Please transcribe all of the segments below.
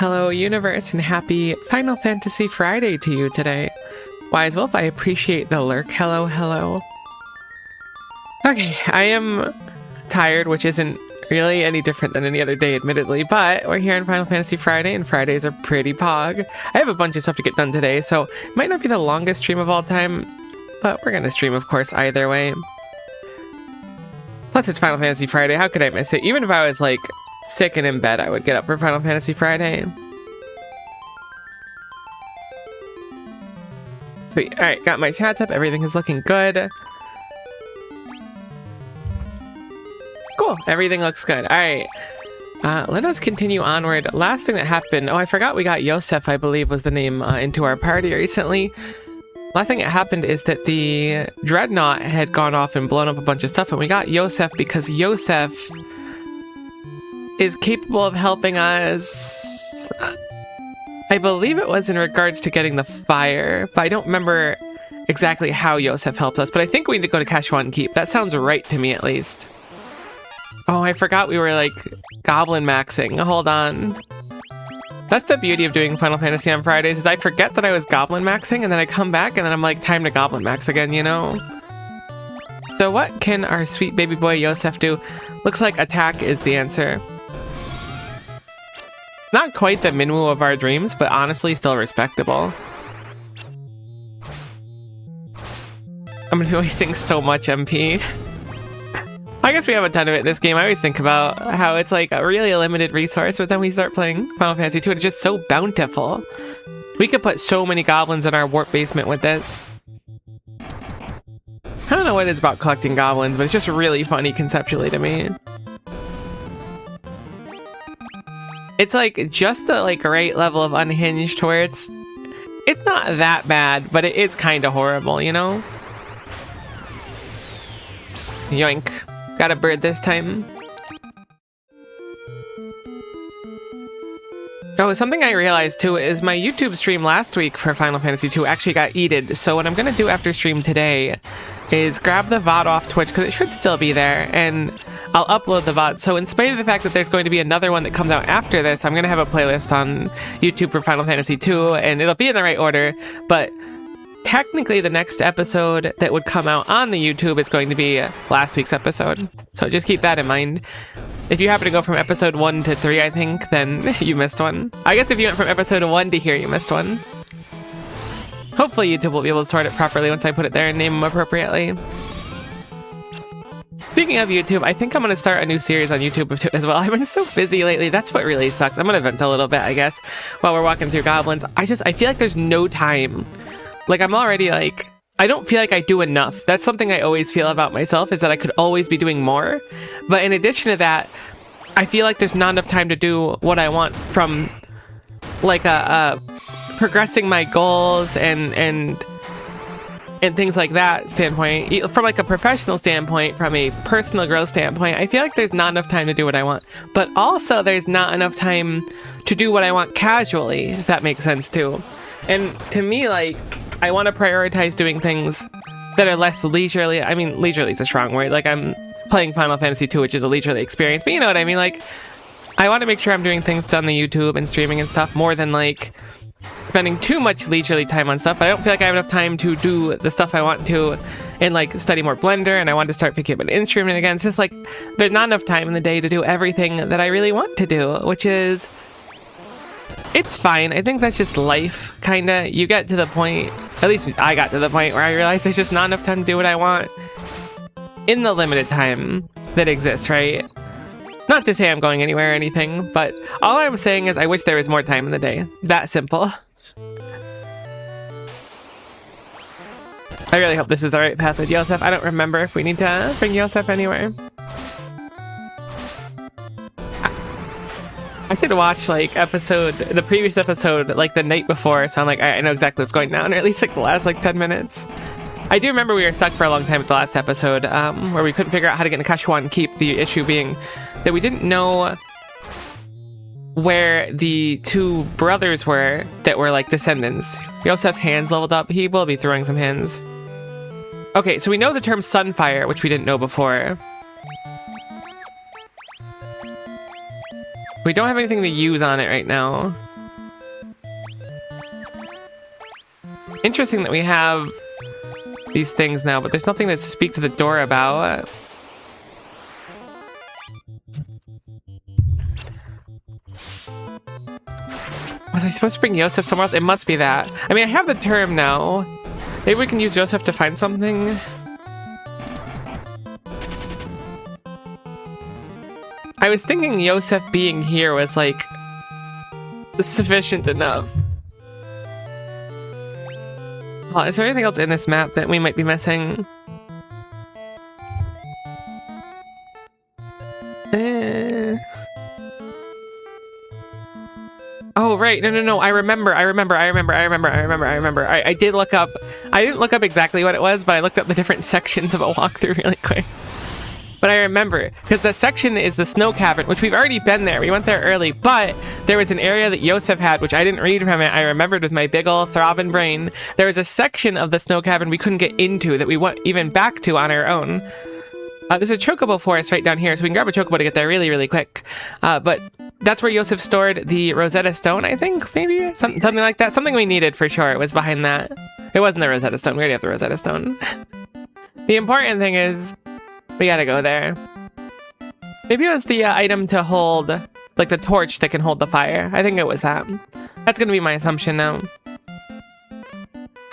Hello, universe, and happy Final Fantasy Friday to you today. Wise Wolf, I appreciate the lurk. Hello, hello. Okay, I am tired, which isn't really any different than any other day, admittedly, but we're here on Final Fantasy Friday, and Fridays are pretty pog. I have a bunch of stuff to get done today, so it might not be the longest stream of all time, but we're gonna stream, of course, either way. Plus, it's Final Fantasy Friday. How could I miss it? Even if I was, like, sick and in bed, I would get up for Final Fantasy Friday. Sweet. Alright, got my chat up. Everything is looking good. Cool. Everything looks good. Alright. Let us continue onward. Last thing that happened... Oh, I forgot we got Yosef, I believe, was the name into our party recently. Last thing that happened is that the Dreadnought had gone off and blown up a bunch of stuff, and we got Yosef because Yosef is capable of helping us. I believe it was in regards to getting the fire, but I don't remember exactly how Yosef helps us, but I think we need to go to Kashwan Keep. That sounds right to me, at least. Oh, I forgot we were, like, goblin maxing. Hold on. That's the beauty of doing Final Fantasy on Fridays, is I forget that I was goblin maxing, and then I come back, and then I'm like, time to goblin max again, you know? So what can our sweet baby boy Yosef do? Looks like attack is the answer. Not quite the minwu of our dreams, but honestly still respectable. I'm gonna be wasting so much MP. I guess we have a ton of it in this game. I always think about how it's like a really limited resource, but then we start playing Final Fantasy II and it's just so bountiful. We could put so many goblins in our warp basement with this. I don't know what it is about collecting goblins, but it's just really funny conceptually to me. It's like just the like right level of unhinged where it's not that bad, but it is kind of horrible, you know? Yoink. Got a bird this time. Oh, something I realized too is my YouTube stream last week for Final Fantasy II actually got eated. So what I'm gonna do after stream today is grab the VOD off Twitch, because it should still be there, and I'll upload the VOD. So in spite of the fact that there's going to be another one that comes out after this, I'm gonna have a playlist on YouTube for Final Fantasy II, and it'll be in the right order, but technically the next episode that would come out on the YouTube is going to be last week's episode. So just keep that in mind. If you happen to go from episode 1 to 3, I think, then you missed one. I guess if you went from episode 1 to here, you missed one. Hopefully YouTube will be able to sort it properly once I put it there and name them appropriately. Speaking of YouTube, I think I'm going to start a new series on YouTube as well. I've been so busy lately. That's what really sucks. I'm going to vent a little bit, I guess, while we're walking through goblins. I feel like there's no time. Like, I'm already like, I don't feel like I do enough. That's something I always feel about myself, is that I could always be doing more. But in addition to that, I feel like there's not enough time to do what I want from like progressing my goals and things like that standpoint. From like a professional standpoint, from a personal growth standpoint, I feel like there's not enough time to do what I want. But also there's not enough time to do what I want casually, if that makes sense too. And to me, like, I want to prioritize doing things that are less leisurely. I mean, leisurely is a strong word. Like, I'm playing Final Fantasy II, which is a leisurely experience, but you know what I mean? Like, I want to make sure I'm doing things on the YouTube and streaming and stuff more than, like, spending too much leisurely time on stuff. But I don't feel like I have enough time to do the stuff I want to and, like, study more Blender, and I want to start picking up an instrument again. It's just, like, there's not enough time in the day to do everything that I really want to do, which is... It's fine. I think that's just life, kinda. You get to the point, at least I got to the point where I realized there's just not enough time to do what I want in the limited time that exists, right? Not to say I'm going anywhere or anything, but all I'm saying is I wish there was more time in the day. That simple. I really hope this is the right path with Yosef. I don't remember if we need to bring Yosef anywhere. I could watch, like, the previous episode, like, the night before, so I'm like, I know exactly what's going on, or at least, like, the last, like, 10 minutes. I do remember we were stuck for a long time with the last episode, where we couldn't figure out how to get into Kashwan Keep, the issue being that we didn't know where the two brothers were that were, like, descendants. Yosef's hands leveled up. He will be throwing some hands. Okay, so we know the term Sunfire, which we didn't know before. We don't have anything to use on it right now. Interesting that we have these things now, but there's nothing to speak to the door about. Was I supposed to bring Yosef somewhere else? It must be that. I mean, I have the term now. Maybe we can use Yosef to find something. I was thinking Yosef being here was, like, sufficient enough. Oh, is there anything else in this map that we might be missing? Oh, right. No. I remember. I did look up. I didn't look up exactly what it was, but I looked up the different sections of a walkthrough really quick. But I remember, because the section is the snow cavern, which we've already been there. We went there early, but there was an area that Yosef had, which I didn't read from it. I remembered with my big ol' throbbing brain. There was a section of the snow cavern we couldn't get into that we went even back to on our own. There's a chocobo forest right down here, so we can grab a chocobo to get there really, really quick. But that's where Yosef stored the Rosetta Stone, I think, maybe? Something like that. Something we needed for sure. It was behind that. It wasn't the Rosetta Stone. We already have the Rosetta Stone. The important thing is, we gotta go there. Maybe it was the item to hold, like the torch that can hold the fire. I think it was that. That's gonna be my assumption now.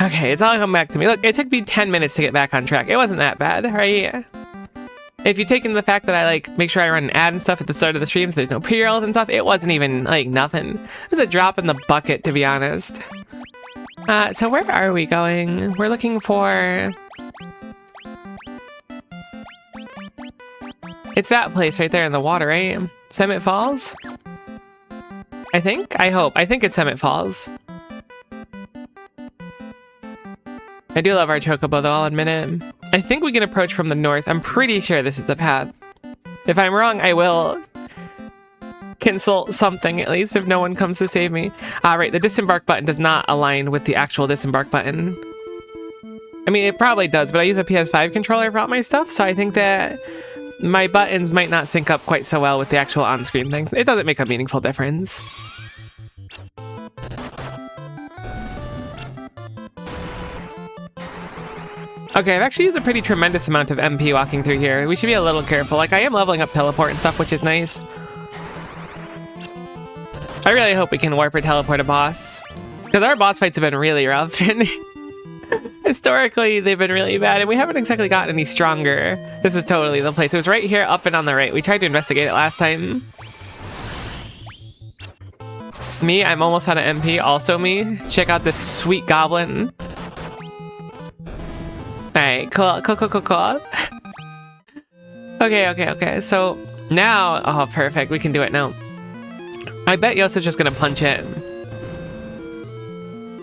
Okay, it's all come back to me. Look, it took me 10 minutes to get back on track. It wasn't that bad, right? If you take into the fact that I, like, make sure I run an ad and stuff at the start of the stream so there's no pre-rolls and stuff, it wasn't even, like, nothing. It was a drop in the bucket, to be honest. So where are we going? We're looking for... It's that place right there in the water, right? Summit Falls? I think? I hope. I think it's Summit Falls. I do love our chocobo, though, I'll admit it. I think we can approach from the north. I'm pretty sure this is the path. If I'm wrong, I will consult something, at least, if no one comes to save me. Right, the disembark button does not align with the actual disembark button. I mean, it probably does, but I use a PS5 controller for all my stuff, so I think that my buttons might not sync up quite so well with the actual on-screen things. It doesn't make a meaningful difference. Okay, I've actually used a pretty tremendous amount of MP walking through here. We should be a little careful. Like, I am leveling up teleport and stuff, which is nice. I really hope we can warp or teleport a boss. Because our boss fights have been really rough. And historically, they've been really bad. And we haven't exactly gotten any stronger. This is totally the place. It was right here, up and on the right. We tried to investigate it last time. Me, I'm almost out of MP. Also me. Check out this sweet goblin. Alright, cool. Okay. So now, oh, perfect. We can do it now. I bet Yosef's just gonna punch it.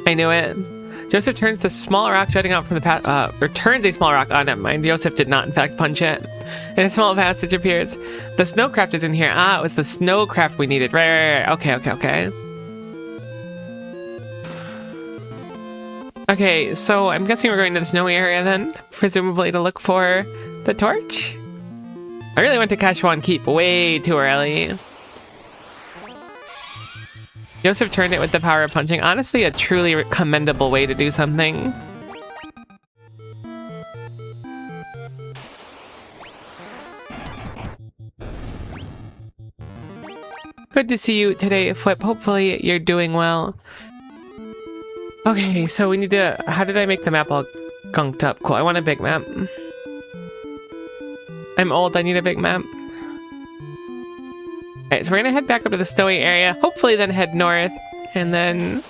I knew it. Joseph turns the small rock jutting out from the path, or turns a small rock. Oh, never mind. Yosef did not, in fact, punch it. And a small passage appears. The snowcraft is in here. Ah, it was the snowcraft we needed. Right. Okay. Okay, so I'm guessing we're going to the snowy area then, presumably to look for the torch? I really went to Kashwan Keep way too early. Yosef turned it with the power of punching. Honestly, a truly commendable way to do something. Good to see you today, Flip. Hopefully you're doing well. Okay, so we need to... How did I make the map all gunked up? Cool, I want a big map. I'm old, I need a big map. Alright, so we're gonna head back up to the snowy area. Hopefully then head north. And then...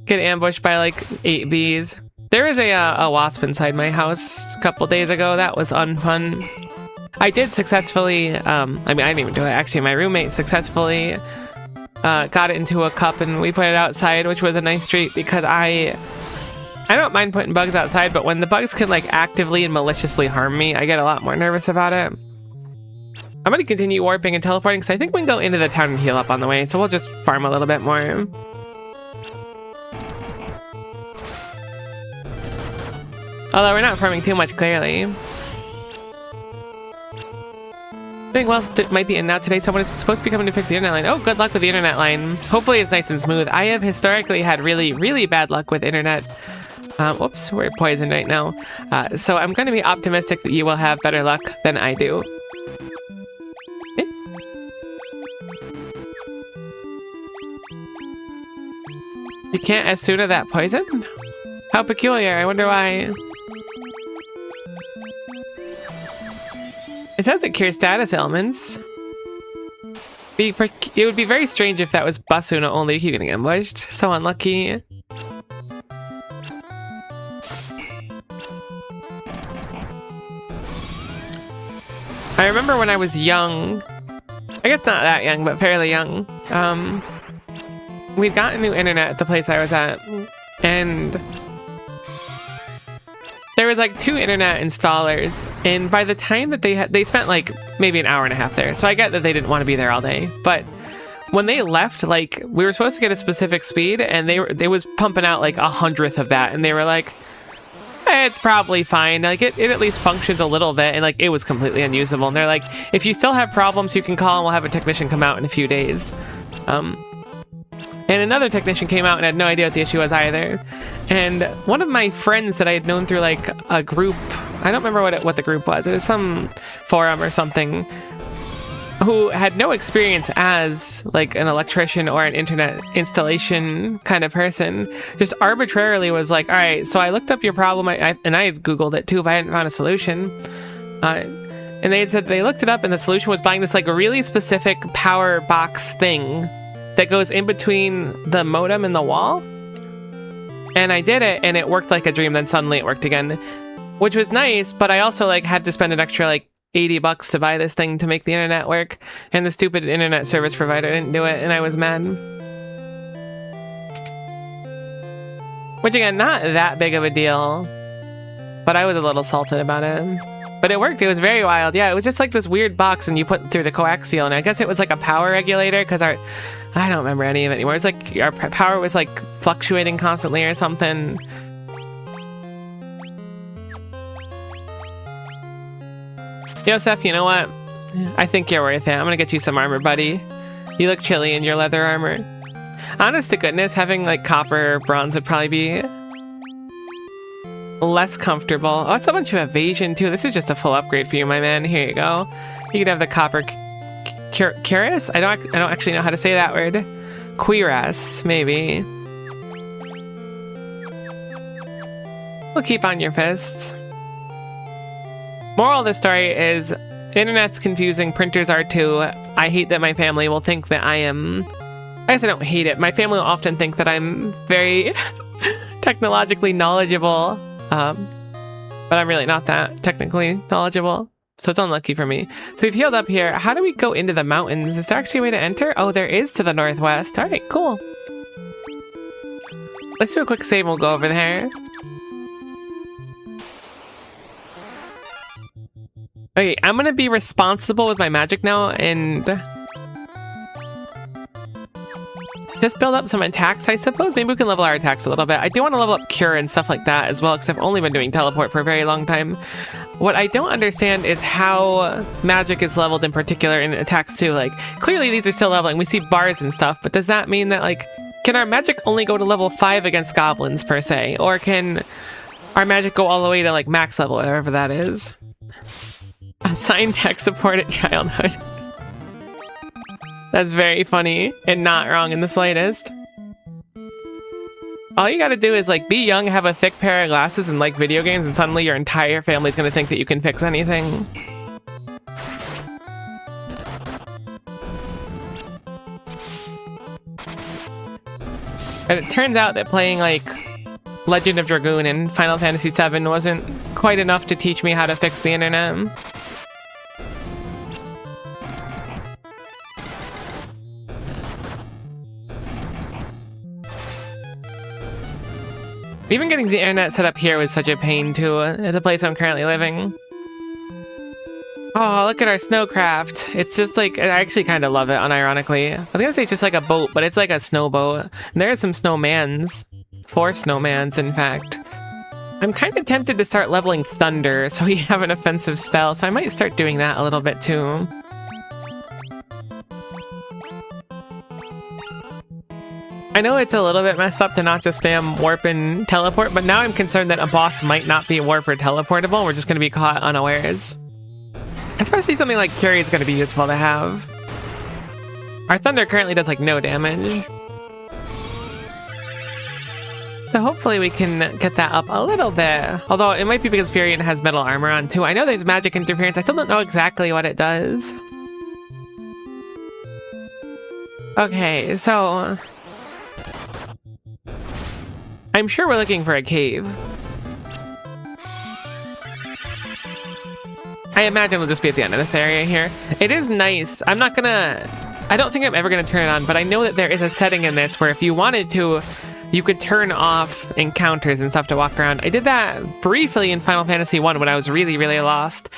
get ambushed by like 8 bees. There was a wasp inside my house a couple days ago. That was unfun. I did successfully... I mean, I didn't even do it. Actually, my roommate successfully... got it into a cup and we put it outside, which was a nice treat because I don't mind putting bugs outside, but when the bugs can like actively and maliciously harm me, I get a lot more nervous about it. I'm going to continue warping and teleporting because I think we can go into the town and heal up on the way, so we'll just farm a little bit more. Although we're not farming too much, clearly. Doing well, might be in now today. Someone is supposed to be coming to fix the internet line. Oh, good luck with the internet line. Hopefully it's nice and smooth. I have historically had really, really bad luck with internet. Whoops, we're poisoned right now. So I'm going to be optimistic that you will have better luck than I do. Okay. You can't Asuna that poison? How peculiar, I wonder why. It says it cures status ailments. It would be very strange if that was Basuna only. You keep getting ambushed. So unlucky. I remember when I was young, I guess not that young, but fairly young, we'd gotten new internet at the place I was at, and there was like 2 internet installers, and by the time that they spent like maybe an hour and a half there, so I get that they didn't want to be there all day, but when they left, like, we were supposed to get a specific speed, and they was pumping out like 100th of that, and they were like, it's probably fine, like it at least functions a little bit, and like it was completely unusable, and they're like, if you still have problems, you can call and we'll have a technician come out in a few days. And another technician came out and had no idea what the issue was either. And one of my friends that I had known through like a group, I don't remember what the group was, it was some forum or something, who had no experience as like an electrician or an internet installation kind of person, just arbitrarily was like, all right, so I looked up your problem, and I had Googled it too if I hadn't found a solution. And they had said they looked it up, and the solution was buying this like really specific power box thing that goes in between the modem and the wall. And I did it, and it worked like a dream. Then suddenly it worked again, which was nice, but I also like had to spend an extra like $80 to buy this thing to make the internet work, and the stupid internet service provider didn't do it, and I was mad. Which again, not that big of a deal, but I was a little salted about it. But it worked, it was very wild. Yeah, it was just like this weird box, and you put through the coaxial, and I guess it was like a power regulator, because I don't remember any of it anymore. It was like our power was like fluctuating constantly or something. Yosef, you know what? I think you're worth it. I'm gonna get you some armor, buddy. You look chilly in your leather armor. Honest to goodness, having like copper or bronze would probably be less comfortable. Oh, it's a bunch of evasion too. This is just a full upgrade for you, my man. Here you go. You could have the copper cuirass? I don't actually know how to say that word. Cuirass, maybe. We'll keep on your fists. Moral of the story is, internet's confusing, printers are too. I hate that my family will think that I am... I guess I don't hate it. My family will often think that I'm very technologically knowledgeable, but I'm really not that technically knowledgeable, so it's unlucky for me. So we've healed up here. How do we go into the mountains? Is there actually a way to enter? Oh, there is to the northwest. All right, cool. Let's do a quick save and we'll go over there. Okay, I'm gonna be responsible with my magic now and just build up some attacks, I suppose. Maybe we can level our attacks a little bit. I do want to level up Cure and stuff like that as well, because I've only been doing Teleport for a very long time. What I don't understand is how magic is leveled in particular in attacks too. Like, clearly these are still leveling. We see bars and stuff, but does that mean that, like, can our magic only go to level 5 against goblins, per se? Or can our magic go all the way to, like, max level, whatever that is? Assign tech support at childhood. That's very funny and not wrong in the slightest. All you gotta do is like be young, have a thick pair of glasses, and like video games, and suddenly your entire family's gonna think that you can fix anything. And it turns out that playing like Legend of Dragoon and Final Fantasy VII wasn't quite enough to teach me how to fix the internet. Even getting the internet set up here was such a pain too, at the place I'm currently living. Oh, look at our snowcraft. It's just like, I actually kind of love it, unironically. I was gonna say it's just like a boat, but it's like a snow boat. And there are some snowmans. 4 snowmans, in fact. I'm kind of tempted to start leveling Thunder, so we have an offensive spell, so I might start doing that a little bit too. I know it's a little bit messed up to not just spam warp and teleport, but now I'm concerned that a boss might not be warp or teleportable. We're just going to be caught unawares. Especially something like Curie is going to be useful to have. Our Thunder currently does like no damage. So hopefully we can get that up a little bit. Although it might be because Furion has metal armor on too. I know there's magic interference. I still don't know exactly what it does. Okay, so... I'm sure we're looking for a cave. I imagine we'll just be at the end of this area here. It is nice. I'm not gonna... I don't think I'm ever gonna turn it on, but I know that there is a setting in this where if you wanted to, you could turn off encounters and stuff to walk around. I did that briefly in Final Fantasy 1 when I was really, really lost.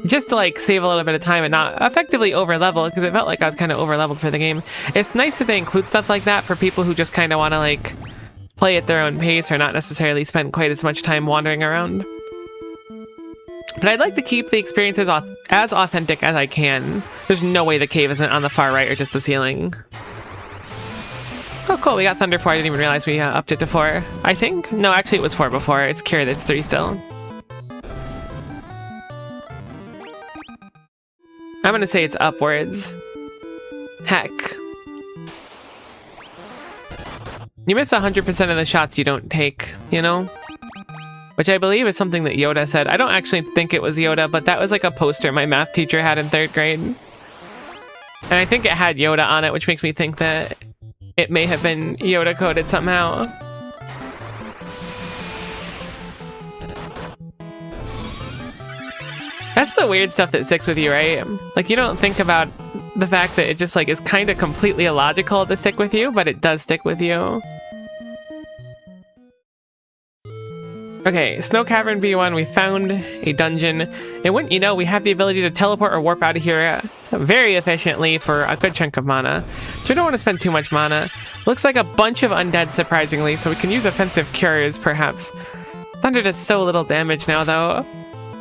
Just to like save a little bit of time and not effectively over-level, because it felt like I was kind of over-leveled for the game. It's nice that they include stuff like that for people who just kind of want to like play at their own pace or not necessarily spend quite as much time wandering around. But I'd like to keep the experiences as authentic as I can. There's no way the cave isn't on the far right or just the ceiling. Oh, cool. We got Thunder 4. I didn't even realize we upped it to 4. I think? No, actually it was 4 before. It's Cure that's 3 still. I'm going to say it's upwards. Heck. You miss 100% of the shots you don't take, you know? Which I believe is something that Yoda said. I don't actually think it was Yoda, but that was like a poster my math teacher had in 3rd grade. And I think it had Yoda on it, which makes me think that it may have been Yoda coded somehow. That's the weird stuff that sticks with you, right? Like, you don't think about the fact that it just like is kind of completely illogical to stick with you, but it does stick with you. Okay, Snow Cavern B1, we found a dungeon. And wouldn't you know, we have the ability to teleport or warp out of here very efficiently for a good chunk of mana. So we don't want to spend too much mana. Looks like a bunch of undead, surprisingly, so we can use offensive cures, perhaps. Thunder does so little damage now, though.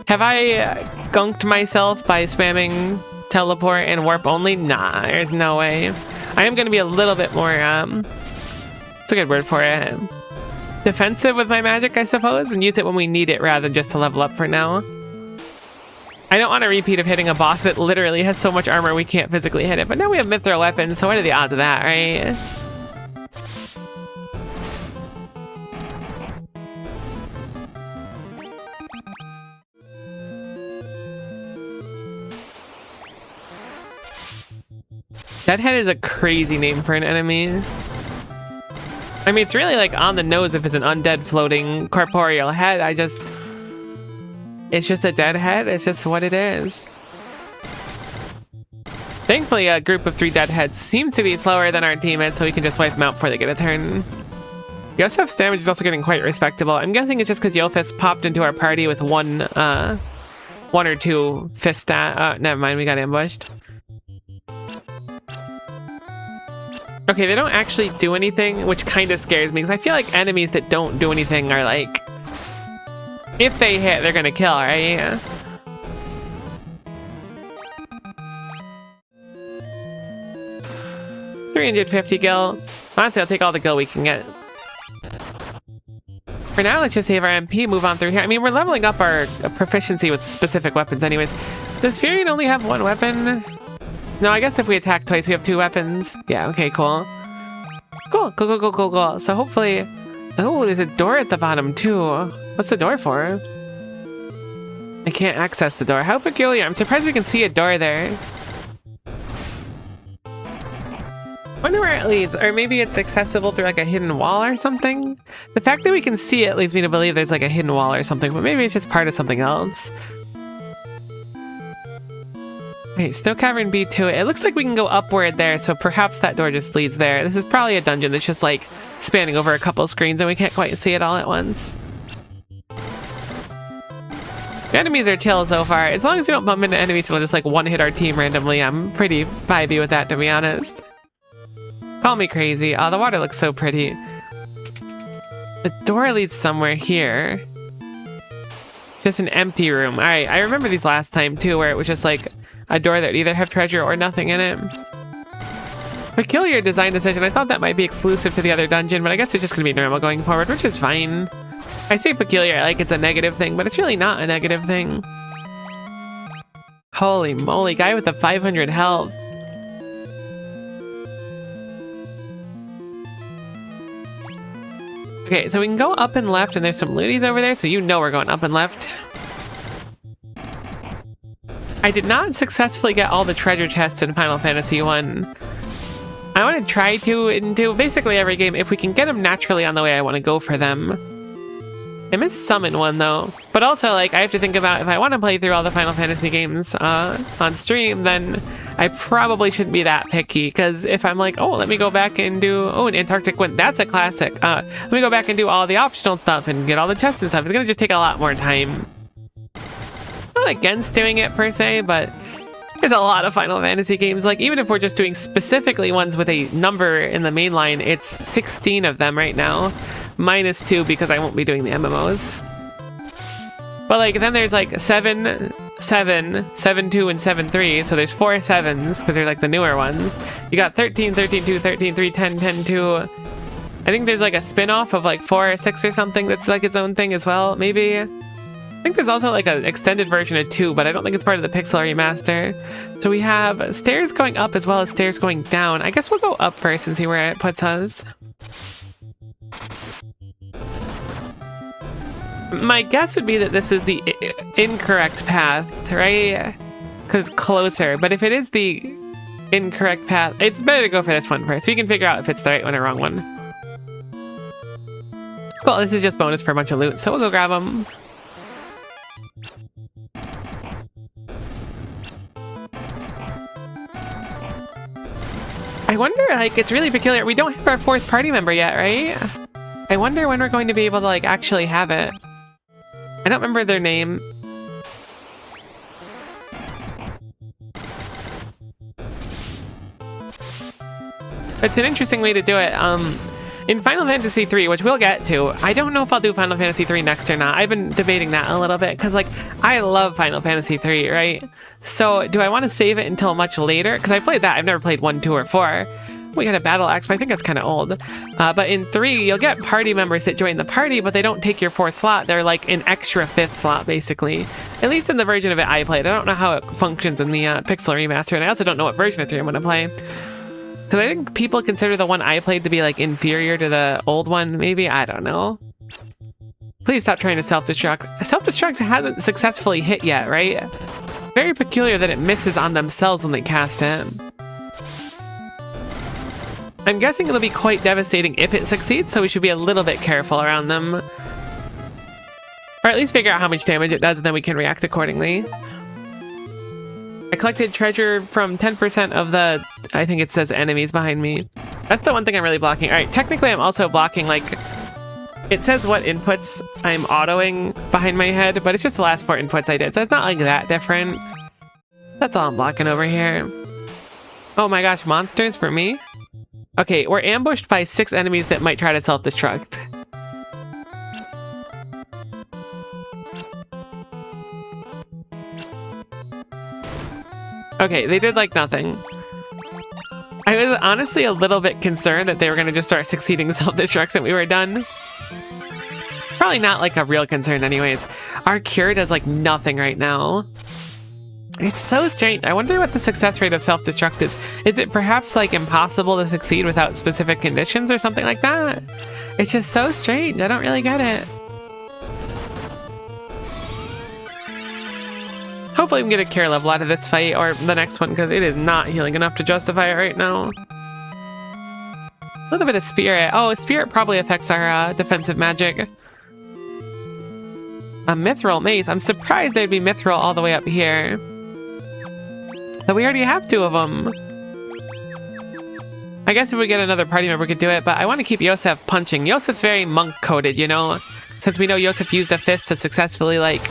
Have I gunked myself by spamming teleport and warp only? Nah, there's no way. I am going to be a little bit more, it's a good word for it, defensive with my magic, I suppose, and use it when we need it rather than just to level up for now. I don't want a repeat of hitting a boss that literally has so much armor we can't physically hit it, but now we have mithril weapons, so what are the odds of that, right? Deadhead is a crazy name for an enemy. I mean, it's really like on the nose if it's an undead floating corporeal head. It's just a dead head. It's just what it is. Thankfully, a group of 3 dead heads seems to be slower than our team is, so we can just wipe them out before they get a turn. Yosef's damage is also getting quite respectable. I'm guessing it's just because Yofis popped into our party with one or 2 fist stat. Never mind, we got ambushed. Okay, they don't actually do anything, which kind of scares me, because I feel like enemies that don't do anything are like... if they hit, they're gonna kill, right? 350 gil. Honestly, I'll take all the gil we can get. For now, let's just save our MP, move on through here. I mean, we're leveling up our proficiency with specific weapons anyways. Does Furion only have 1 weapon? No, I guess if we attack twice, we have 2 weapons. Yeah, okay, cool. Cool. So hopefully... oh, there's a door at the bottom, too. What's the door for? I can't access the door. How peculiar. I'm surprised we can see a door there. Wonder where it leads. Or maybe it's accessible through like a hidden wall or something? The fact that we can see it leads me to believe there's like a hidden wall or something, but maybe it's just part of something else. Wait, Snow Cavern B2. It looks like we can go upward there, so perhaps that door just leads there. This is probably a dungeon that's just like spanning over a couple screens and we can't quite see it all at once. The enemies are chill so far. As long as we don't bump into enemies that'll just like one-hit our team randomly, I'm pretty vibey with that, to be honest. Call me crazy. Oh, the water looks so pretty. The door leads somewhere here. Just an empty room. Alright, I remember these last time too, where it was just like a door that would either have treasure or nothing in it. Peculiar design decision. I thought that might be exclusive to the other dungeon, but I guess it's just gonna be normal going forward, which is fine. I say peculiar like it's a negative thing, but it's really not a negative thing. Holy moly, guy with the 500 health. Okay, so we can go up and left, and there's some looties over there, so you know we're going up and left. I did not successfully get all the treasure chests in Final Fantasy 1. I want to try to into basically every game. If we can get them naturally on the way, I want to go for them. I missed summon one though. But also, like, I have to think about if I want to play through all the Final Fantasy games on stream, then I probably shouldn't be that picky. Because if I'm like, oh, let me go back and do, oh, an Antarctic Wind, that's a classic. Let me go back and do all the optional stuff and get all the chests and stuff. It's going to just take a lot more time. Not against doing it per se, but there's a lot of Final Fantasy games. Like, even if we're just doing specifically ones with a number in the main line, it's 16 of them right now. Minus 2 because I won't be doing the MMOs. But like then there's like 7, 7, 7, 2, and 7, 3. So there's 4 7s because they're like the newer ones. You got 13, 13, 2, 13, 3, 10, 10, 2. I think there's like a spin-off of like 4 or 6 or something that's like its own thing as well, maybe. I think there's also like an extended version of 2, but I don't think it's part of the Pixel remaster. So we have stairs going up as well as stairs going down. I guess we'll go up first and see where it puts us. My guess would be that this is the incorrect path, right? Because closer. But if it is the incorrect path, it's better to go for this one first. We can figure out if it's the right one or wrong one. Cool, this is just bonus for a bunch of loot, so we'll go grab them. I wonder, like, it's really peculiar. We don't have our 4th party member yet, right? I wonder when we're going to be able to, like, actually have it. I don't remember their name. It's an interesting way to do it. In Final Fantasy 3, which we'll get to, I don't know if I'll do Final Fantasy 3 next or not. I've been debating that a little bit, because, like, I love Final Fantasy 3, right? So, do I want to save it until much later? Because I played that. I've never played 1, 2, or 4. We got a battle axe, but I think that's kind of old. But in 3, you'll get party members that join the party, but they don't take your 4th slot. They're like an extra 5th slot, basically. At least in the version of it I played. I don't know how it functions in the Pixel remaster, and I also don't know what version of 3 I'm going to play. Because I think people consider the one I played to be like inferior to the old one, maybe? I don't know. Please stop trying to self-destruct. Self-destruct hasn't successfully hit yet, right? Very peculiar that it misses on themselves when they cast it. I'm guessing it'll be quite devastating if it succeeds, so we should be a little bit careful around them. Or at least figure out how much damage it does, and then we can react accordingly. I collected treasure from 10% of the, I think it says enemies behind me. That's the one thing I'm really blocking. All right, technically I'm also blocking, like, it says what inputs I'm autoing behind my head, but it's just the last 4 inputs I did, so it's not like that different. That's all I'm blocking over here. Oh my gosh, monsters for me? Okay, we're ambushed by 6 enemies that might try to self-destruct. Okay, they did like nothing. I was honestly a little bit concerned that they were going to just start succeeding self-destructs and we were done. Probably not like a real concern anyways. Our cure does like nothing right now. It's so strange. I wonder what the success rate of self-destruct is. Is it perhaps like impossible to succeed without specific conditions or something like that? It's just so strange. I don't really get it. Hopefully we can get a cure level out of this fight or the next one, because it is not healing enough to justify it right now. A little bit of spirit. Oh, spirit probably affects our defensive magic. A mithril mace. I'm surprised there'd be mithril all the way up here. But we already have 2 of them. I guess if we get another party member, we could do it, but I want to keep Yosef punching. Yosef's very monk-coded, you know? Since we know Yosef used a fist to successfully, like,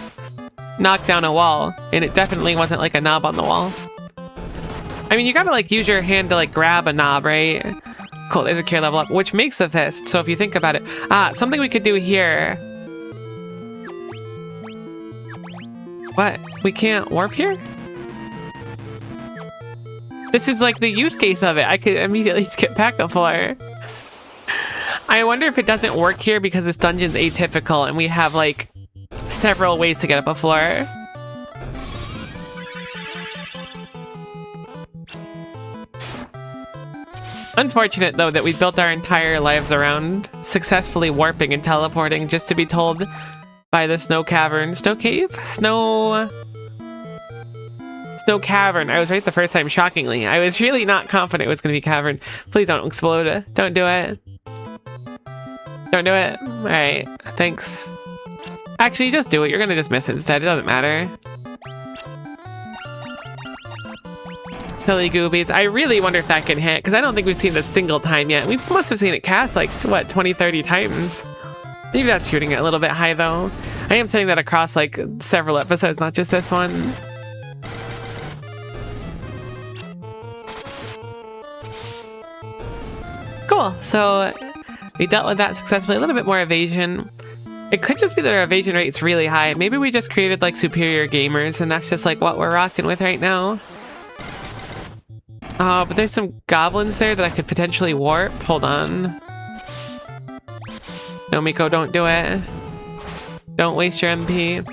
knock down a wall, and it definitely wasn't, like, a knob on the wall. I mean, you gotta, like, use your hand to, like, grab a knob, right? Cool, there's a cure level up, which makes a fist, so if you think about it. Something we could do here. What? We can't warp here? This is like the use case of it. I could immediately skip back a floor. I wonder if it doesn't work here because this dungeon's atypical and we have like several ways to get up a floor. Unfortunate though that we built our entire lives around successfully warping and teleporting just to be told by the snow cavern. Snow cave? Snow cavern. I was right the first time, shockingly. I was really not confident it was going to be cavern. Please don't explode. Don't do it. Don't do it. Alright, thanks. Actually, just do it. You're going to just miss instead. It doesn't matter. Silly goobies. I really wonder if that can hit, because I don't think we've seen this single time yet. We must have seen it cast like, what, 20, 30 times? Maybe that's shooting it a little bit high, though. I am saying that across, like, several episodes, not just this one. Cool. So we dealt with that successfully. A little bit more evasion. It could just be that our evasion rate's really high. Maybe we just created, like, superior gamers, and that's just, like, what we're rocking with right now. Oh, but there's some goblins there that I could potentially warp. Hold on. No, Miko, don't do it. Don't waste your MP.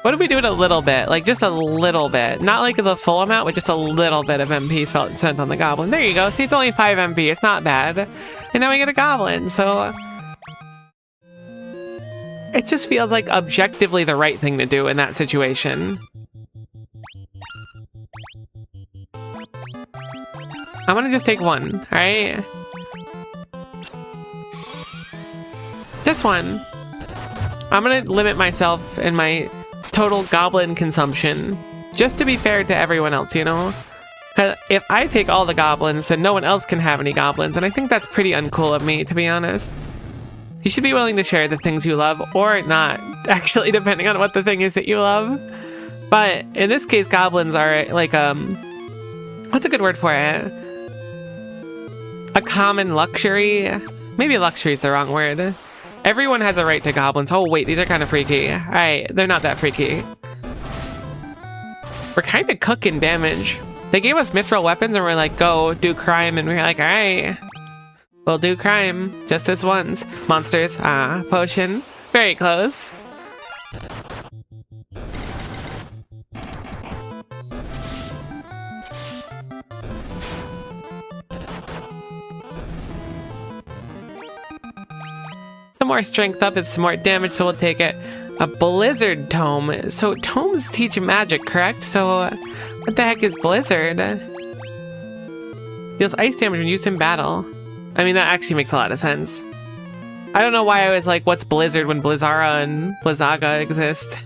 What if we do it a little bit? Like, just a little bit. Not like the full amount, but just a little bit of MP spent on the goblin. There you go. See, it's only 5 MP. It's not bad. And now we get a goblin, so... It just feels like objectively the right thing to do in that situation. I'm gonna just take one, alright? Just one. I'm gonna limit myself in my total goblin consumption, just to be fair to everyone else, you know? Because if I take all the goblins, then no one else can have any goblins, and I think that's pretty uncool of me, to be honest. You should be willing to share the things you love, or not, actually, depending on what the thing is that you love. But in this case, goblins are like, what's a good word for it? A common luxury? Maybe luxury is the wrong word. Everyone has a right to goblins. Oh, wait, these are kind of freaky. Alright, they're not that freaky. We're kind of cooking damage. They gave us mithril weapons and we're like, go, do crime. And we were like, alright, we'll do crime. Just this once. Monsters. Potion. Very close. Some more strength up is some more damage, so we'll take it. A blizzard tome. So tomes teach magic, correct? So what the heck is blizzard? Deals ice damage when used in battle. I mean, that actually makes a lot of sense. I don't know why I was like, what's blizzard when Blizzara and Blizzaga exist?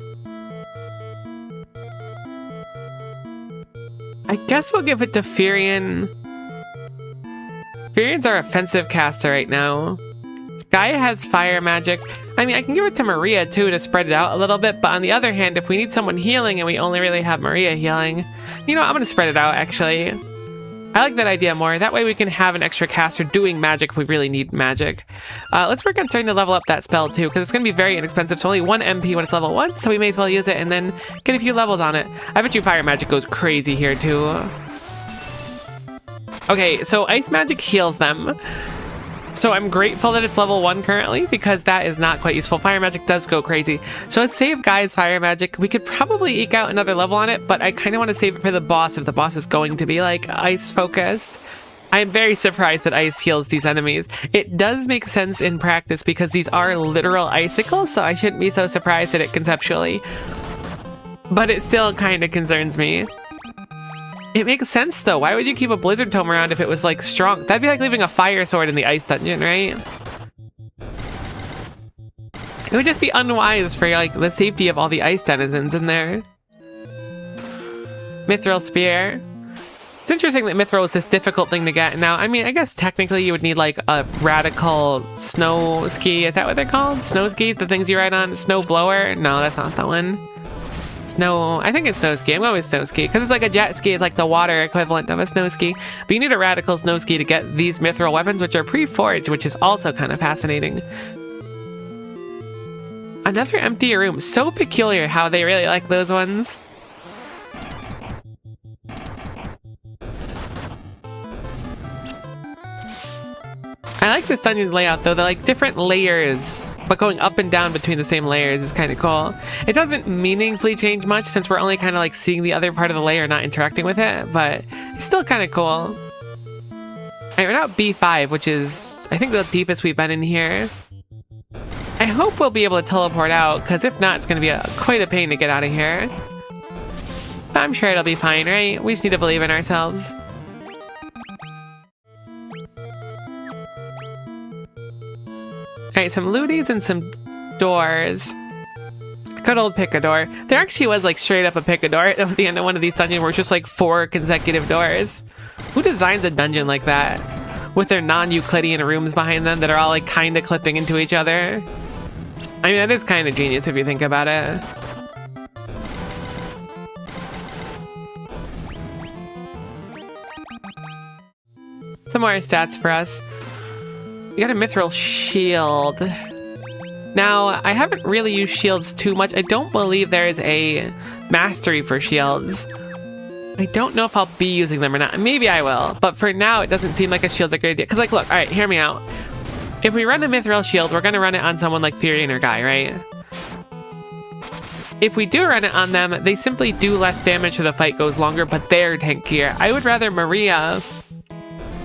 I guess we'll give it to Firion. Firion's our offensive caster right now. Gaia has fire magic. I mean, I can give it to Maria too to spread it out a little bit, but on the other hand, if we need someone healing and we only really have Maria healing, you know, I'm gonna spread it out actually. I like that idea more. That way we can have an extra caster doing magic if we really need magic. Let's work on starting to level up that spell too, because it's gonna be very inexpensive. So only 1 MP when it's level 1, so we may as well use it and then get a few levels on it. I bet you fire magic goes crazy here too. Okay, so ice magic heals them. So I'm grateful that it's level 1 currently, because that is not quite useful. Fire magic does go crazy. So let's save Guy's fire magic. We could probably eke out another level on it, but I kind of want to save it for the boss if the boss is going to be like ice focused. I'm very surprised that ice heals these enemies. It does make sense in practice because these are literal icicles, so I shouldn't be so surprised at it conceptually. But it still kind of concerns me. It makes sense though. Why would you keep a blizzard tome around if it was like strong? That'd be like leaving a fire sword in the ice dungeon, right? It would just be unwise for like the safety of all the ice denizens in there. Mithril spear. It's interesting that mithril is this difficult thing to get. Now, I mean, I guess technically you would need like a radical snow ski. Is that what they're called? Snow skis? The things you ride on? Snow blower? No, that's not the one. Snow, I think it's snow ski. I'm going with snow ski because it's like a jet ski. It's like the water equivalent of a snow ski. But you need a radical snow ski to get these mithril weapons, which are pre-forged, which is also kind of fascinating. Another empty room. So peculiar how they really like those ones. I like this dungeon layout though. They're like different layers, but going up and down between the same layers is kind of cool. It doesn't meaningfully change much since we're only kind of like seeing the other part of the layer, not interacting with it, but it's still kind of cool. All right, we're now at B5, which is, I think, the deepest we've been in here. I hope we'll be able to teleport out, because if not, it's going to be quite a pain to get out of here. But I'm sure it'll be fine, right? We just need to believe in ourselves. Alright, some looties and some doors. Good old pick-a-door. There actually was like straight up a pick-a-door at the end of one of these dungeons where it's just like 4 consecutive doors. Who designs a dungeon like that? With their non-Euclidean rooms behind them that are all like kind of clipping into each other. I mean, that is kind of genius if you think about it. Some more stats for us. We got a mithril shield. Now, I haven't really used shields too much. I don't believe there is a mastery for shields. I don't know if I'll be using them or not. Maybe I will, but for now, it doesn't seem like a shield's a great idea. Because, like, look, all right, hear me out. If we run a mithril shield, we're going to run it on someone like Furion or Guy, right? If we do run it on them, they simply do less damage so the fight goes longer, but they're tankier. I would rather Maria,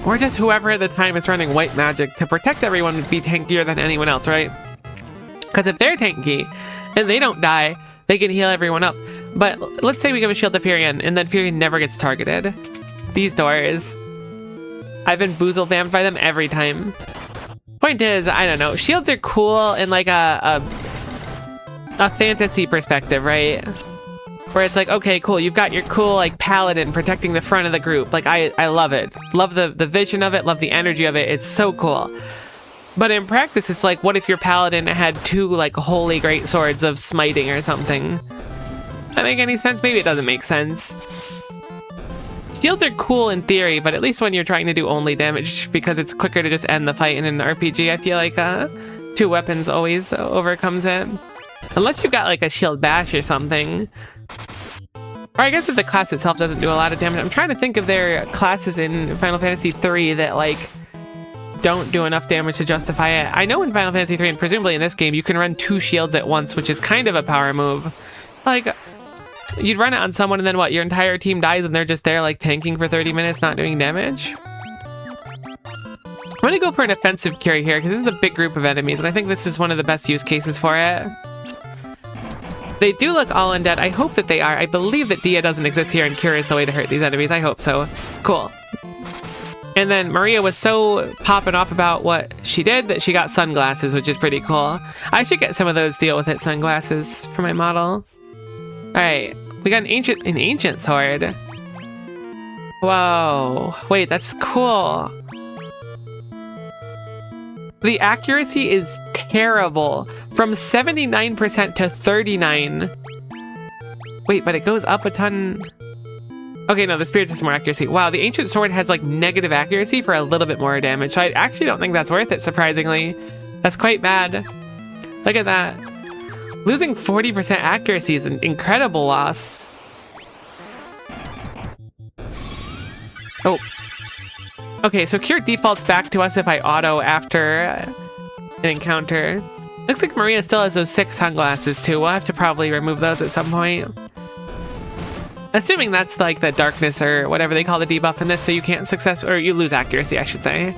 or just whoever at the time is running white magic to protect everyone, would be tankier than anyone else, right? Because if they're tanky and they don't die, they can heal everyone up. But let's say we give a shield to Furion and then Furion never gets targeted. These doors, I've been boozled damned by them every time. Point is, I don't know. Shields are cool in like a fantasy perspective, right? Where it's like, okay, cool, you've got your cool like paladin protecting the front of the group. Like I love it. Love the vision of it, love the energy of it. It's so cool. But in practice, it's like, what if your paladin had 2 like holy great swords of smiting or something? Does that make any sense? Maybe it doesn't make sense. Shields are cool in theory, but at least when you're trying to do only damage, because it's quicker to just end the fight in an RPG, I feel like 2 weapons always overcomes it. Unless you've got like a shield bash or something. Or I guess if the class itself doesn't do a lot of damage. I'm trying to think if there are classes in Final Fantasy III that like don't do enough damage to justify it. I know in Final Fantasy III, and presumably in this game, you can run 2 shields at once, which is kind of a power move. Like, you'd run it on someone and then what, your entire team dies and they're just there like tanking for 30 minutes not doing damage? I'm gonna go for an offensive carry here because this is a big group of enemies and I think this is one of the best use cases for it. They do look all undead. I hope that they are. I believe that Dia doesn't exist here and Cure is the way to hurt these enemies. I hope so. Cool. And then Maria was so popping off about what she did that she got sunglasses, which is pretty cool. I should get some of those deal with it sunglasses for my model. All right, we got an ancient sword. Whoa, wait, that's cool. The accuracy is terrible, from 79% to 39. Wait, but it goes up a ton. Okay, no, the Spirits has more accuracy. Wow, the Ancient Sword has like negative accuracy for a little bit more damage. So I actually don't think that's worth it, surprisingly. That's quite bad. Look at that. Losing 40% accuracy is an incredible loss. Oh. Okay, so Cure defaults back to us if I auto after an encounter. Looks like Maria still has those 6 sunglasses too. We'll have to probably remove those at some point. Assuming that's like the darkness or whatever they call the debuff in this, so you can't or you lose accuracy, I should say.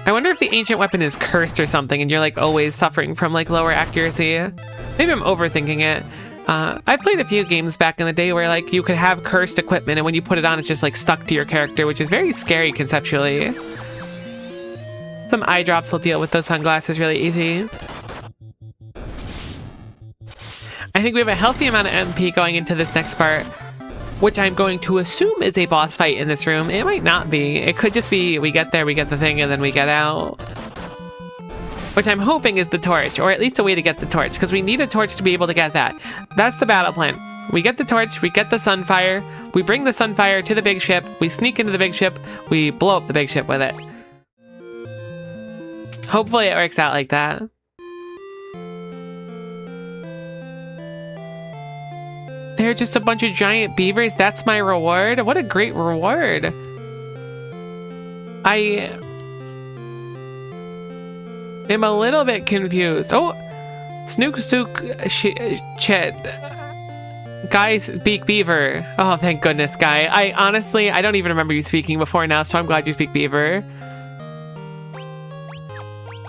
I wonder if the ancient weapon is cursed or something and you're like always suffering from like lower accuracy. Maybe I'm overthinking it. I played a few games back in the day where like you could have cursed equipment and when you put it on, it's just like stuck to your character, which is very scary conceptually. Some eye drops will deal with those sunglasses really easy. I think we have a healthy amount of MP going into this next part, which I'm going to assume is a boss fight in this room. It might not be. It could just be we get there, we get the thing, and then we get out. Which I'm hoping is the torch, or at least a way to get the torch, because we need a torch to be able to get that. That's the battle plan. We get the torch, we get the sunfire, we bring the sunfire to the big ship, we sneak into the big ship, we blow up the big ship with it. Hopefully it works out like that. They're just a bunch of giant beavers. That's my reward. What a great reward. I'm a little bit confused. Oh, Snook Sook Chet. Guy Speak Beaver. Oh, thank goodness, Guy. I don't even remember you speaking before now, so I'm glad you speak Beaver.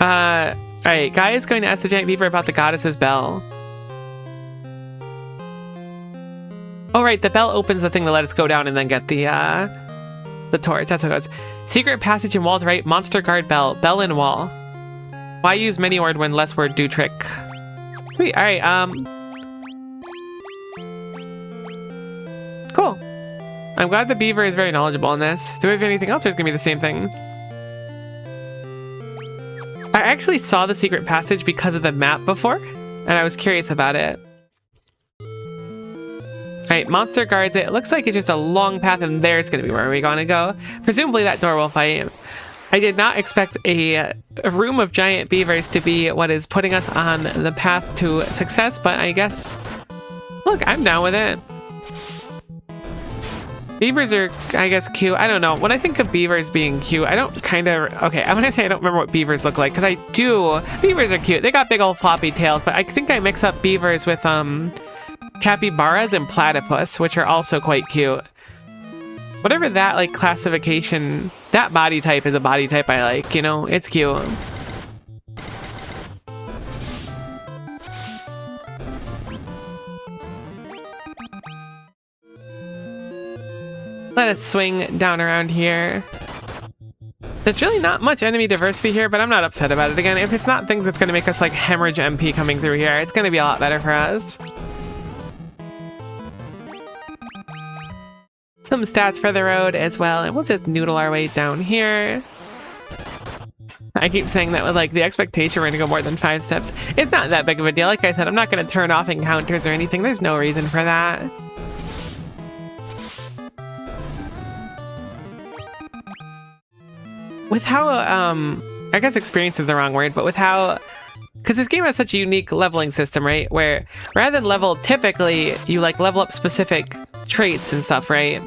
Alright, Guy is going to ask the giant beaver about the goddess's bell. Oh, right, the bell opens the thing to let us go down and then get the torch. That's what it was. Secret passage in wall to right, monster guard bell. Bell in wall. Why use many word when less word do trick? Sweet, alright, cool. I'm glad the beaver is very knowledgeable on this. Do we have anything else, or is it gonna be the same thing? I actually saw the secret passage because of the map before, and I was curious about it. Alright, monster guards it. It looks like it's just a long path, and there's gonna be where we're gonna go. Presumably that door will fight. I did not expect a room of giant beavers to be what is putting us on the path to success, but I guess... Look, I'm down with it. Beavers are, I guess, cute. I don't know. When I think of beavers being cute, I don't kind of... Okay, I'm going to say I don't remember what beavers look like, because I do. Beavers are cute. They got big old floppy tails, but I think I mix up beavers with capybaras and platypus, which are also quite cute. Whatever that, like, classification... That body type is a body type I like, you know? It's cute. Let us swing down around here. There's really not much enemy diversity here, but I'm not upset about it. Again, if it's not things that's going to make us like hemorrhage MP coming through here, it's going to be a lot better for us. Some stats for the road as well, and we'll just noodle our way down here. I keep saying that with like the expectation we're going to go more than 5 steps. It's not that big of a deal. Like I said, I'm not going to turn off encounters or anything. There's no reason for that. With how, I guess experience is the wrong word, but with how, because this game has such a unique leveling system, right? Where rather than level, typically you like level up specific traits and stuff, right?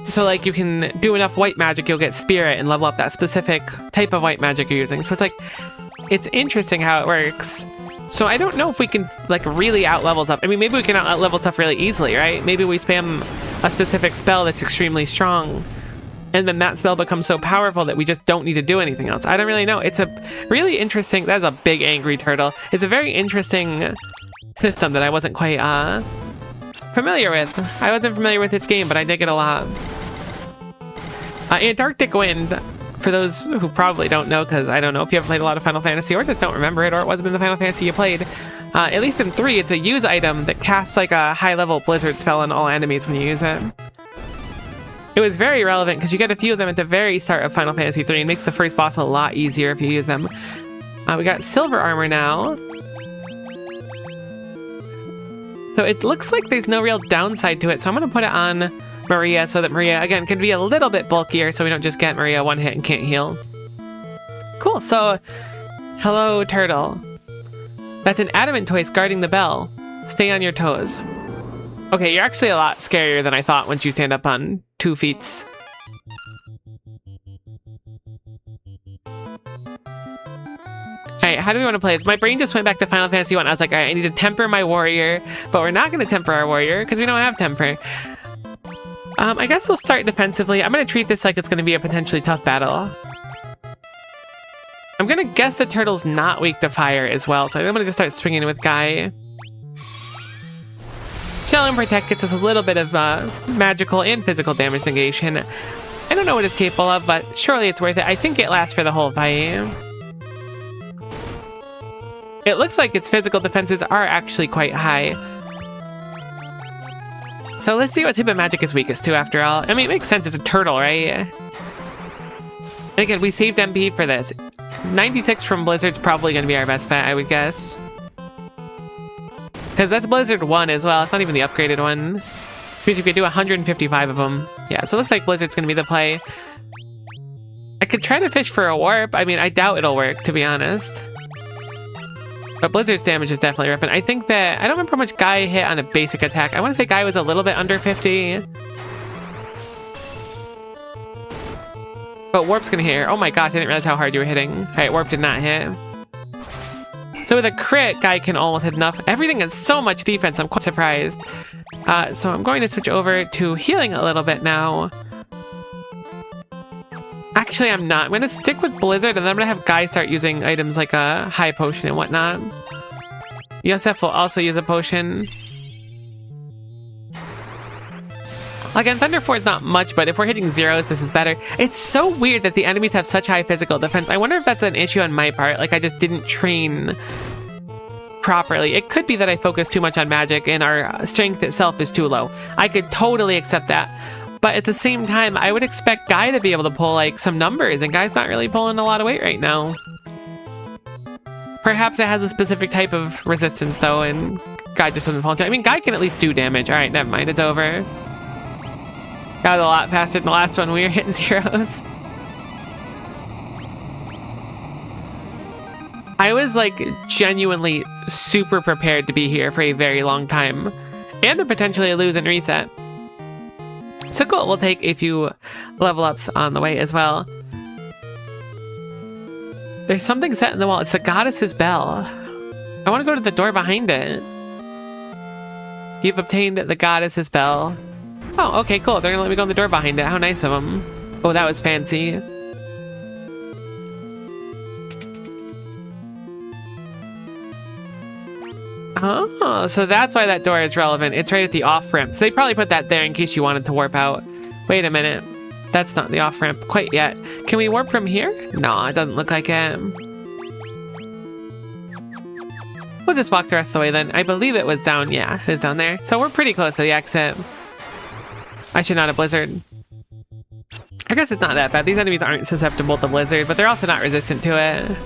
So like you can do enough white magic, you'll get spirit and level up that specific type of white magic you're using. So it's like, it's interesting how it works. So I don't know if we can like really out-level stuff. I mean, maybe we can out-level stuff really easily, right? Maybe we spam a specific spell that's extremely strong, and then that spell becomes so powerful that we just don't need to do anything else. I don't really know. It's a really interesting... That's a big angry turtle. It's a very interesting system that I wasn't quite familiar with. I wasn't familiar with this game, but I dig it a lot. Antarctic Wind, for those who probably don't know, because I don't know if you haven't played a lot of Final Fantasy or just don't remember it, or it wasn't in the Final Fantasy you played. At least in 3, it's a use item that casts like a high-level blizzard spell on all enemies when you use it. It was very relevant because you get a few of them at the very start of Final Fantasy 3 and makes the first boss a lot easier if you use them. We got silver armor now. So it looks like there's no real downside to it, so I'm going to put it on Maria so that Maria, again, can be a little bit bulkier so we don't just get Maria one hit and can't heal. Cool, so hello, turtle. That's an adamant toys guarding the bell. Stay on your toes. Okay, you're actually a lot scarier than I thought once you stand up on 2 feet. Alright, how do we want to play this? My brain just went back to Final Fantasy 1. I was like, alright, I need to temper my warrior, but we're not going to temper our warrior because we don't have temper. I guess we'll start defensively. I'm going to treat this like it's going to be a potentially tough battle. I'm going to guess the turtle's not weak to fire as well, so I'm going to just start swinging with Guy. Chill and Protect gets us a little bit of magical and physical damage negation. I don't know what it's capable of, but surely it's worth it. I think it lasts for the whole fight. It looks like its physical defenses are actually quite high. So let's see what type of magic is weakest to, after all. I mean, it makes sense, it's a turtle, right? And again, we saved MP for this. 96 from Blizzard's probably going to be our best bet, I would guess. Because that's Blizzard 1 as well. It's not even the upgraded one. Which means you could do 155 of them. Yeah, so it looks like Blizzard's going to be the play. I could try to fish for a warp. I mean, I doubt it'll work, to be honest. But Blizzard's damage is definitely ripping. I think that... I don't remember how much Guy hit on a basic attack. I want to say Guy was a little bit under 50. But warp's gonna hit here. Oh my gosh, I didn't realize how hard you were hitting. Alright, warp did not hit. So with a crit, guy can almost hit enough. Everything has so much defense, I'm quite surprised. So I'm going to switch over to healing a little bit now. Actually, I'm not. I'm going to stick with Blizzard, and then I'm going to have Guy start using items like a high potion and whatnot. Yosef will also use a potion. Again, Thunder 4 is not much, but if we're hitting zeros, this is better. It's so weird that the enemies have such high physical defense. I wonder if that's an issue on my part. Like, I just didn't train properly. It could be that I focus too much on magic and our strength itself is too low. I could totally accept that. But at the same time, I would expect Guy to be able to pull, like, some numbers, and Guy's not really pulling a lot of weight right now. Perhaps it has a specific type of resistance, though, and Guy just doesn't pull into it. I mean, Guy can at least do damage. Alright, never mind, it's over. Got it a lot faster than the last one. We were hitting zeros. I was, like, genuinely super prepared to be here for a very long time, and to potentially lose and reset. So cool, we'll take a few level ups on the way as well. There's something set in the wall. It's the goddess's bell. I want to go to the door behind it. You've obtained the goddess's bell. Oh, okay, cool. They're gonna let me go in the door behind it. How nice of them. Oh, that was fancy. Oh, so that's why that door is relevant. It's right at the off-ramp. So they probably put that there in case you wanted to warp out. Wait a minute. That's not the off-ramp quite yet. Can we warp from here? No, it doesn't look like it. We'll just walk the rest of the way then. I believe it was down. Yeah, it was down there. So we're pretty close to the exit. I should not have Blizzard. I guess it's not that bad. These enemies aren't susceptible to Blizzard, but they're also not resistant to it.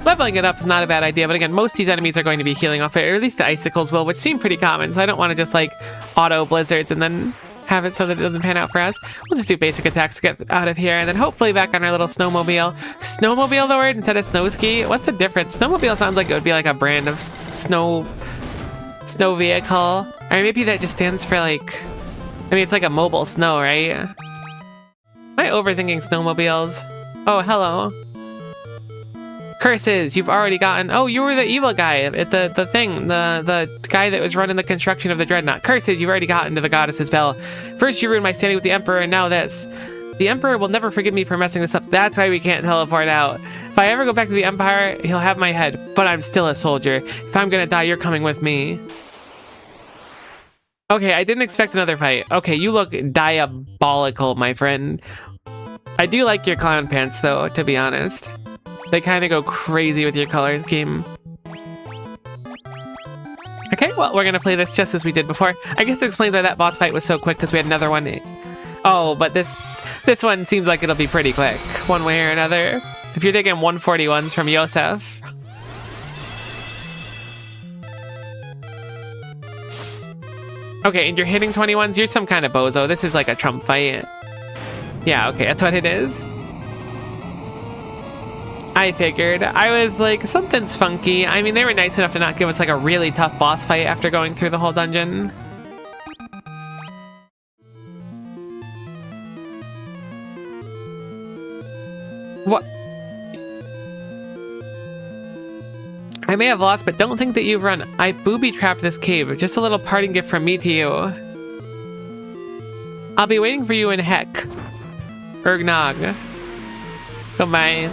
Leveling it up is not a bad idea, but again, most of these enemies are going to be healing off it, or at least the icicles will, which seem pretty common, so I don't want to just, like, auto blizzards and then have it so that it doesn't pan out for us. We'll just do basic attacks to get out of here, and then hopefully back on our little snowmobile. Snowmobile the word instead of snow ski? What's the difference? Snowmobile sounds like it would be like a brand of snow vehicle. Or maybe that just stands for, like... I mean, it's like a mobile snow, right? Am I overthinking snowmobiles? Oh, hello. Curses, you've already gotten... Oh, you were the evil guy at the thing. The guy that was running the construction of the Dreadnought. Curses, you've already gotten to the goddess's bell. First you ruined my standing with the Emperor, and now this. The Emperor will never forgive me for messing this up. That's why we can't teleport out. If I ever go back to the Empire, he'll have my head. But I'm still a soldier. If I'm gonna die, you're coming with me. Okay, I didn't expect another fight. Okay, you look diabolical, my friend. I do like your clown pants, though, to be honest. They kind of go crazy with your color scheme. Okay, well, we're going to play this just as we did before. I guess it explains why that boss fight was so quick, because we had another one. Oh, but this one seems like it'll be pretty quick, one way or another. If you're taking 141s from Yosef. Okay, and you're hitting 21s? You're some kind of bozo. This is like a Trump fight. Yeah, okay, that's what it is. I figured. I was like, something's funky. I mean, they were nice enough to not give us like a really tough boss fight after going through the whole dungeon. What? I may have lost, but don't think that you've run. I booby-trapped this cave. Just a little parting gift from me to you. I'll be waiting for you in Heck. Ergnog. Goodbye.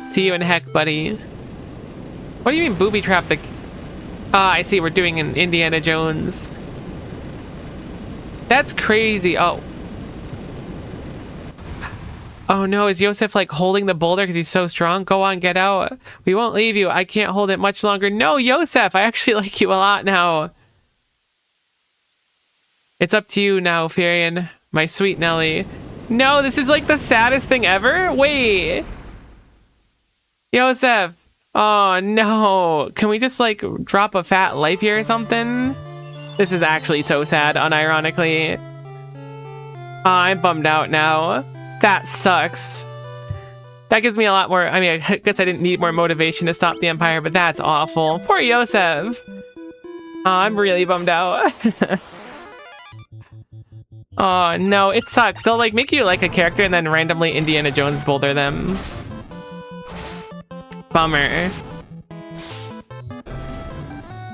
See you in Heck, buddy. What do you mean booby-trap the... Ah, I see. We're doing an Indiana Jones. That's crazy. Oh. Oh no, is Yosef like holding the boulder because he's so strong? Go on, get out. We won't leave you. I can't hold it much longer. No, Yosef, I actually like you a lot now. It's up to you now, Furion. My sweet Nelly. No, this is like the saddest thing ever? Wait. Yosef. Oh no. Can we just like drop a fat life here or something? This is actually so sad, unironically. Oh, I'm bummed out now. That sucks. That gives me a lot more... I mean, I guess I didn't need more motivation to stop the Empire, but that's awful. Poor Yosef. Oh, I'm really bummed out. Oh, no, it sucks. They'll, like, make you like a character and then randomly Indiana Jones boulder them. Bummer.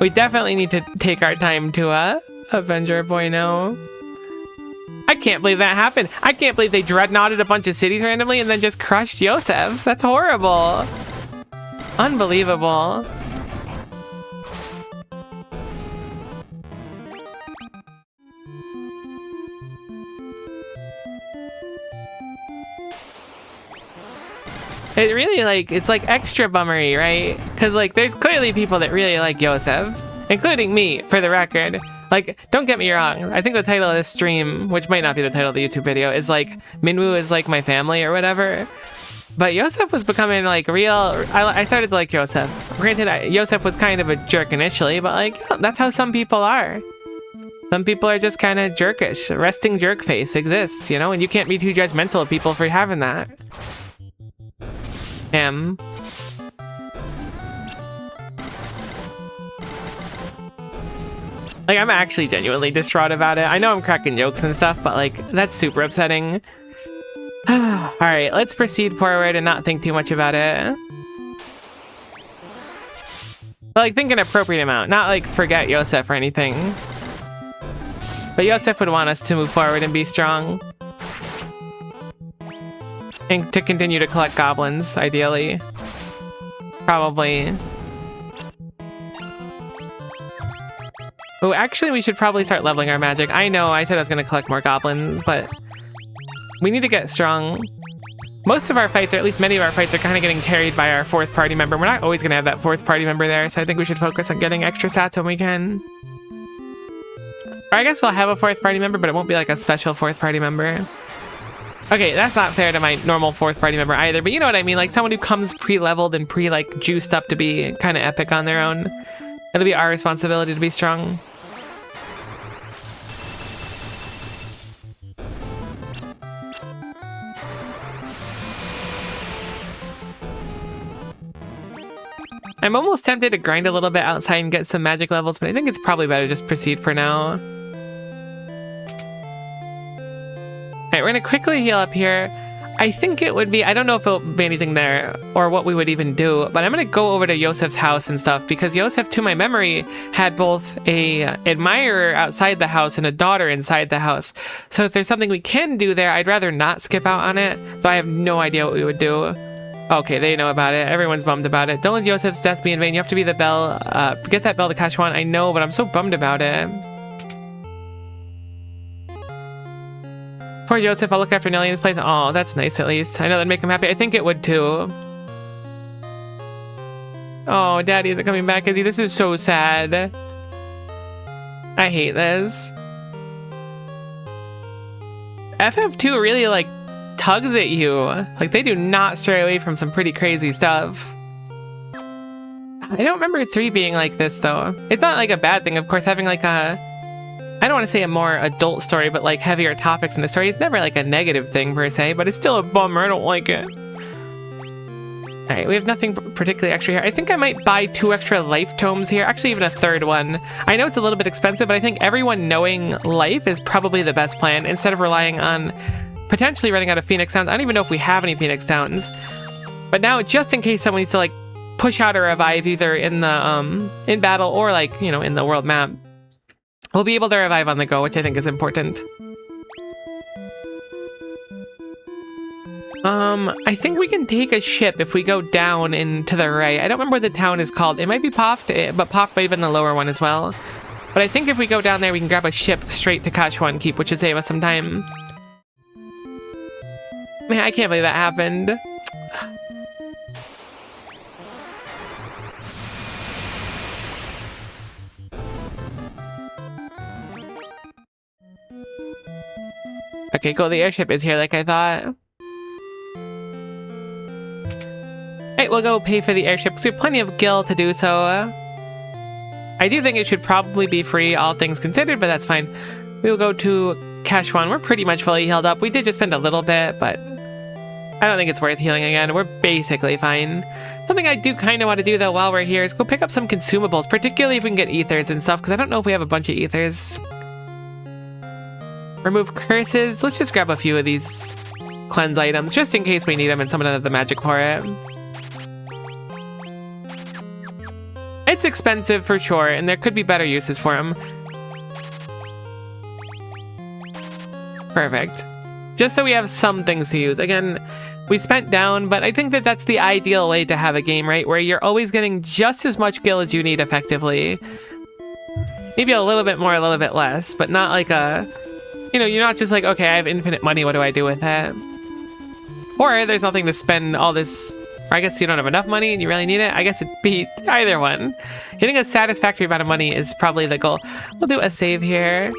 We definitely need to take our time to, avenge our boy now. I can't believe that happened. I can't believe they dreadnoughted a bunch of cities randomly and then just crushed Yosef. That's horrible. Unbelievable. It really, like, it's like extra bummery, right? Because, like, there's clearly people that really like Yosef, including me, for the record. Like, don't get me wrong. I think the title of this stream, which might not be the title of the YouTube video, is like, Minwu is like my family or whatever. But Yosef was becoming, like, real. I started to like Yosef. Granted, Yosef was kind of a jerk initially, but, like, that's how some people are. Some people are just kind of jerkish. Resting jerk face exists, you know? And you can't be too judgmental of people for having that. Him. Like, I'm actually genuinely distraught about it. I know I'm cracking jokes and stuff, but, like, that's super upsetting. Alright, let's proceed forward and not think too much about it. But, like, think an appropriate amount. Not, like, forget Yosef or anything. But Yosef would want us to move forward and be strong. And to continue to collect goblins, ideally. Probably. Oh, actually, we should probably start leveling our magic. I know I said I was going to collect more goblins, but we need to get strong. Most of our fights, or at least many of our fights, are kind of getting carried by our fourth party member. We're not always going to have that fourth party member there, so I think we should focus on getting extra stats when we can. Or I guess we'll have a fourth party member, but it won't be like a special fourth party member. Okay, that's not fair to my normal fourth party member either, but you know what I mean, like someone who comes pre-leveled and like juiced up to be kind of epic on their own. It'll be our responsibility to be strong. I'm almost tempted to grind a little bit outside and get some magic levels, but I think it's probably better to just proceed for now. Alright, we're gonna quickly heal up here. I think it would be, I don't know if it'll be anything there or what we would even do, but I'm gonna go over to Yosef's house and stuff because Yosef, to my memory, had both a admirer outside the house and a daughter inside the house. So if there's something we can do there, I'd rather not skip out on it, so I have no idea what we would do. Okay, they know about it. Everyone's bummed about it. Don't let Yosef's death be in vain. You have to be the bell. Get that bell to Kashwan. I know, but I'm so bummed about it. Poor Yosef, I'll look after Nelly in his place. Oh, that's nice at least. I know that'd make him happy. I think it would too. Oh, Daddy isn't coming back, is he? This is so sad. I hate this. FF2 really, like, tugs at you. Like, they do not stray away from some pretty crazy stuff. I don't remember 3 being like this, though. It's not, like, a bad thing, of course, having, like, a... I don't want to say a more adult story, but, like, heavier topics in the story. It's never, like, a negative thing, per se, but it's still a bummer. I don't like it. Alright, we have nothing particularly extra here. I think I might buy 2 extra life tomes here. Actually, even a 3rd one. I know it's a little bit expensive, but I think everyone knowing life is probably the best plan, instead of relying on potentially running out of Phoenix Downs. I don't even know if we have any Phoenix Downs. But now, just in case someone needs to, like, push out a revive either in the, in battle or, like, you know, in the world map, we'll be able to revive on the go, which I think is important. I think we can take a ship if we go down and to the right. I don't remember what the town is called. It might be Poft, but Poft might have been the lower one as well. But I think if we go down there, we can grab a ship straight to Kashwan Keep, which should save us some time. Man, I can't believe that happened. Okay, cool. The airship is here like I thought. Alright, we'll go pay for the airship because we have plenty of gil to do so. I do think it should probably be free, all things considered, but that's fine. We'll go to Kashwan. We're pretty much fully healed up. We did just spend a little bit, but I don't think it's worth healing again. We're basically fine. Something I do kind of want to do, though, while we're here is go pick up some consumables, particularly if we can get ethers and stuff, because I don't know if we have a bunch of ethers. Remove curses. Let's just grab a few of these cleanse items just in case we need them and someone has the magic for it. It's expensive for sure, and there could be better uses for them. Perfect. Just so we have some things to use. Again, we spent down, but I think that that's the ideal way to have a game, right? Where you're always getting just as much gil as you need effectively. Maybe a little bit more, a little bit less, but not like a... You know, you're not just like, okay, I have infinite money, what do I do with it? Or there's nothing to spend all this... Or I guess you don't have enough money and you really need it. I guess it'd be either one. Getting a satisfactory amount of money is probably the goal. We'll do a save here.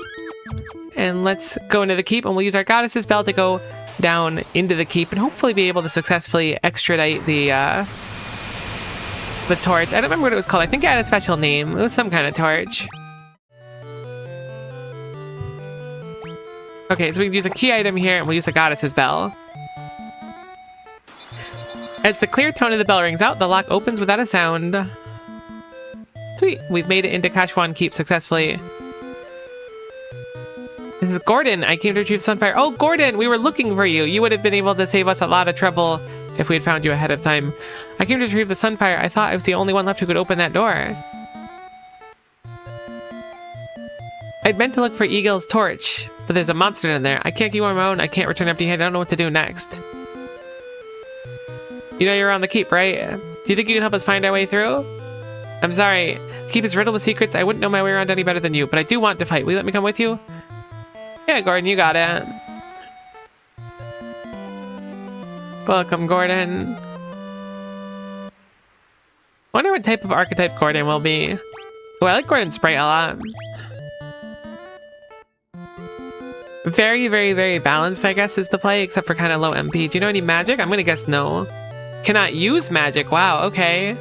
And let's go into the keep, and we'll use our goddess's bell to go down into the keep and hopefully be able to successfully extradite the torch. I don't remember what it was called. I think it had a special name. It was some kind of torch. Okay, so we can use a key item here, and we'll use the goddess's bell. As the clear tone of the bell rings out, the lock opens without a sound. Sweet, we've made it into Kashwan Keep successfully. This is Gordon. I came to retrieve Sunfire. Oh, Gordon, we were looking for you. You would have been able to save us a lot of trouble if we had found you ahead of time. I came to retrieve the Sunfire. I thought I was the only one left who could open that door. I'd meant to look for Eagle's torch, but there's a monster in there. I can't keep on my own. I can't return empty-handed. I don't know what to do next. You know you're on the keep, right? Do you think you can help us find our way through? I'm sorry. The keep is riddled with secrets. I wouldn't know my way around any better than you, but I do want to fight. Will you let me come with you? Yeah, Gordon, you got it. Welcome, Gordon. Wonder what type of archetype Gordon will be. Oh, I like Gordon's sprite a lot. Very, very, very balanced, I guess, is the play, except for kind of low MP. Do you know any magic? I'm gonna guess no. Cannot use magic. Wow, okay.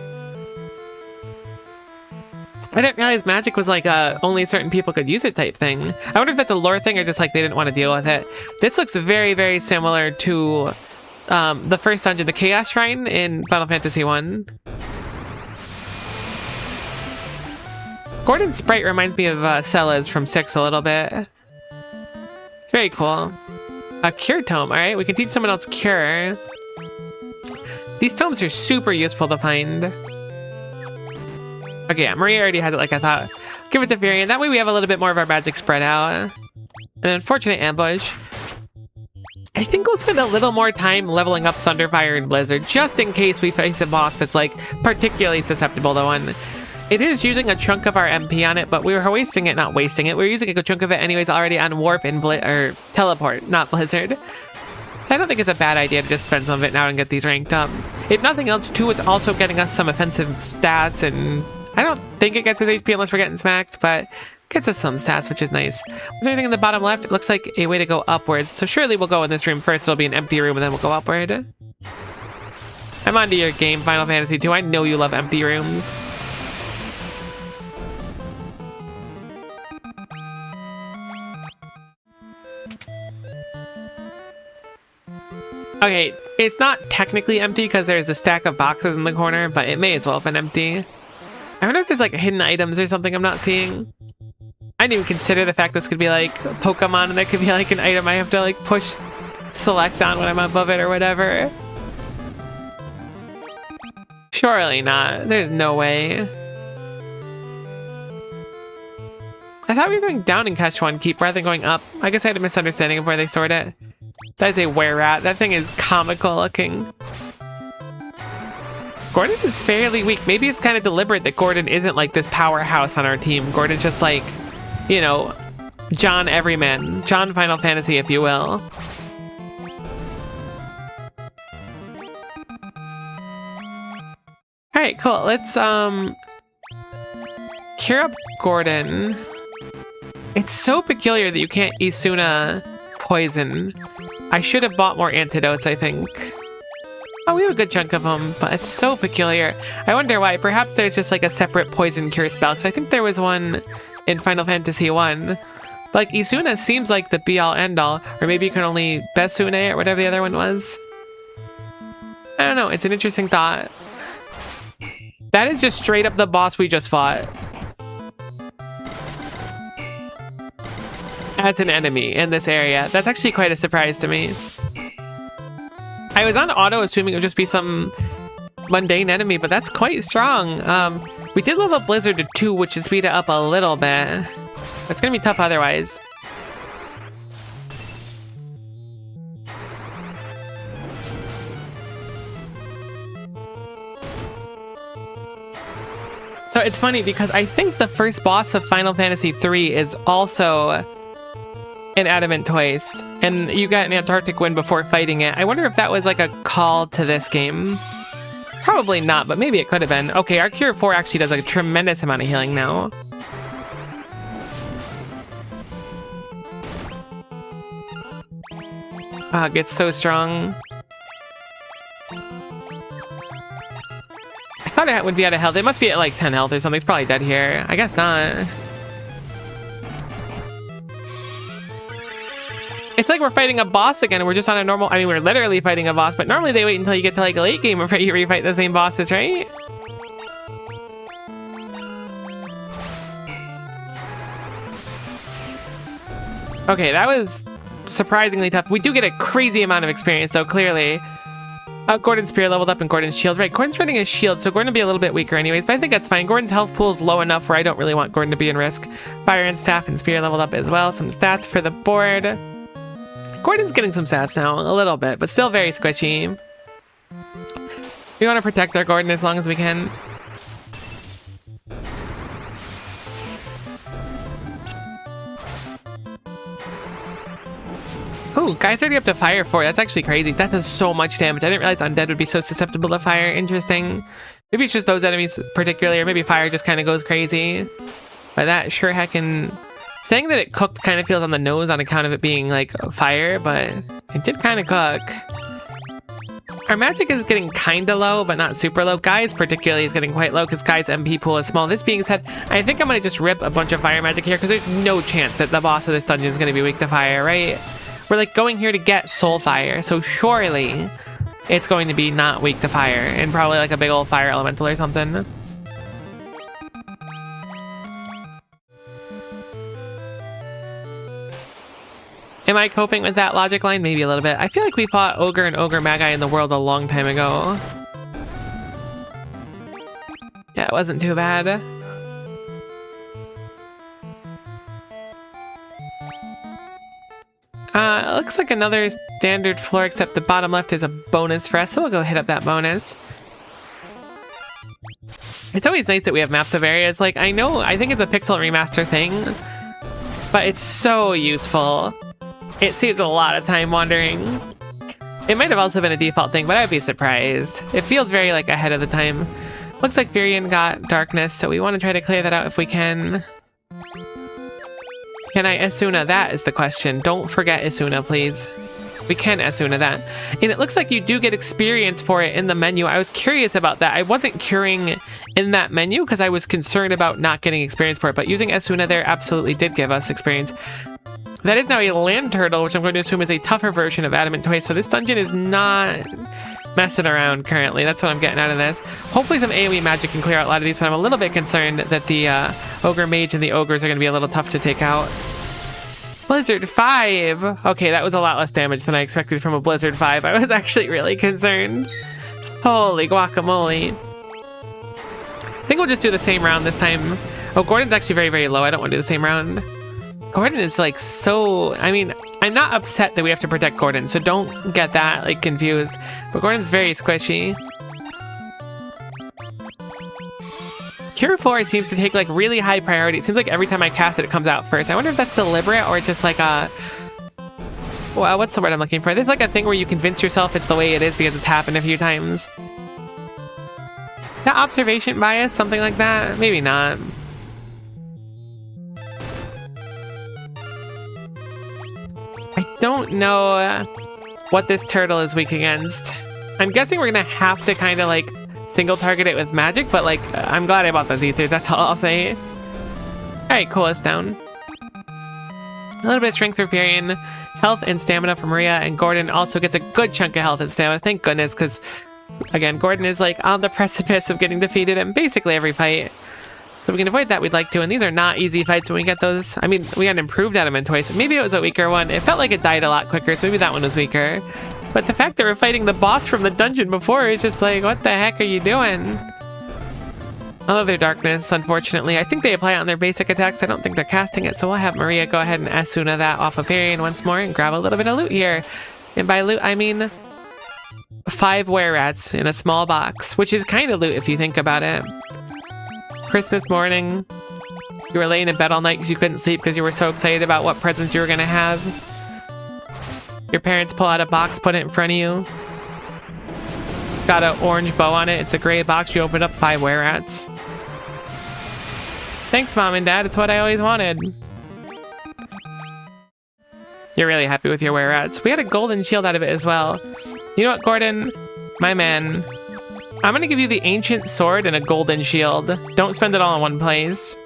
I didn't realize magic was like only certain people could use it type thing. I wonder if that's a lore thing or just like they didn't want to deal with it. This looks very, very similar to the first dungeon, the Chaos Shrine in Final Fantasy 1. Gordon's sprite reminds me of Cella's from 6 a little bit. It's very cool. A cure tome, alright, we can teach someone else cure. These tomes are super useful to find. Okay, yeah, Maria already has it like I thought. Give it to Varian. That way we have a little bit more of our magic spread out. An unfortunate ambush. I think we'll spend a little more time leveling up Thunderfire and Blizzard, just in case we face a boss that's like particularly susceptible to one. It is using a chunk of our MP on it, but we were wasting it, not wasting it. We were using a good chunk of it anyways already on Warp and Teleport, not Blizzard. I don't think it's a bad idea to just spend some of it now and get these ranked up. If nothing else, too, it's also getting us some offensive stats, and I don't think it gets us HP unless we're getting smacked, but gets us some stats, which is nice. Was there anything in the bottom left? It looks like a way to go upwards, so surely we'll go in this room first. It'll be an empty room, and then we'll go upward. I'm onto your game, Final Fantasy 2. I know you love empty rooms. Okay, it's not technically empty because there's a stack of boxes in the corner, but it may as well have been empty. I wonder if there's like hidden items or something I'm not seeing. I didn't even consider the fact this could be like Pokemon and that could be like an item I have to like push select on when I'm above it or whatever. Surely not. There's no way. I thought we were going down in Kashwan Keep rather than going up. I guess I had a misunderstanding of where they stored it. That is a were-rat. That thing is comical looking. Gordon is fairly weak. Maybe it's kind of deliberate that Gordon isn't like this powerhouse on our team. Gordon's just like, you know, John Everyman. John Final Fantasy, if you will. Alright, cool. Let's, cure up Gordon. It's so peculiar that you can't Isuna poison. I should have bought more antidotes, I think. Oh, we have a good chunk of them, but it's so peculiar. I wonder why. Perhaps there's just like a separate poison cure spell, because I think there was one in Final Fantasy 1. Like, Isuna seems like the be-all, end-all, or maybe you can only Besune or whatever the other one was. I don't know, it's an interesting thought. That is just straight up the boss we just fought. as an enemy in this area. That's actually quite a surprise to me. I was on auto assuming it would just be some mundane enemy, but that's quite strong. We did level up Blizzard to 2, which should speed it up a little bit. It's gonna be tough otherwise. So it's funny because I think the first boss of Final Fantasy III is also an adamant twice, and you got an Antarctic wind before fighting it. I wonder if that was like a call to this game. Probably not, but maybe it could have been. Okay, our Cure 4 actually does like a tremendous amount of healing now. It gets so strong. I thought it would be out of health. It must be at like 10 health or something. It's probably dead here. I guess not. It's like we're fighting a boss again and we're just on a normal... I mean, we're literally fighting a boss, but normally they wait until you get to like a late game before you refight the same bosses, right? Okay, that was surprisingly tough. We do get a crazy amount of experience though, clearly. Gordon's spear leveled up and Gordon's shield. Right, Gordon's running a shield, so Gordon will be a little bit weaker anyways, but I think that's fine. Gordon's health pool is low enough where I don't really want Gordon to be in risk. Fire and staff and spear leveled up as well. Some stats for the board. Gordon's getting some stats now, a little bit, but still very squishy. We want to protect our Gordon as long as we can. Ooh, guy's already up to fire 4. That's actually crazy. That does so much damage. I didn't realize undead would be so susceptible to fire. Interesting. Maybe it's just those enemies particularly, or maybe fire just kind of goes crazy. But that sure heckin'... Saying that it cooked kind of feels on the nose on account of it being like fire, but it did kind of cook. Our magic is getting kind of low, but not super low. Guy's particularly is getting quite low because Guy's MP pool is small. This being said, I think I'm going to just rip a bunch of fire magic here because there's no chance that the boss of this dungeon is going to be weak to fire, right? We're like going here to get soul fire, so surely it's going to be not weak to fire and probably like a big old fire elemental or something. Am I coping with that logic line? Maybe a little bit. I feel like we fought Ogre and Ogre Magi in the world a long time ago. Yeah, it wasn't too bad. It looks like another standard floor, except the bottom left is a bonus for us, so we'll go hit up that bonus. It's always nice that we have maps of areas. Like, I think it's a pixel remaster thing, but it's so useful. It saves a lot of time wandering. It might have also been a default thing, but I'd be surprised. It feels very like ahead of the time. Looks like Furion got darkness, so we want to try to clear that out if we can. Can I Asuna? That is the question. Don't forget Asuna, please. We can Asuna that. And it looks like you do get experience for it in the menu. I was curious about that. I wasn't curing in that menu because I was concerned about not getting experience for it, but using Asuna there absolutely did give us experience. That is now a land turtle, which I'm going to assume is a tougher version of Adamant Toy, so this dungeon is not messing around currently. That's what I'm getting out of this. Hopefully some AoE magic can clear out a lot of these, but I'm a little bit concerned that the Ogre Mage and the Ogres are going to be a little tough to take out. Blizzard 5! Okay, that was a lot less damage than I expected from a Blizzard 5. I was actually really concerned. Holy guacamole. I think we'll just do the same round this time. Oh, Gordon's actually very, very low. I don't want to do the same round. Gordon is like so... I mean, I'm not upset that we have to protect Gordon, so don't get that like confused. But Gordon's very squishy. Cure 4 seems to take like really high priority. It seems like every time I cast it, it comes out first. I wonder if that's deliberate or just like a... Well, what's the word I'm looking for? There's like a thing where you convince yourself it's the way it is because it's happened a few times. Is that observation bias? Something like that? Maybe not. I don't know what this turtle is weak against. I'm guessing we're gonna have to kind of like single target it with magic, but like I'm glad I bought those ethers, that's all I'll say. Alright, cool, it's down. A little bit of strength for Furion, health and stamina for Maria, and Gordon also gets a good chunk of health and stamina, thank goodness, because again, Gordon is like on the precipice of getting defeated in basically every fight. So we can avoid that, we'd like to. And these are not easy fights when we get those. I mean, we got an improved adamant twice. Maybe it was a weaker one. It felt like it died a lot quicker, so maybe that one was weaker. But the fact that we're fighting the boss from the dungeon before is just like, what the heck are you doing? Another darkness, unfortunately. I think they apply it on their basic attacks. I don't think they're casting it, so we'll have Maria go ahead and Asuna that off of Varian once more and grab a little bit of loot here. And by loot, I mean 5 were-rats in a small box, which is kind of loot if you think about it. Christmas morning, you were laying in bed all night because you couldn't sleep because you were so excited about what presents you were going to have. Your parents pull out a box, put it in front of you. Got an orange bow on it. It's a gray box. You open up 5 were-rats. Thanks, Mom and Dad. It's what I always wanted. You're really happy with your were-rats. We had a golden shield out of it as well. You know what, Gordon? My man. I'm gonna give you the ancient sword and a golden shield. Don't spend it all in one place.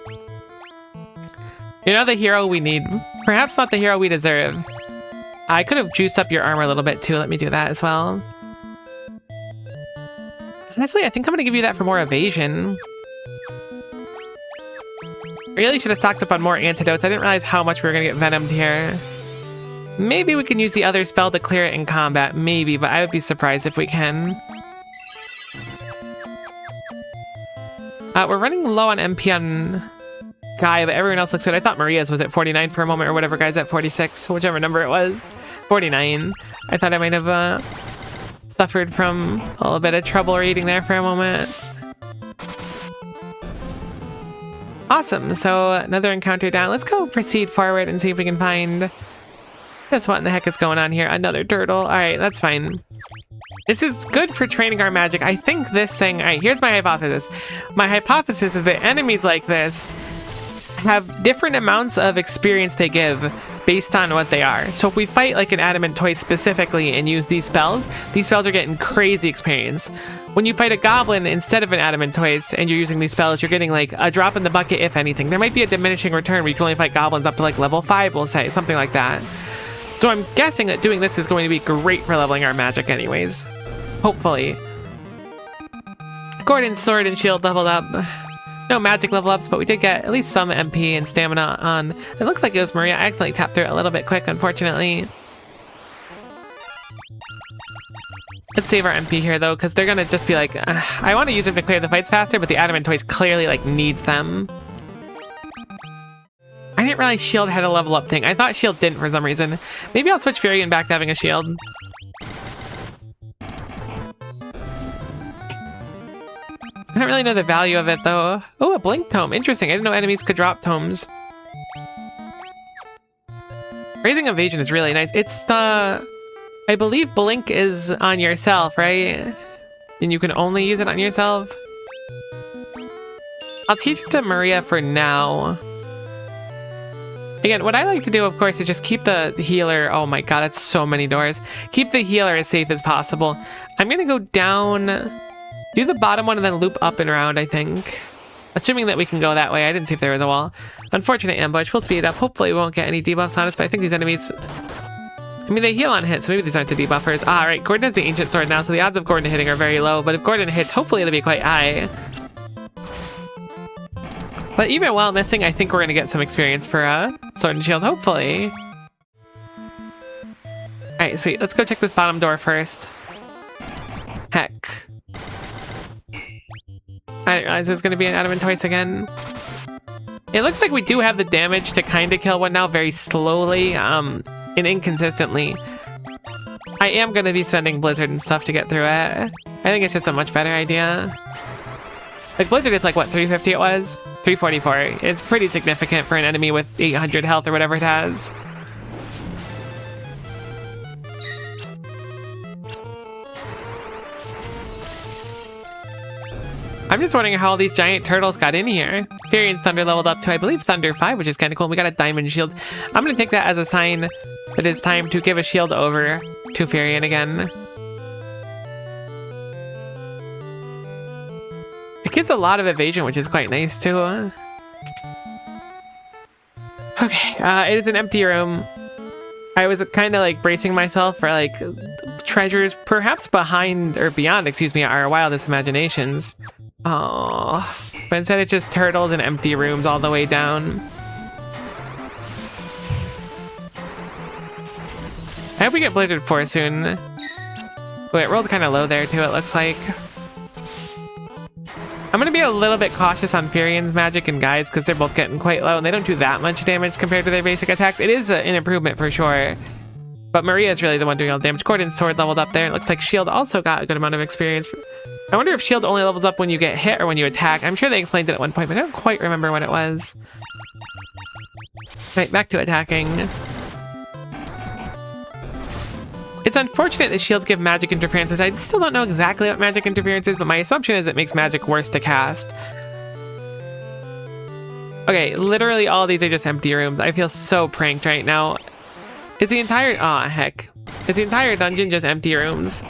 You're not the hero we need. Perhaps not the hero we deserve. I could have juiced up your armor a little bit too. Let me do that as well. Honestly, I think I'm gonna give you that for more evasion. I really should have stocked up on more antidotes. I didn't realize how much we were gonna get venomed here. Maybe we can use the other spell to clear it in combat. Maybe, but I would be surprised if we can. We're running low on MP on Guy, but everyone else looks good. I thought Maria's was at 49 for a moment, or whatever Guy's at 46, whichever number it was. 49. I thought I might have suffered from a little bit of trouble reading there for a moment. Awesome, so another encounter down. Let's go proceed forward and see if we can find... Just what in the heck is going on here? Another turtle. Alright, that's fine. This is good for training our magic. I think this thing... Alright, here's my hypothesis. My hypothesis is that enemies like this have different amounts of experience they give based on what they are. So if we fight like an adamant toy specifically and use these spells are getting crazy experience. When you fight a goblin instead of an adamant toys and you're using these spells, you're getting like a drop in the bucket, if anything. There might be a diminishing return where you can only fight goblins up to like level 5, we'll say, something like that. So I'm guessing that doing this is going to be great for leveling our magic anyways. Hopefully. Gordon's sword and shield leveled up. No magic level ups, but we did get at least some MP and stamina on. It looked like it was Maria. I accidentally tapped through it a little bit quick, unfortunately. Let's save our MP here though, because they're gonna just be like, I want to use them to clear the fights faster, but the adamant toys clearly like needs them. I didn't realize shield had a level up thing. I thought shield didn't for some reason. Maybe I'll switch Furion back to having a shield. I don't really know the value of it though. Oh, a blink tome. Interesting. I didn't know enemies could drop tomes. Raising evasion is really nice. It's the... I believe blink is on yourself, right? And you can only use it on yourself. I'll teach it to Maria for now. Again, what I like to do, of course, is just keep the healer... Oh my god, that's so many doors. Keep the healer as safe as possible. I'm gonna go down... Do the bottom one and then loop up and around, I think. Assuming that we can go that way. I didn't see if there was a wall. Unfortunate ambush. We'll speed it up. Hopefully we won't get any debuffs on us, but I think these enemies... I mean, they heal on hit, so maybe these aren't the debuffers. Ah, right. Gordon has the ancient sword now, so the odds of Gordon hitting are very low, but if Gordon hits, hopefully it'll be quite high. But even while missing, I think we're going to get some experience for sword and shield, hopefully. Alright, sweet. Let's go check this bottom door first. Heck. I didn't realize there's going to be an adamant twice again. It looks like we do have the damage to kind of kill one now very slowly and inconsistently. I am going to be spending Blizzard and stuff to get through it. I think it's just a much better idea. Like Blizzard, it's like, what, 350 it was? 344. It's pretty significant for an enemy with 800 health or whatever it has. I'm just wondering how all these giant turtles got in here. Furion's Thunder leveled up to, I believe, Thunder 5, which is kind of cool. We got a diamond shield. I'm going to take that as a sign that it's time to give a shield over to Furion again. It gives a lot of evasion, which is quite nice, too. Okay, it is an empty room. I was kind of like bracing myself for like treasures perhaps behind or beyond, excuse me, our wildest imaginations. Oh, But instead it's just turtles and empty rooms all the way down. I hope we get Blizzard 4 soon. Oh, it rolled kind of low there too, it looks like. I'm going to be a little bit cautious on Furion's magic and Guy's because they're both getting quite low and they don't do that much damage compared to their basic attacks. It is an improvement for sure. But Maria is really the one doing all the damage. Gordon's sword leveled up there. It looks like Shield also got a good amount of experience. I wonder if Shield only levels up when you get hit or when you attack. I'm sure they explained it at one point, but I don't quite remember what it was. Right, back to attacking. It's unfortunate that shields give magic interference, which I still don't know exactly what magic interference is, but my assumption is it makes magic worse to cast. Okay, literally all these are just empty rooms. I feel so pranked right now. Is the entire... Aw, heck. Is the entire dungeon just empty rooms?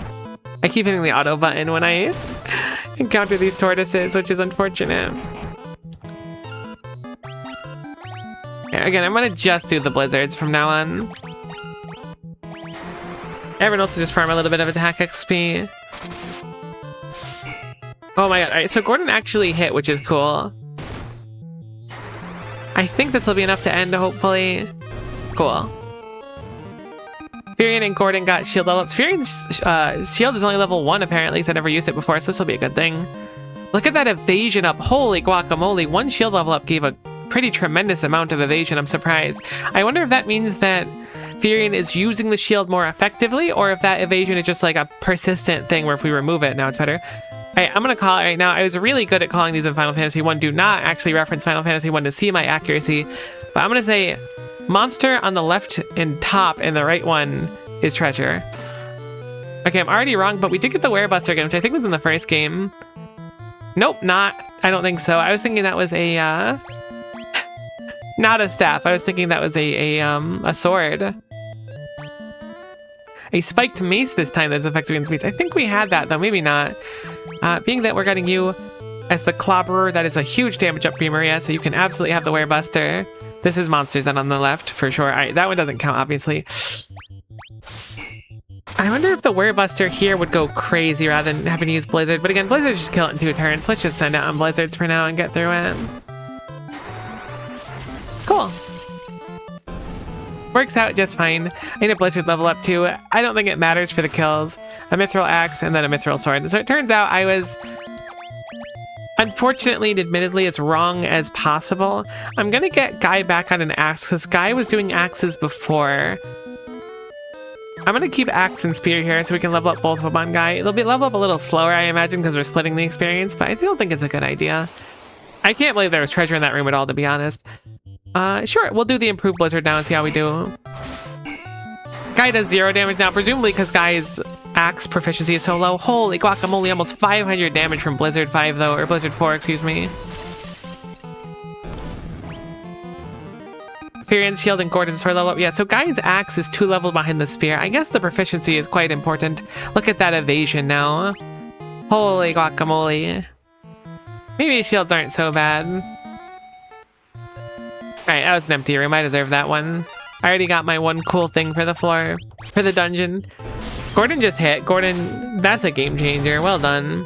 I keep hitting the auto button when I encounter these tortoises, which is unfortunate. Yeah, again, I'm gonna just do the blizzards from now on. Everyone else will just farm a little bit of attack XP. Oh my god, alright, so Gordon actually hit, which is cool. I think this will be enough to end, hopefully. Cool. Furion and Gordon got shield level ups. Furion's shield is only level 1 apparently, because I never used it before, so this will be a good thing. Look at that evasion up. Holy guacamole. One shield level up gave a pretty tremendous amount of evasion. I'm surprised. I wonder if that means that Furion is using the shield more effectively, or if that evasion is just like a persistent thing where if we remove it, now it's better. Alright, I'm gonna call it right now. I was really good at calling these in Final Fantasy 1. Do not actually reference Final Fantasy 1 to see my accuracy. But I'm gonna say monster on the left and top, and the right one is treasure. Okay, I'm already wrong, but we did get the Werebuster again, which I think was in the first game. Nope, not. I don't think so. I was thinking that was a, not a staff. I was thinking that was a sword. A spiked mace this time that's effective against beasts. I think we had that, though. Maybe not. Being that we're getting you as the Clobberer, that is a huge damage up for you, Maria, so you can absolutely have the Werebuster. This is monsters then on the left, for sure. That one doesn't count, obviously. I wonder if the Werebuster here would go crazy rather than having to use Blizzard. But again, Blizzard just kill it in 2 turns. Let's just send it on Blizzards for now and get through it. Cool. Works out just fine. I need a Blizzard level up too. I don't think it matters for the kills. A Mithril Axe and then a Mithril Sword. So it turns out I was, unfortunately and admittedly, as wrong as possible. I'm gonna get Guy back on an axe because Guy was doing axes before. I'm gonna keep axe and spear here so we can level up both of them on Guy. It'll be level up a little slower, I imagine, because we're splitting the experience, but I don't think it's a good idea. I can't believe there was treasure in that room at all, to be honest. Sure, we'll do the improved Blizzard now and see how we do. Guy does 0 damage now, presumably because Guy's axe proficiency is so low. Holy guacamole, almost 500 damage from Blizzard 5 though, or Blizzard 4, excuse me. Furion's shield and Gordon's sword level up. Yeah, so Guy's axe is 2 levels behind the spear. I guess the proficiency is quite important. Look at that evasion now. Holy guacamole. Maybe shields aren't so bad. Alright, that was an empty room. I deserve that one. I already got my one cool thing for the floor, for the dungeon. Gordon just hit. Gordon, that's a game changer. Well done.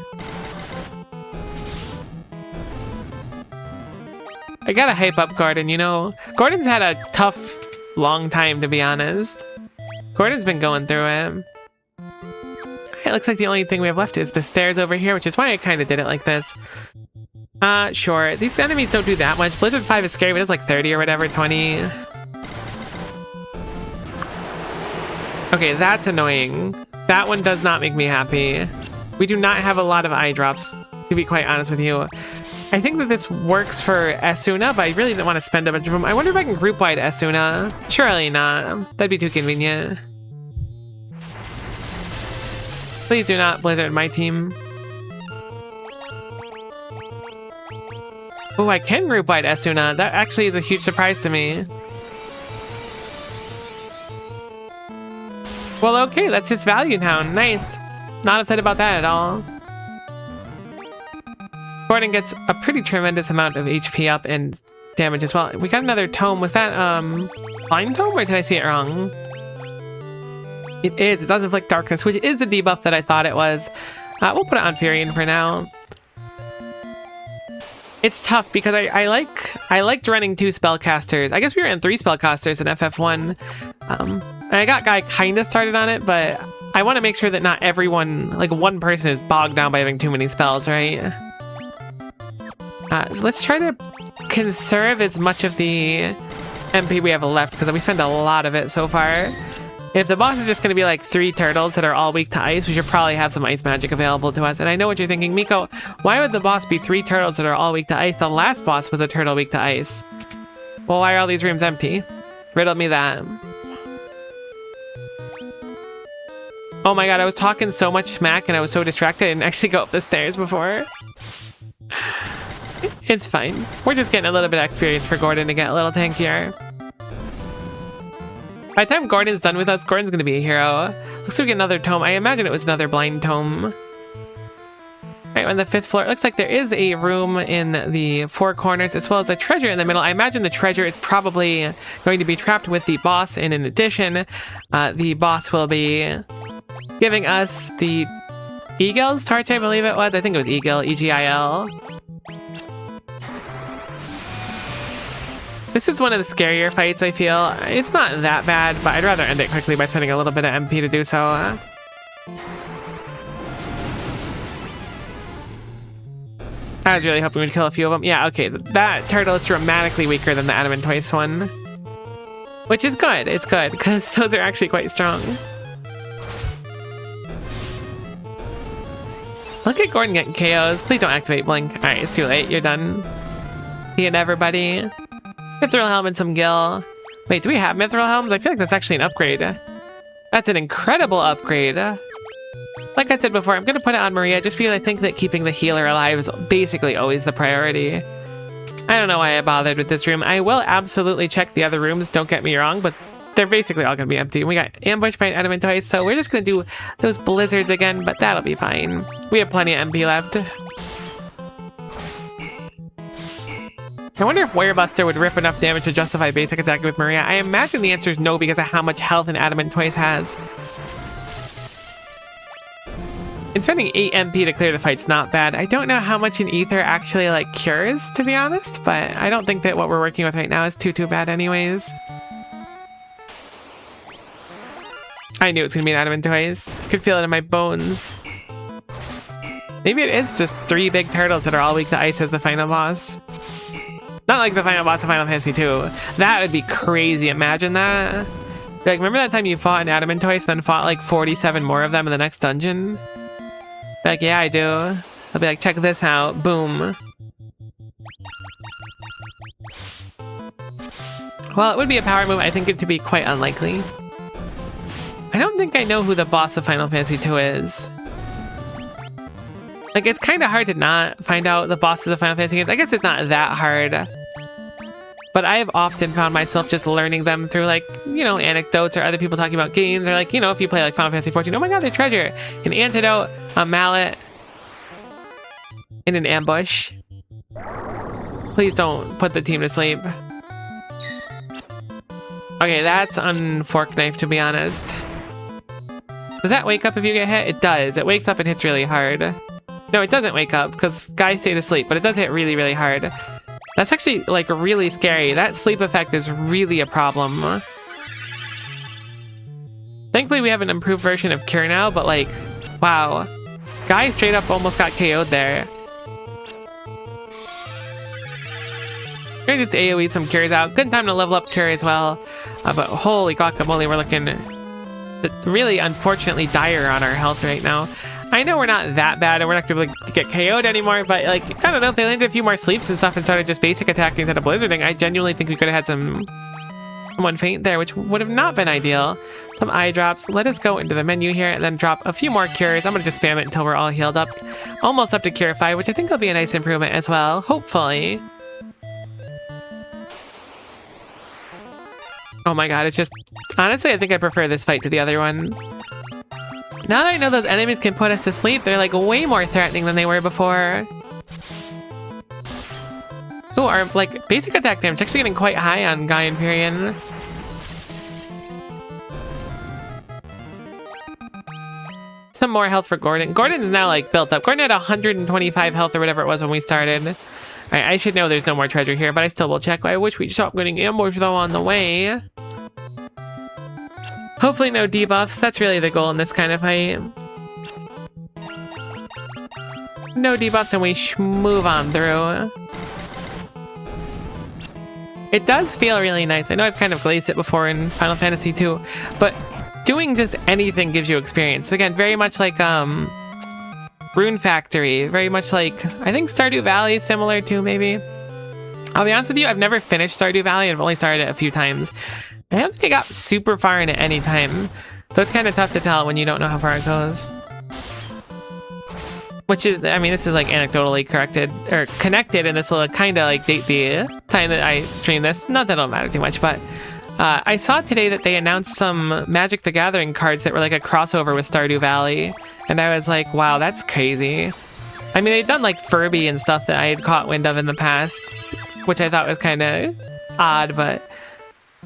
I gotta hype up Gordon, you know. Gordon's had a tough, long time, to be honest. Gordon's been going through it. It looks like the only thing we have left is the stairs over here, which is why I kind of did it like this. Sure. These enemies don't do that much. Blizzard 5 is scary, but it's like 30 or whatever, 20. Okay, that's annoying. That one does not make me happy. We do not have a lot of eye drops, to be quite honest with you. I think that this works for Asuna, but I really didn't want to spend a bunch of them. I wonder if I can group wide Asuna. Surely not. That'd be too convenient. Please do not Blizzard my team. Oh, I can group wide Asuna. That actually is a huge surprise to me. Well, okay, that's just Value Town. Nice. Not upset about that at all. Gordon gets a pretty tremendous amount of HP up and damage as well. We got another tome. Was that, Blind Tome, or did I see it wrong? It is. It does inflict darkness, which is the debuff that I thought it was. We'll put it on Furion for now. It's tough because I liked running 2 spellcasters. I guess we were in 3 spellcasters in FF1. And I got Guy kind of started on it, but I want to make sure that not everyone, like one person, is bogged down by having too many spells, right? So let's try to conserve as much of the MP we have left because we spent a lot of it so far. If the boss is just going to be like 3 turtles that are all weak to ice, we should probably have some ice magic available to us. And I know what you're thinking, Miko, why would the boss be 3 turtles that are all weak to ice? The last boss was a turtle weak to ice. Well, why are all these rooms empty? Riddle me that. Oh my god, I was talking so much smack and I was so distracted I didn't actually go up the stairs before. It's fine. We're just getting a little bit of experience for Gordon to get a little tankier. By the time Gordon's done with us, Gordon's gonna be a hero. Looks like we get another tome. I imagine it was another blind tome. Right, on the 5th floor, it looks like there is a room in the 4 corners as well as a treasure in the middle. I imagine the treasure is probably going to be trapped with the boss, and in addition, the boss will be giving us the Egil's torch, I believe it was. I think it was Egil, E-G-I-L. This is one of the scarier fights, I feel. It's not that bad, but I'd rather end it quickly by spending a little bit of MP to do so. I was really hoping we'd kill a few of them. Yeah, okay, that turtle is dramatically weaker than the Adamant Twice one. Which is good, it's good, because those are actually quite strong. Look at Gordon getting KOs. Please don't activate Blink. Alright, it's too late, you're done. See you, everybody. Mithril Helm and some Gil. Wait, do we have Mithril Helms? I feel like that's actually an upgrade. That's an incredible upgrade. Like I said before, I'm going to put it on Maria just because I think that keeping the healer alive is basically always the priority. I don't know why I bothered with this room. I will absolutely check the other rooms, don't get me wrong, but they're basically all going to be empty. We got ambushed by an adamant twice, so we're just going to do those blizzards again, but that'll be fine. We have plenty of MP left. I wonder if Warebuster would rip enough damage to justify basic attack with Maria. I imagine the answer is no because of how much health an Adamant Twice has. And spending 8 MP to clear the fight's not bad. I don't know how much an Ether actually like cures, to be honest, but I don't think that what we're working with right now is too bad anyways. I knew it was gonna be an Adamant Twice. Could feel it in my bones. Maybe it is just 3 big turtles that are all weak to ice as the final boss. Not like the final boss of Final Fantasy 2. That would be crazy. Imagine that. Like, remember that time you fought an Adamant Twice, then fought like 47 more of them in the next dungeon? Like, yeah, I do. I'll be like, check this out. Boom. Well, it would be a power move. I think it to be quite unlikely. I don't think I know who the boss of Final Fantasy 2 is. Like, it's kind of hard to not find out the bosses of Final Fantasy games. I guess it's not that hard. But I have often found myself just learning them through, like, you know, anecdotes or other people talking about games. Or, like, you know, if you play, like, Final Fantasy 14, oh my god, the treasure! An antidote, a mallet, and an ambush. Please don't put the team to sleep. Okay, that's Unfork Knife, to be honest. Does that wake up if you get hit? It does. It wakes up and hits really hard. No, it doesn't wake up, because guys stay asleep, but it does hit really, really hard. That's actually, like, really scary. That sleep effect is really a problem. Thankfully, we have an improved version of Cure now, but, like, wow. Guy straight up almost got KO'd there. We're gonna just AoE some Cures out. Good time to level up Cure as well. But holy guacamole, we're looking really, unfortunately, dire on our health right now. I know we're not that bad and we're not gonna be able to get KO'd anymore, but like, I don't know, if they landed a few more sleeps and stuff and started just basic attacking instead of blizzarding, I genuinely think we could have had someone faint there, which would have not been ideal. Some eye drops. Let us go into the menu here and then drop a few more cures. I'm gonna just spam it until we're all healed up. Almost up to Cure 5, which I think will be a nice improvement as well, hopefully. Oh my god, it's just... Honestly, I think I prefer this fight to the other one. Now that I know those enemies can put us to sleep, they're like way more threatening than they were before. Ooh, our like basic attack damage actually getting quite high on Guy and Pyrian. Some more health for Gordon. Gordon is now like built up. Gordon had 125 health or whatever it was when we started. I should know there's no more treasure here, but I still will check. I wish we'd stop getting ambushed though on the way. Hopefully no debuffs. That's really the goal in this kind of fight. No debuffs and we move on through. It does feel really nice. I know I've kind of glazed it before in Final Fantasy 2, but doing just anything gives you experience. So again, very much like Rune Factory, very much like, I think Stardew Valley is similar to maybe. I'll be honest with you, I've never finished Stardew Valley. I've only started it a few times. I don't think I got super far in it any time. So it's kind of tough to tell when you don't know how far it goes. Which is, I mean, this is like anecdotally connected, and this will kind of like date the time that I streamed this. Not that it'll matter too much, but I saw today that they announced some Magic the Gathering cards that were like a crossover with Stardew Valley. And I was like, wow, that's crazy. I mean, they've done like Furby and stuff that I had caught wind of in the past, which I thought was kind of odd, but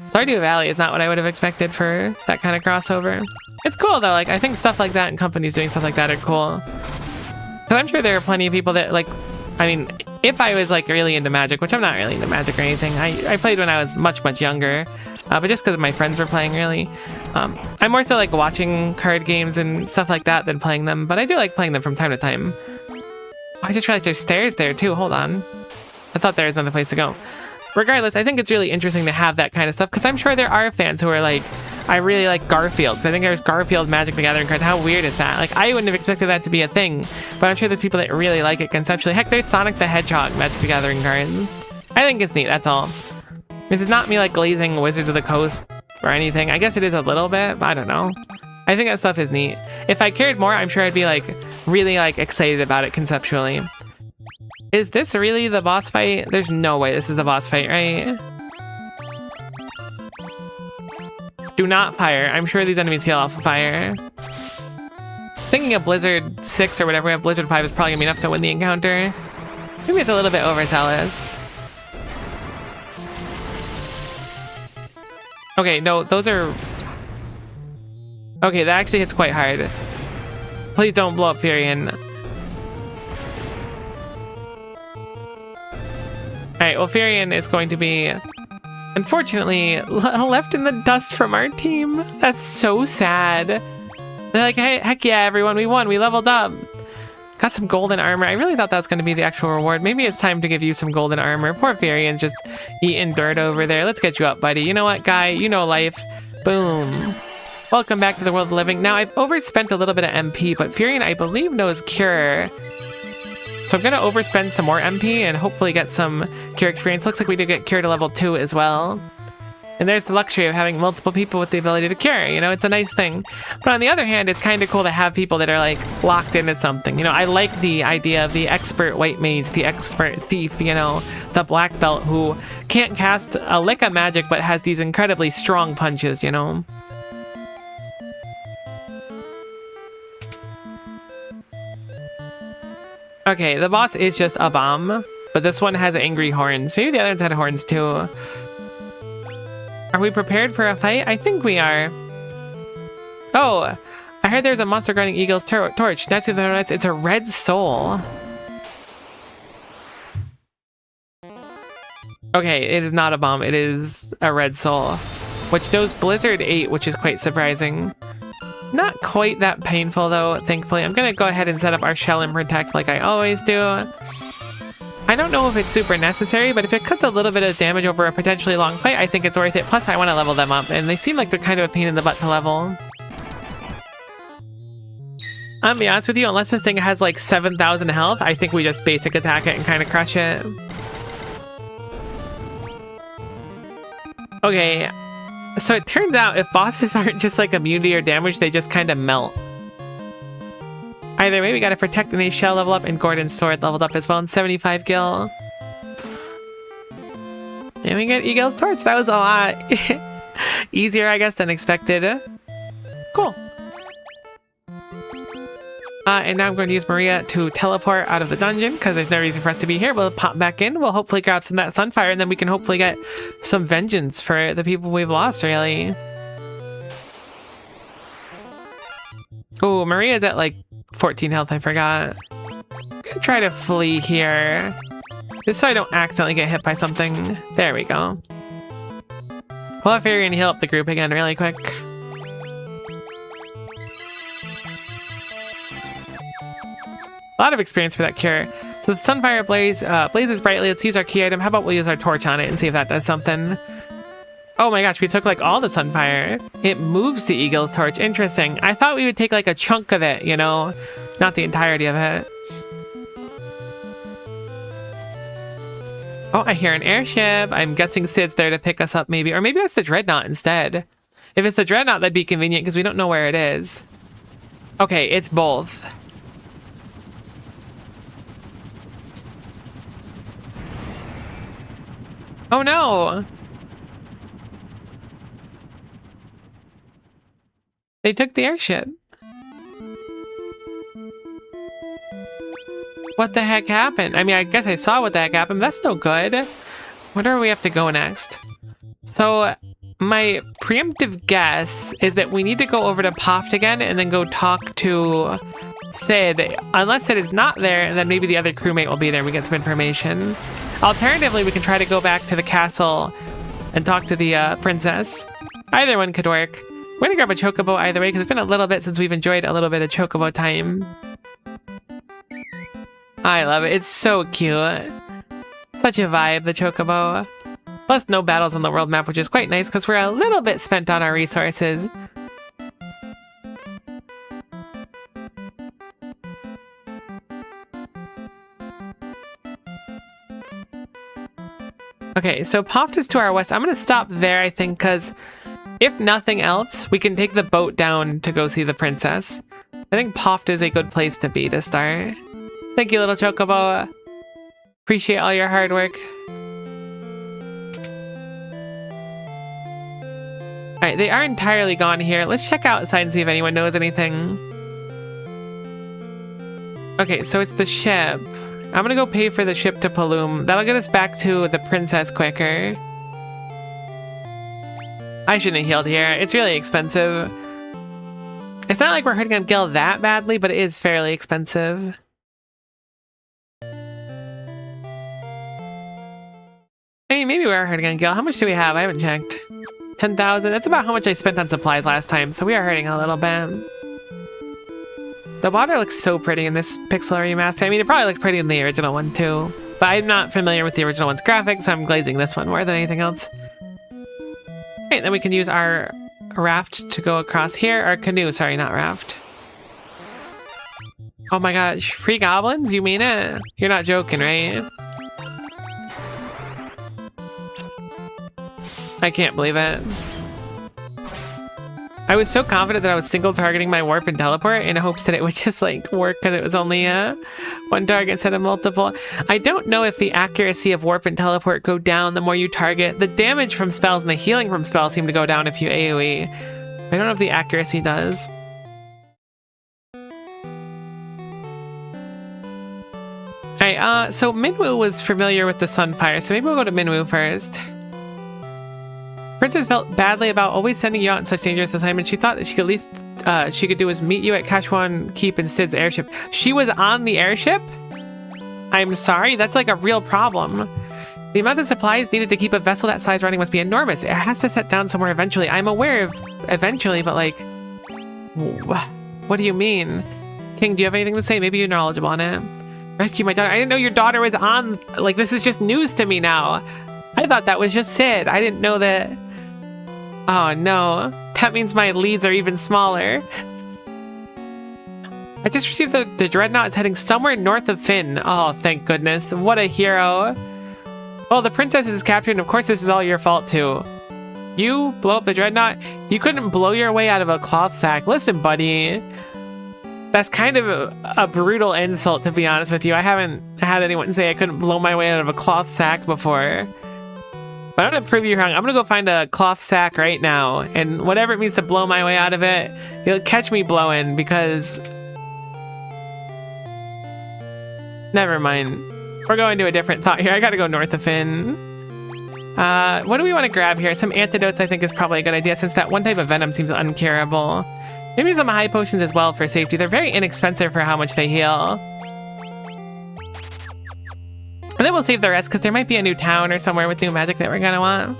Stardew Valley is not what I would have expected for that kind of crossover. It's cool though, like I think stuff like that and companies doing stuff like that are cool. Because I'm sure there are plenty of people that like, I mean, if I was like really into Magic, which I'm not really into Magic or anything, I played when I was much, much younger, but just because my friends were playing really. I'm more so like watching card games and stuff like that than playing them, but I do like playing them from time to time. Oh, I just realized there's stairs there too, hold on. I thought there was another place to go. Regardless, I think it's really interesting to have that kind of stuff, because I'm sure there are fans who are like, I really like Garfield, because I think there's Garfield Magic the Gathering cards. How weird is that? Like, I wouldn't have expected that to be a thing, but I'm sure there's people that really like it conceptually. Heck, there's Sonic the Hedgehog Magic the Gathering cards. I think it's neat, that's all. This is not me like glazing Wizards of the Coast or anything. I guess it is a little bit, but I don't know. I think that stuff is neat. If I cared more, I'm sure I'd be like really like excited about it conceptually. Is this really the boss fight? There's no way this is the boss fight, right? Do not fire. I'm sure these enemies heal off of fire. Thinking of Blizzard 6 or whatever we have, Blizzard 5 is probably gonna be enough to win the encounter. Maybe it's a little bit overzealous. Okay, no, those are... Okay, that actually hits quite hard. Please don't blow up Furion. Alright, well, Furion is going to be, unfortunately, left in the dust from our team. That's so sad. They're like, hey, heck yeah, everyone, we won, we leveled up. Got some golden armor. I really thought that was going to be the actual reward. Maybe it's time to give you some golden armor. Poor Furion's just eating dirt over there. Let's get you up, buddy. You know what, guy? You know life. Boom. Welcome back to the world of living. Now, I've overspent a little bit of MP, but Furion, I believe, knows Cure. So I'm going to overspend some more MP and hopefully get some Cure experience. Looks like we did get Cure to level 2 as well. And there's the luxury of having multiple people with the ability to cure, you know, it's a nice thing. But on the other hand, it's kind of cool to have people that are like locked into something. You know, I like the idea of the expert white mage, the expert thief, you know, the black belt who can't cast a lick of magic but has these incredibly strong punches, you know. Okay, the boss is just a bomb, but this one has angry horns. Maybe the other ones had horns too. Are we prepared for a fight? I think we are. Oh, I heard there's a monster guarding Eagle's torch. Next to the rest, it's a red soul. Okay, it is not a bomb. It is a red soul, which knows Blizzard 8, which is quite surprising. Not quite that painful though, thankfully. I'm gonna go ahead and set up our shell and protect like I always do. I don't know if it's super necessary, but if it cuts a little bit of damage over a potentially long fight, I think it's worth it. Plus, I want to level them up, and they seem like they're kind of a pain in the butt to level. I'll be honest with you, unless this thing has like 7,000 health, I think we just basic attack it and kind of crush it. Okay, so it turns out if bosses aren't just like immunity or damage, they just kind of melt. Either way, we gotta protect an shell level up, and Gordon's sword leveled up as well in 75 gil. And we get Eagle's torch. That was a lot easier, I guess, than expected. Cool. And now I'm going to use Maria to teleport out of the dungeon because there's no reason for us to be here. We'll pop back in. We'll hopefully grab some of that Sunfire, and then we can hopefully get some vengeance for the people we've lost, really. Oh, Maria's at like 14 health, I forgot. I'm gonna try to flee here. Just so I don't accidentally get hit by something. There we go. Well, I figure we're gonna heal up the group again really quick. A lot of experience for that cure. So the Sunfire blazes brightly. Let's use our key item. How about we'll use our torch on it and see if that does something. Oh my gosh, we took like all the Sunfire. It moves the Eagle's torch. Interesting. I thought we would take like a chunk of it, you know? Not the entirety of it. Oh, I hear an airship. I'm guessing Sid's there to pick us up maybe. Or maybe that's the Dreadnought instead. If it's the Dreadnought, that'd be convenient because we don't know where it is. Okay, it's both. Oh no! They took the airship. What the heck happened? I mean, I guess I saw what the heck happened. That's no good. Where do we have to go next? So, my preemptive guess is that we need to go over to Poft again and then go talk to Sid. Unless Sid is not there, then maybe the other crewmate will be there and we get some information. Alternatively, we can try to go back to the castle and talk to the princess. Either one could work. We're gonna grab a chocobo either way, because it's been a little bit since we've enjoyed a little bit of chocobo time. I love it. It's so cute. Such a vibe, the chocobo. Plus no battles on the world map, which is quite nice, because we're a little bit spent on our resources. Okay, so Poft is to our west. I'm gonna stop there, I think, because if nothing else, we can take the boat down to go see the princess. I think Poft is a good place to be to start. Thank you, little chocobo. Appreciate all your hard work. Alright, they are entirely gone here. Let's check outside and see if anyone knows anything. Okay, so it's the ship. I'm gonna go pay for the ship to Paloom. That'll get us back to the princess quicker. I shouldn't have healed here. It's really expensive. It's not like we're hurting on Gil that badly, but it is fairly expensive. I mean, maybe we are hurting on Gil. How much do we have? I haven't checked. 10,000. That's about how much I spent on supplies last time, so we are hurting a little bit. The water looks so pretty in this pixel remaster. I mean, it probably looked pretty in the original one too, but I'm not familiar with the original one's graphics, so I'm glazing this one more than anything else. Right, then we can use our raft to go across here. Our canoe, sorry, not raft. Oh my gosh, free goblins? You mean it? You're not joking, right? I can't believe it. I was so confident that I was single targeting my warp and teleport in hopes that it would just like work because it was only one target instead of multiple. I don't know if the accuracy of warp and teleport go down the more you target. The damage from spells and the healing from spells seem to go down if you AoE. I don't know if the accuracy does. Alright, so Minwu was familiar with the Sunfire, so maybe we'll go to Minwu first. Princess felt badly about always sending you out on such dangerous assignments. She thought that she could at least she could do was meet you at Kashwan Keep in Sid's airship. She was on the airship? I'm sorry, that's like a real problem. The amount of supplies needed to keep a vessel that size running must be enormous. It has to set down somewhere eventually. I'm aware of eventually, but like, what do you mean? King, do you have anything to say? Maybe you're knowledgeable on it. Rescue my daughter. I didn't know your daughter was on, like, this is just news to me now. I thought that was just Sid. I didn't know that. Oh no, that means my leads are even smaller. I just received the Dreadnought is heading somewhere north of Finn. Oh, thank goodness. What a hero. Well, the princess is captured, and of course this is all your fault too. You blow up the Dreadnought? You couldn't blow your way out of a cloth sack. Listen, buddy. That's kind of a brutal insult, to be honest with you. I haven't had anyone say I couldn't blow my way out of a cloth sack before. But I'm gonna prove you wrong. I'm gonna go find a cloth sack right now, and whatever it means to blow my way out of it, you'll catch me blowing, because... Never mind. We're going to a different thought here. I gotta go north of Finn. What do we want to grab here? Some antidotes I think is probably a good idea, since that one type of venom seems uncurable. Maybe some high potions as well for safety. They're very inexpensive for how much they heal. And then we'll save the rest because there might be a new town or somewhere with new magic that we're gonna want.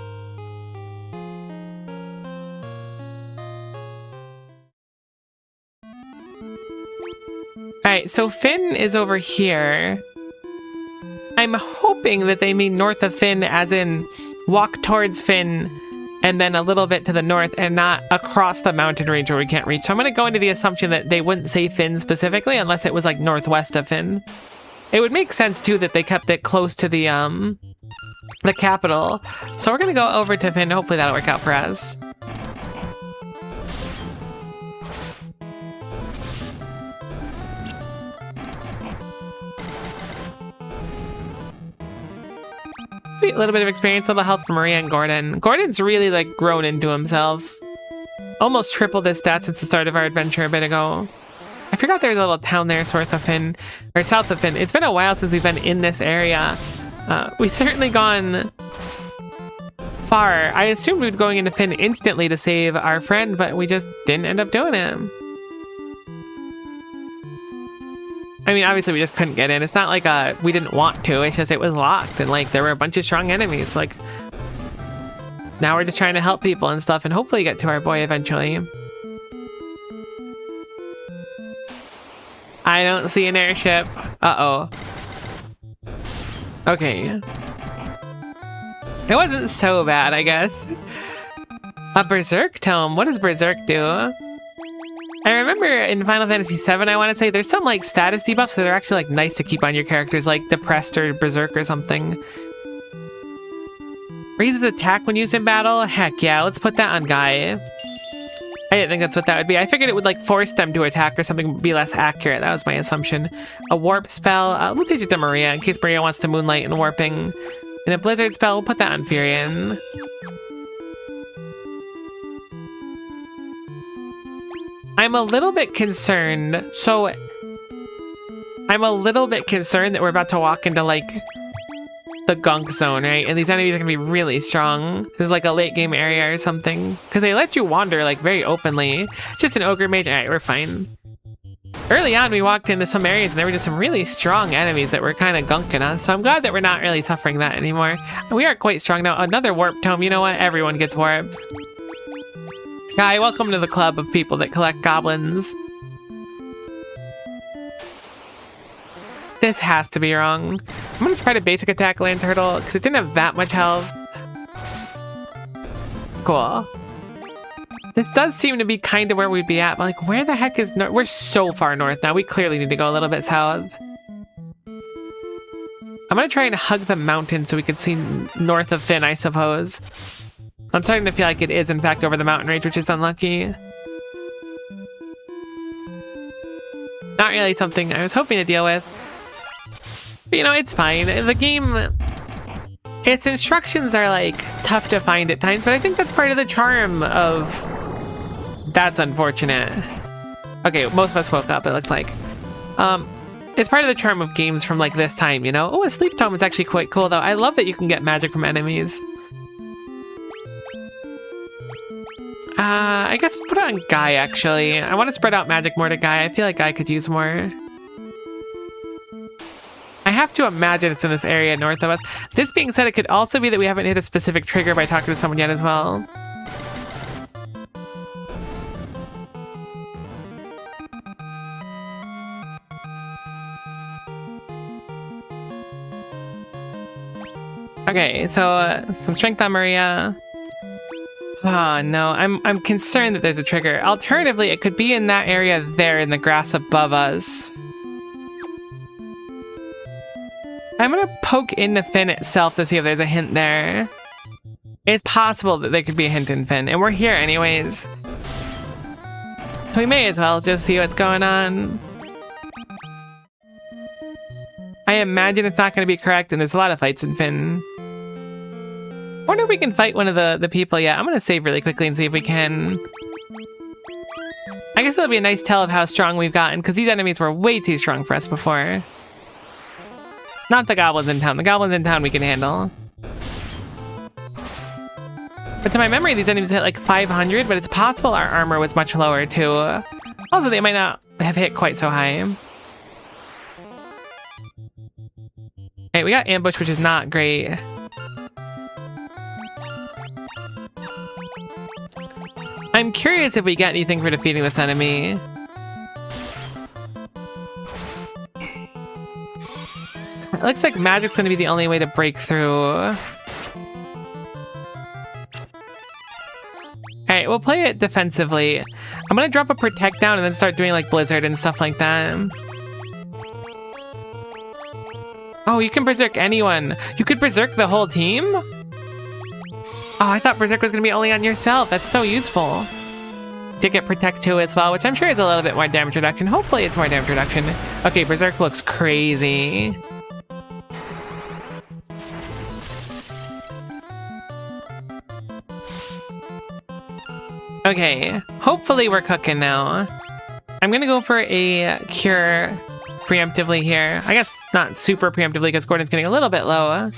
Alright, so Finn is over here. I'm hoping that they mean north of Finn as in walk towards Finn and then a little bit to the north and not across the mountain range where we can't reach. So I'm going to go into the assumption that they wouldn't say Finn specifically unless it was like northwest of Finn. It would make sense too that they kept it close to the capital. So we're going to go over to Finn. Hopefully that'll work out for us. Sweet, a little bit of experience, a little health for Maria and Gordon. Gordon's really like grown into himself. Almost tripled his stats since the start of our adventure a bit ago. I forgot there's a little town there south of Finn. It's been a while since we've been in this area. We've certainly gone far. I assumed we'd going into Finn instantly to save our friend, but we just didn't end up doing it. I mean, obviously we just couldn't get in. It's not like we didn't want to. It's just it was locked and like there were a bunch of strong enemies. Like now we're just trying to help people and stuff and hopefully get to our boy eventually. I don't see an airship. Uh-oh. Okay. It wasn't so bad, I guess. A Berserk Tome. What does Berserk do? I remember in Final Fantasy VII, I want to say, there's some like status debuffs that are actually like nice to keep on your characters, like Depressed or Berserk or something. Raises attack when used in battle? Heck yeah, let's put that on Guy. I didn't think that's what that would be. I figured it would like force them to attack or something, be less accurate. That was my assumption. A warp spell. We'll teach it to Maria in case Maria wants to moonlight and warping. And a blizzard spell, we'll put that on Furion. I'm a little bit concerned. I'm a little bit concerned that we're about to walk into like the gunk zone, right? And these enemies are gonna be really strong. This is like a late game area or something. Because they let you wander like very openly. It's just an ogre mage. Alright, we're fine. Early on, we walked into some areas and there were just some really strong enemies that were kind of gunking us. So I'm glad that we're not really suffering that anymore. We are quite strong now. Another warp tome. You know what? Everyone gets warped. Guy, welcome to the club of people that collect goblins. This has to be wrong. I'm gonna try to basic attack Land Turtle because it didn't have that much health. Cool. This does seem to be kind of where we'd be at, but like where the heck is north? We're so far north now. We clearly need to go a little bit south. I'm gonna try and hug the mountain so we can see north of Finn, I suppose. I'm starting to feel like it is, in fact, over the mountain range, which is unlucky. Not really something I was hoping to deal with. But, you know, it's fine. The game, its instructions are, like, tough to find at times, but I think that's part of the charm of... That's unfortunate. Okay, most of us woke up, it looks like. It's part of the charm of games from, like, this time, you know? Oh, a sleep tome is actually quite cool, though. I love that you can get magic from enemies. I guess we'll put it on Guy, actually. I want to spread out magic more to Guy. I feel like Guy could use more. I have to imagine it's in this area north of us. This being said, it could also be that we haven't hit a specific trigger by talking to someone yet as well. Okay, so some strength on Maria. Oh no, I'm concerned that there's a trigger. Alternatively, it could be in that area there in the grass above us. I'm gonna poke into Finn itself to see if there's a hint there. It's possible that there could be a hint in Finn, and we're here anyways. So we may as well just see what's going on. I imagine it's not gonna be correct, and there's a lot of fights in Finn. I wonder if we can fight one of the people yet. I'm gonna save really quickly and see if we can. I guess it'll be a nice tell of how strong we've gotten, because these enemies were way too strong for us before. Not the goblins in town. The goblins in town we can handle. But to my memory, these enemies hit like 500, but it's possible our armor was much lower too. Also, they might not have hit quite so high. Hey, we got ambush, which is not great. I'm curious if we get anything for defeating this enemy. It looks like magic's gonna be the only way to break through. Alright, we'll play it defensively. I'm gonna drop a protect down and then start doing like blizzard and stuff like that. Oh, you can berserk anyone. You could berserk the whole team? Oh, I thought berserk was gonna be only on yourself. That's so useful. Did get protect 2 as well, which I'm sure is a little bit more damage reduction. Hopefully it's more damage reduction. Okay, berserk looks crazy. Okay, hopefully we're cooking now. I'm gonna go for a cure preemptively here. I guess not super preemptively because Gordon's getting a little bit low.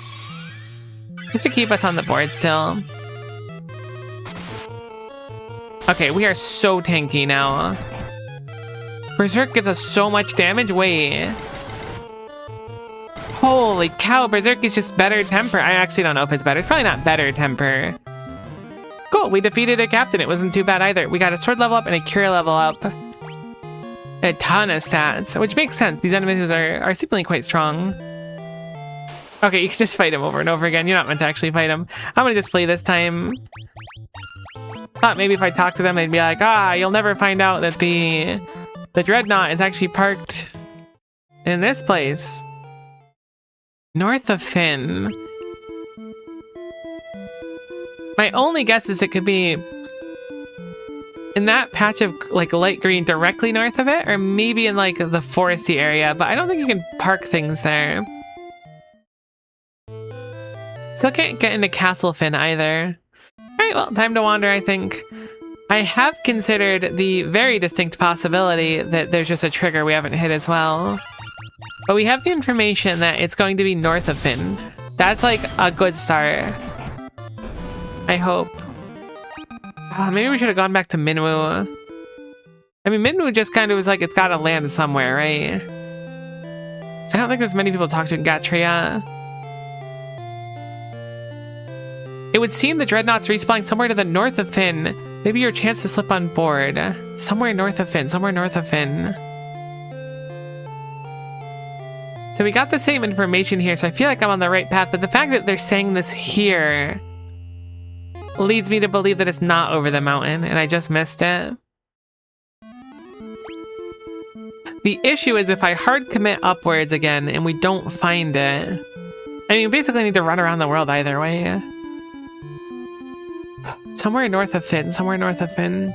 Just to keep us on the board still. Okay, we are so tanky now. Berserk gives us so much damage. Wait. Holy cow, Berserk is just better temper. I actually don't know if it's better. It's probably not better temper. Cool, we defeated a captain. It wasn't too bad either. We got a sword level up and a cure level up. A ton of stats, which makes sense. These enemies are seemingly quite strong. Okay, you can just fight him over and over again. You're not meant to actually fight him. I'm gonna just flee this time. Thought maybe if I talk to them, they'd be like, ah, you'll never find out that the dreadnought is actually parked in this place. North of Finn. My only guess is it could be in that patch of like light green directly north of it, or maybe in like the foresty area, but I don't think you can park things there. Still can't get into Castle Finn either. Alright, well, time to wander, I think. I have considered the very distinct possibility that there's just a trigger we haven't hit as well. But we have the information that it's going to be north of Finn. That's like a good start. I hope. Maybe we should have gone back to Minwu. I mean, Minwu just kind of was like, it's gotta land somewhere, right? I don't think there's many people to talk to in Gatria. It would seem the dreadnought's respawning somewhere to the north of Finn. Maybe your chance to slip on board. Somewhere north of Finn, somewhere north of Finn. So we got the same information here, so I feel like I'm on the right path, but the fact that they're saying this here leads me to believe that it's not over the mountain, and I just missed it. The issue is if I hard commit upwards again and we don't find it, I mean, we basically need to run around the world either way. Somewhere north of Finn, somewhere north of Finn.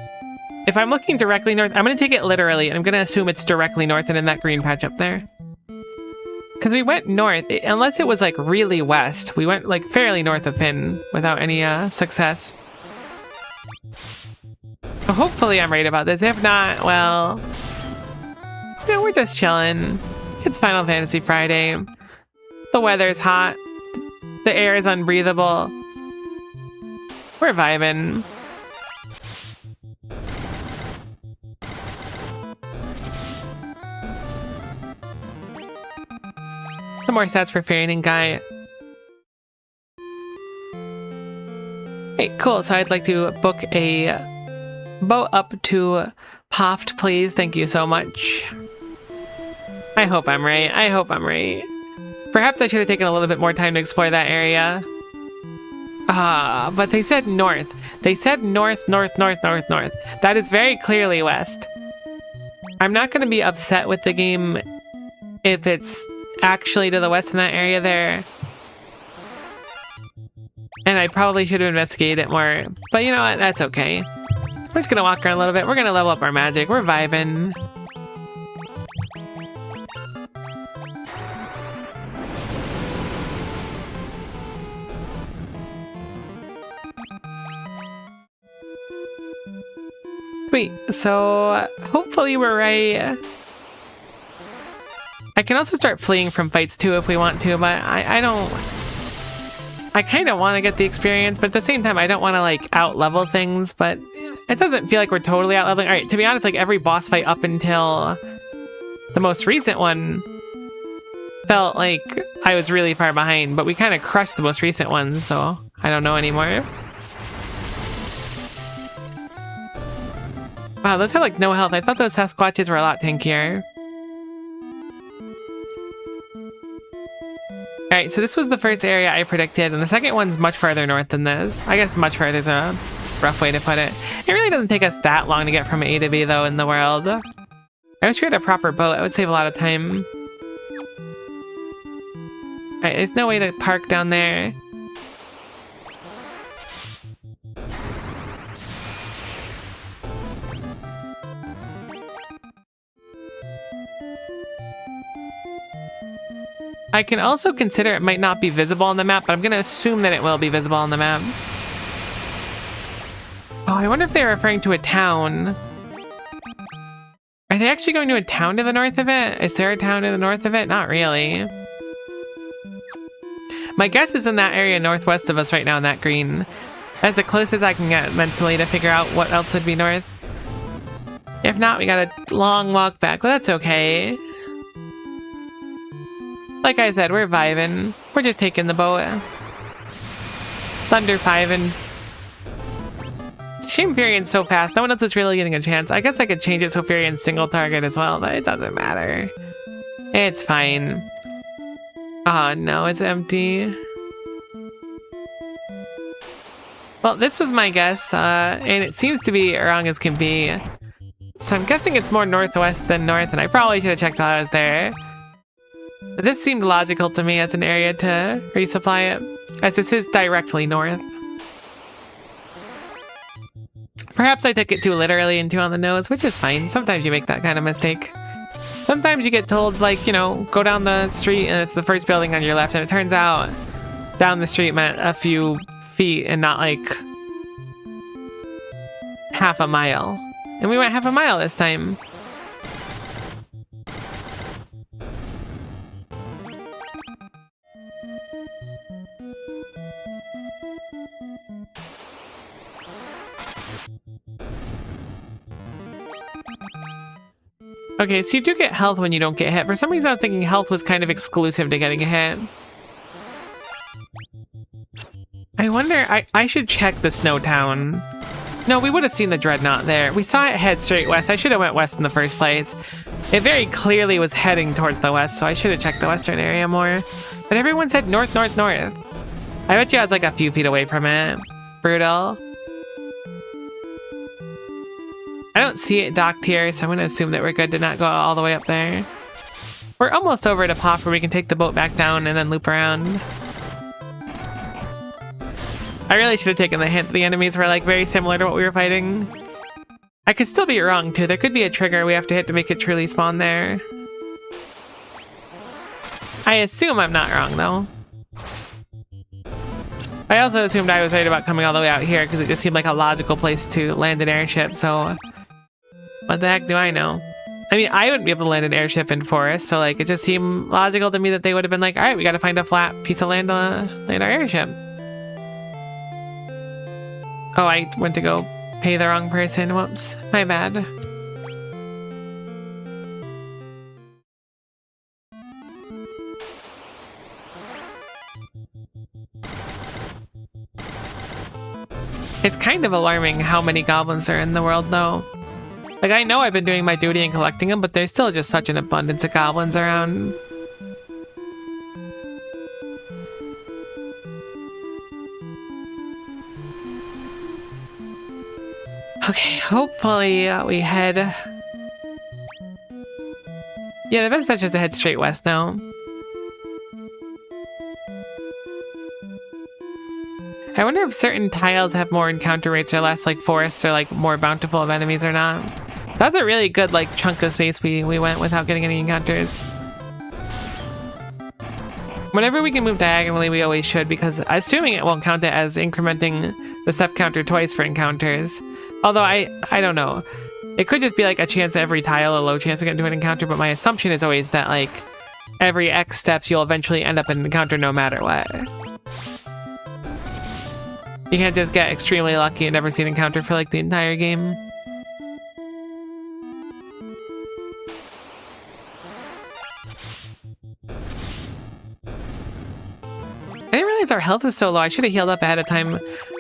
If I'm looking directly north, I'm going to take it literally, and I'm going to assume it's directly north and in that green patch up there. Because we went north, unless it was like really west, we went like fairly north of Finn without any success. So hopefully I'm right about this. If not, well, yeah, we're just chilling. It's Final Fantasy Friday. The weather's hot. The air is unbreathable. We're vibing. Some more stats for Fairy Guy. Hey, cool. So I'd like to book a boat up to Poft, please. Thank you so much. I hope I'm right. I hope I'm right. Perhaps I should have taken a little bit more time to explore that area. But they said north. They said north, north, north, north, north. That is very clearly west. I'm not going to be upset with the game if it's actually to the west in that area there. And I probably should have investigated it more. But you know what? That's okay. We're just going to walk around a little bit. We're going to level up our magic. We're vibing. Sweet. So hopefully we're right. I can also start fleeing from fights too if we want to, but I don't... I kind of want to get the experience, but at the same time I don't want to like out-level things, but it doesn't feel like we're totally out-leveling. Alright, to be honest, like every boss fight up until the most recent one felt like I was really far behind, but we kind of crushed the most recent ones, so I don't know anymore. Wow, those have like no health. I thought those Sasquatches were a lot tankier. Alright, so this was the first area I predicted, and the second one's much farther north than this. I guess much farther is a rough way to put it. It really doesn't take us that long to get from A to B, though, in the world. I wish we had a proper boat. It would save a lot of time. Alright, there's no way to park down there. I can also consider it might not be visible on the map, but I'm going to assume that it will be visible on the map. Oh, I wonder if they're referring to a town. Are they actually going to a town to the north of it? Is there a town to the north of it? Not really. My guess is in that area northwest of us right now in that green. That's the closest I can get mentally to figure out what else would be north. If not, we got a long walk back, but that's okay. Like I said, we're vibing. We're just taking the boat. Thunder 5-ing. Shame Furion's so fast. No one else is really getting a chance. I guess I could change it so Furion's single target as well, but it doesn't matter. It's fine. Oh no, it's empty. Well, this was my guess, and it seems to be wrong as can be. So I'm guessing it's more northwest than north, and I probably should have checked while I was there. But this seemed logical to me as an area to resupply it, as this is directly north. Perhaps I took it too literally and too on the nose, which is fine. Sometimes you make that kind of mistake. Sometimes you get told, like, you know, go down the street and it's the first building on your left, and it turns out down the street meant a few feet and not like half a mile. And we went half a mile this time. Okay, so you do get health when you don't get hit. For some reason, I was thinking health was kind of exclusive to getting a hit. I wonder, I should check the snow town. No, we would have seen the dreadnought there. We saw it head straight west. I should have went west in the first place. It very clearly was heading towards the west, so I should have checked the western area more. But everyone said north, north, north. I bet you I was like a few feet away from it. Brutal. I don't see it docked here, so I'm going to assume that we're good to not go all the way up there. We're almost over to Pop where we can take the boat back down and then loop around. I really should have taken the hint. The enemies were like very similar to what we were fighting. I could still be wrong too. There could be a trigger we have to hit to make it truly spawn there. I assume I'm not wrong though. I also assumed I was right about coming all the way out here because it just seemed like a logical place to land an airship, so what the heck do I know? I mean, I wouldn't be able to land an airship in forest, so like it just seemed logical to me that they would have been like, all right, we got to find a flat piece of land to land our airship. Oh, I went to go pay the wrong person. Whoops, my bad. It's kind of alarming how many goblins are in the world, though. Like, I know I've been doing my duty and collecting them, but there's still just such an abundance of goblins around. Okay, hopefully we head... Yeah, the best bet is to head straight west now. I wonder if certain tiles have more encounter rates or less, like forests are like more bountiful of enemies or not. That's a really good like chunk of space we went without getting any encounters. Whenever we can move diagonally, we always should, because assuming it won't count it as incrementing the step counter twice for encounters. Although I don't know. It could just be like a chance every tile, a low chance to get into an encounter, but my assumption is always that like every X steps you'll eventually end up in an encounter no matter what. You can't just get extremely lucky and never see an encounter for like the entire game. realized our health was so low. I should have healed up ahead of time.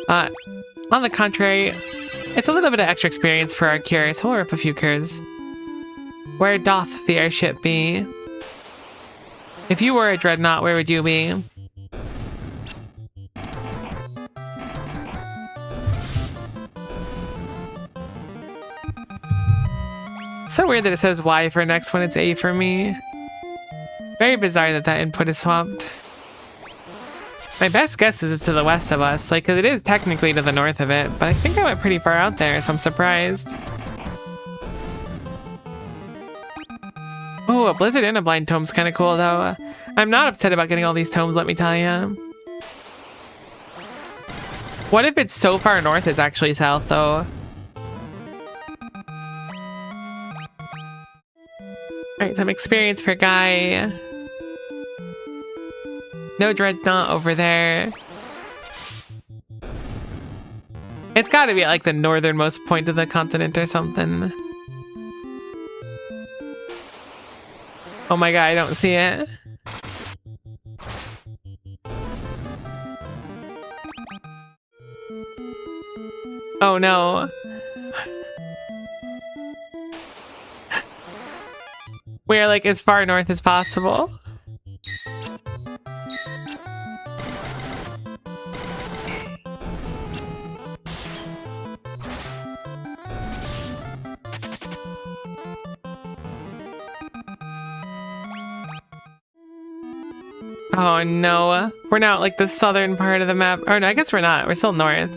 On the contrary, it's a little bit of extra experience for our cure, so we'll rip a few cures. Where doth the airship be? If you were a dreadnought, where would you be? So weird that it says Y for next when it's A for me. Very bizarre that that input is swapped. My best guess is it's to the west of us, like, 'cause it is technically to the north of it, but I think I went pretty far out there, so I'm surprised. Oh, a blizzard and a blind tome's kind of cool, though. I'm not upset about getting all these tomes, let me tell you. What if it's so far north it's actually south, though? Alright, some experience for Guy. No dreadnought over there. It's gotta be at like the northernmost point of the continent or something. Oh my god, I don't see it. Oh no. We're like as far north as possible. Oh no, we're not like the southern part of the map. Or no, I guess we're not. We're still north.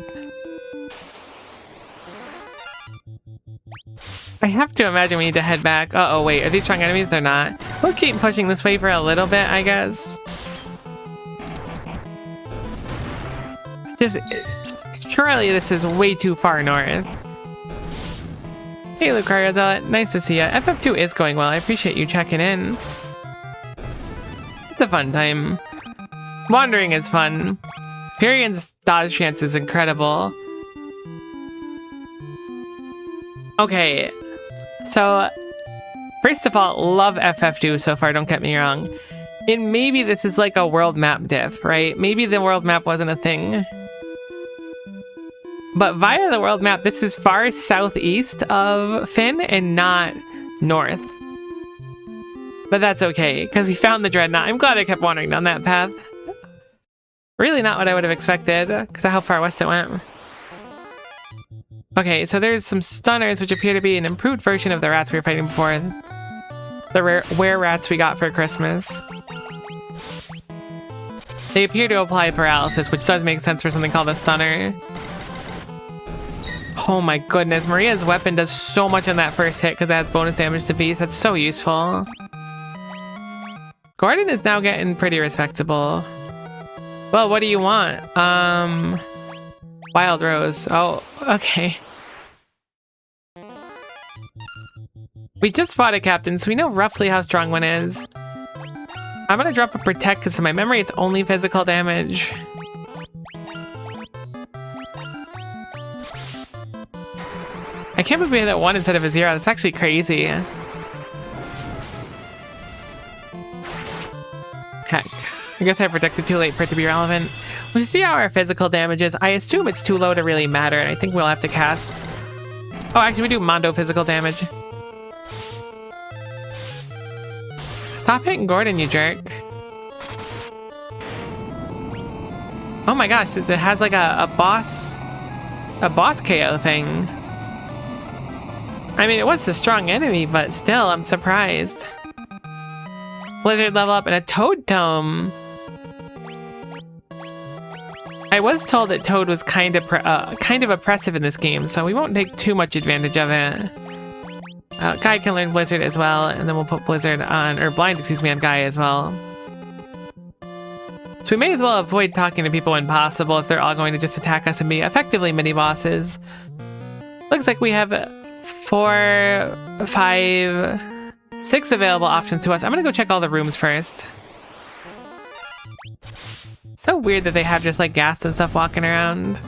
I have to imagine we need to head back. Uh-oh, wait, are these strong enemies? They're not. We'll keep pushing this way for a little bit, I guess. Surely this is way too far north. Hey, Lucario Zealot, nice to see ya. FF2 is going well. I appreciate you checking in. It's a fun time. Wandering is fun. Furion's dodge chance is incredible. Okay, so first of all, love FF2 so far, don't get me wrong. And maybe this is like a world map diff, right? Maybe the world map wasn't a thing. But via the world map, this is far southeast of Finn and not north. But that's okay, because we found the Dreadnought. I'm glad I kept wandering down that path. Really not what I would have expected, because of how far west it went. Okay, so there's some stunners, which appear to be an improved version of the rats we were fighting before. The were rats we got for Christmas. They appear to apply paralysis, which does make sense for something called a stunner. Oh my goodness, Maria's weapon does so much on that first hit because it has bonus damage to beasts. That's so useful. Gordon is now getting pretty respectable. Well, what do you want? Wild Rose. Oh, okay. We just fought a captain, so we know roughly how strong one is. I'm gonna drop a protect because in my memory it's only physical damage. I can't believe we hit a 1 instead of a 0. That's actually crazy. Heck. I guess I protected too late for it to be relevant. We'll see how our physical damage is. I assume it's too low to really matter, and I think we'll have to cast... Oh, actually, we do Mondo physical damage. Stop hitting Gordon, you jerk. Oh my gosh, it has like a boss KO thing. I mean, it was a strong enemy, but still, I'm surprised. Blizzard level up and a Toad Tome. I was told that Toad was kind of oppressive in this game, so we won't take too much advantage of it. Guy can learn Blizzard as well, and then we'll put Blizzard on, or Blind, excuse me, on Guy as well. So we may as well avoid talking to people when possible if they're all going to just attack us and be effectively mini-bosses. Looks like we have 4, 5, 6 available options to us. I'm gonna go check all the rooms first. So weird that they have just like gas and stuff walking around.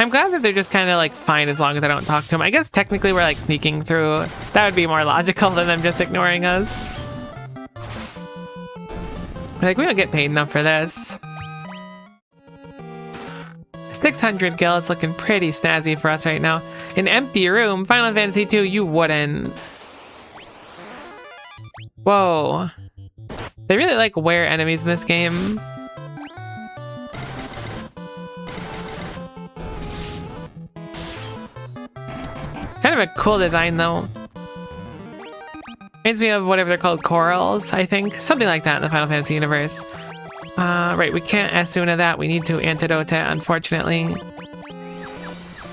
I'm glad that they're just kind of like fine as long as I don't talk to them. I guess technically we're like sneaking through. That would be more logical than them just ignoring us. Like, we don't get paid enough for this. 600 gil is looking pretty snazzy for us right now. An empty room. Final Fantasy 2, you wouldn't. Whoa. They really like wear enemies in this game. Kind of a cool design, though. Reminds me of whatever they're called, corals, I think. Something like that in the Final Fantasy universe. Right, we can't Asuna that. We need to antidote it, unfortunately.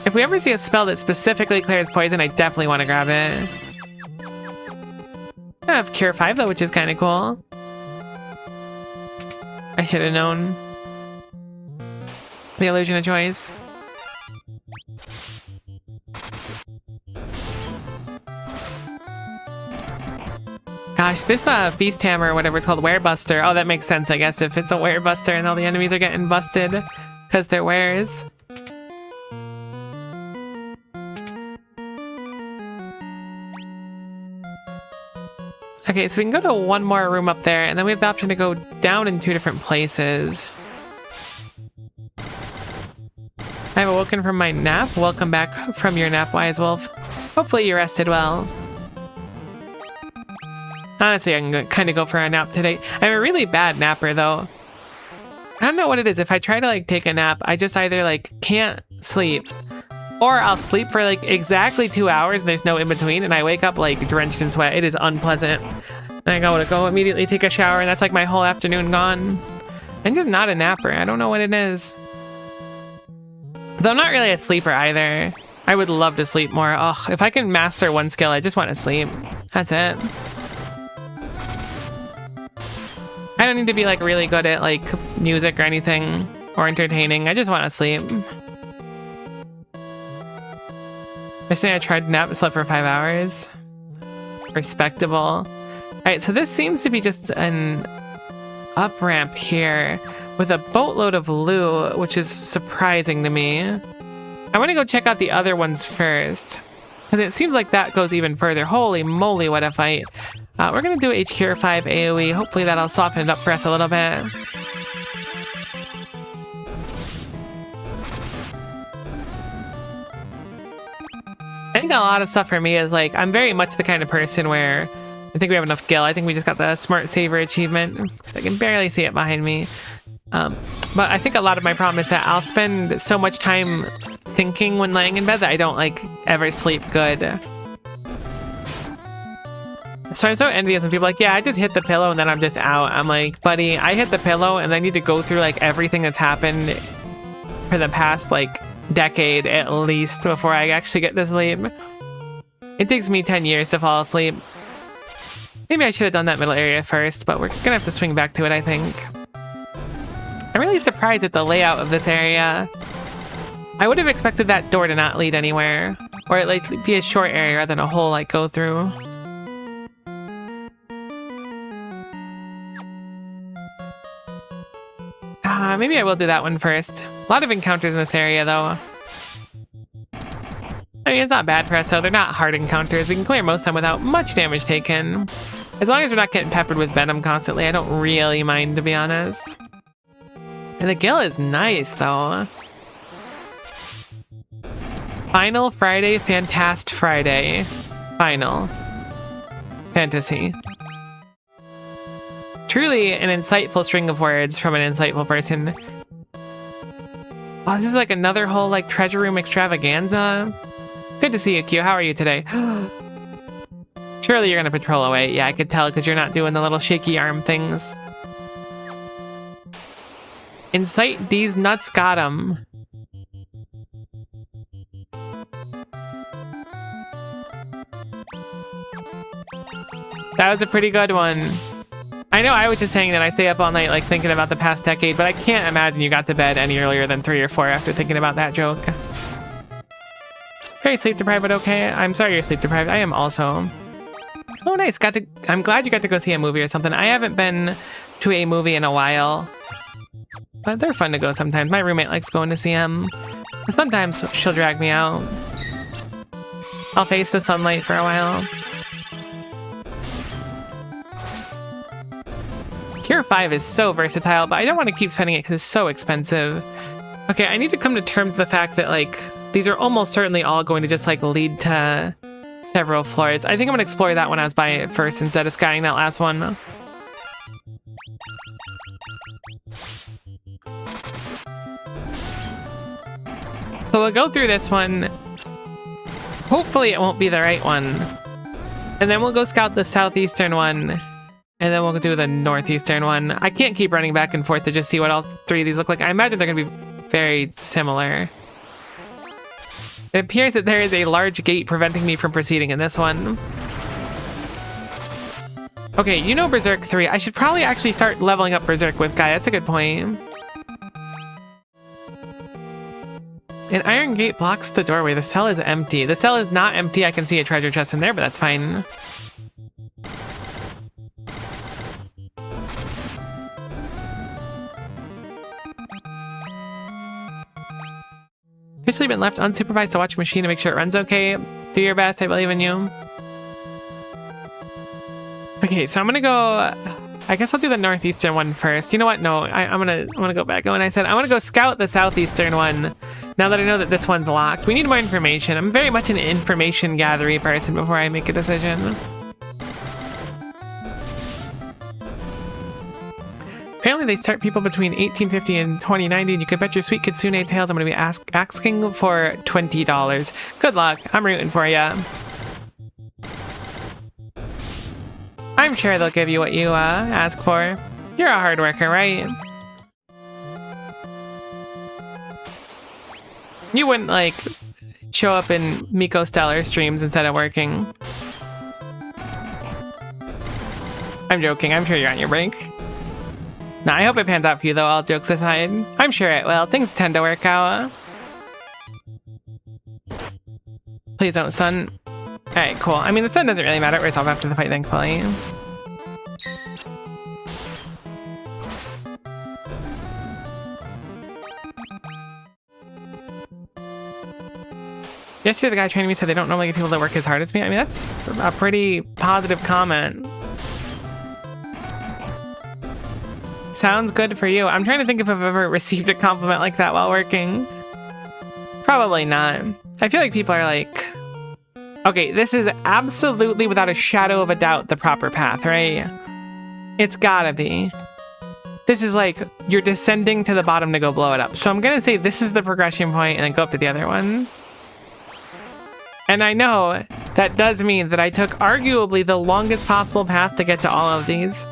If we ever see a spell that specifically clears poison, I definitely want to grab it. I have Cure 5, though, which is kind of cool. I should have known. The illusion of choice. Gosh, this Beast Hammer, or whatever it's called, Werebuster. Oh, that makes sense, I guess, if it's a Werebuster and all the enemies are getting busted because they're wares. Okay, so we can go to one more room up there, and then we have the option to go down in 2 different places. I've awoken from my nap. Welcome back from your nap, Wise Wolf. Hopefully you rested well. Honestly, I can kind of go for a nap today. I'm a really bad napper, though. I don't know what it is. If I try to, like, take a nap, I just either, like, can't sleep. Or I'll sleep for, like, exactly 2 hours and there's no in-between, and I wake up, like, drenched in sweat. It is unpleasant. And I gotta go immediately take a shower, and that's, like, my whole afternoon gone. I'm just not a napper. I don't know what it is. Though I'm not really a sleeper either. I would love to sleep more. Ugh, if I can master one skill, I just want to sleep. That's it. I don't need to be, like, really good at, like, music or anything, or entertaining. I just want to sleep. Yesterday I tried to nap and slept for 5 hours. Respectable. Alright, so this seems to be just an up ramp here with a boatload of loot, which is surprising to me. I want to go check out the other ones first, because it seems like that goes even further. Holy moly, what a fight. We're going to do HQ 5 AoE. Hopefully that'll soften it up for us a little bit. I think a lot of stuff for me is, like, I'm very much the kind of person where I think we have enough gil. I think we just got the Smart Saver achievement. I can barely see it behind me. But I think a lot of my problem is that I'll spend so much time thinking when laying in bed that I don't, like, ever sleep good. So I'm so envious when people are like, yeah, I just hit the pillow and then I'm just out. I'm like, buddy, I hit the pillow and I need to go through, like, everything that's happened for the past, like, decade at least before I actually get to sleep. It takes me 10 years to fall asleep. Maybe I should have done that middle area first, but we're gonna have to swing back to it, I think. I'm really surprised at the layout of this area. I would have expected that door to not lead anywhere, or at least be a short area rather than a whole, like, go through. Maybe I will do that one first. A lot of encounters in this area, though. I mean, it's not bad for us, though. They're not hard encounters. We can clear most of them without much damage taken. As long as we're not getting peppered with venom constantly, I don't really mind, to be honest. And the gil is nice, though. Final Friday, Fantast Friday. Final. Fantasy. Truly an insightful string of words from an insightful person. Oh, this is like another whole, like, treasure room extravaganza. Good to see you, Q. How are you today? Surely you're gonna patrol away. Yeah, I could tell because you're not doing the little shaky arm things. Incite these nuts got 'em. That was a pretty good one. I know I was just saying that I stay up all night, like, thinking about the past decade, but I can't imagine you got to bed any earlier than 3 or 4 after thinking about that joke. Very sleep deprived, but okay. I'm sorry you're sleep deprived. I am also. Oh, nice. I'm glad you got to go see a movie or something. I haven't been to a movie in a while, but they're fun to go sometimes. My roommate likes going to see them. Sometimes she'll drag me out. I'll face the sunlight for a while. Cure 5 is so versatile, but I don't want to keep spending it because it's so expensive. Okay, I need to come to terms with the fact that, like, these are almost certainly all going to just, like, lead to several floors. I think I'm going to explore that one I was buying it first instead of skying that last one. So we'll go through this one. Hopefully it won't be the right one. And then we'll go scout the southeastern one. And then we'll do the northeastern one. I can't keep running back and forth to just see what all three of these look like. I imagine they're going to be very similar. It appears that there is a large gate preventing me from proceeding in this one. Okay, you know Berserk 3. I should probably actually start leveling up Berserk with Guy. That's a good point. An iron gate blocks the doorway. The cell is empty. The cell is not empty. I can see a treasure chest in there, but that's fine. Officially been left unsupervised to watch a machine to make sure it runs okay. Do your best. I believe in you. Okay, so I'm gonna go. I guess I'll do the northeastern one first. You know what? No, I'm gonna go back. When I said I want to go scout the southeastern one. Now that I know that this one's locked, we need more information. I'm very much an information gathering person before I make a decision. Apparently they start people between 1850 and 2090, and you could bet your sweet Kitsune tails I'm going to be asking for $20. Good luck. I'm rooting for you. I'm sure they'll give you what you ask for. You're a hard worker, right? You wouldn't, like, show up in Miko Stellar streams instead of working. I'm joking. I'm sure you're on your break. Nah, I hope it pans out for you, though, all jokes aside. I'm sure it will. Things tend to work out. Please don't stun. Alright, cool. I mean, the stun doesn't really matter. It resolves after the fight, thankfully. Yesterday, the guy training me said they don't normally get people that work as hard as me. I mean, that's a pretty positive comment. Sounds good for you. I'm trying to think if I've ever received a compliment like that while working. Probably not. I feel like people are like, okay, this is absolutely without a shadow of a doubt the proper path, right? It's gotta be. This is like, you're descending to the bottom to go blow it up. So I'm gonna say this is the progression point and then go up to the other one. And I know that does mean that I took arguably the longest possible path to get to all of these,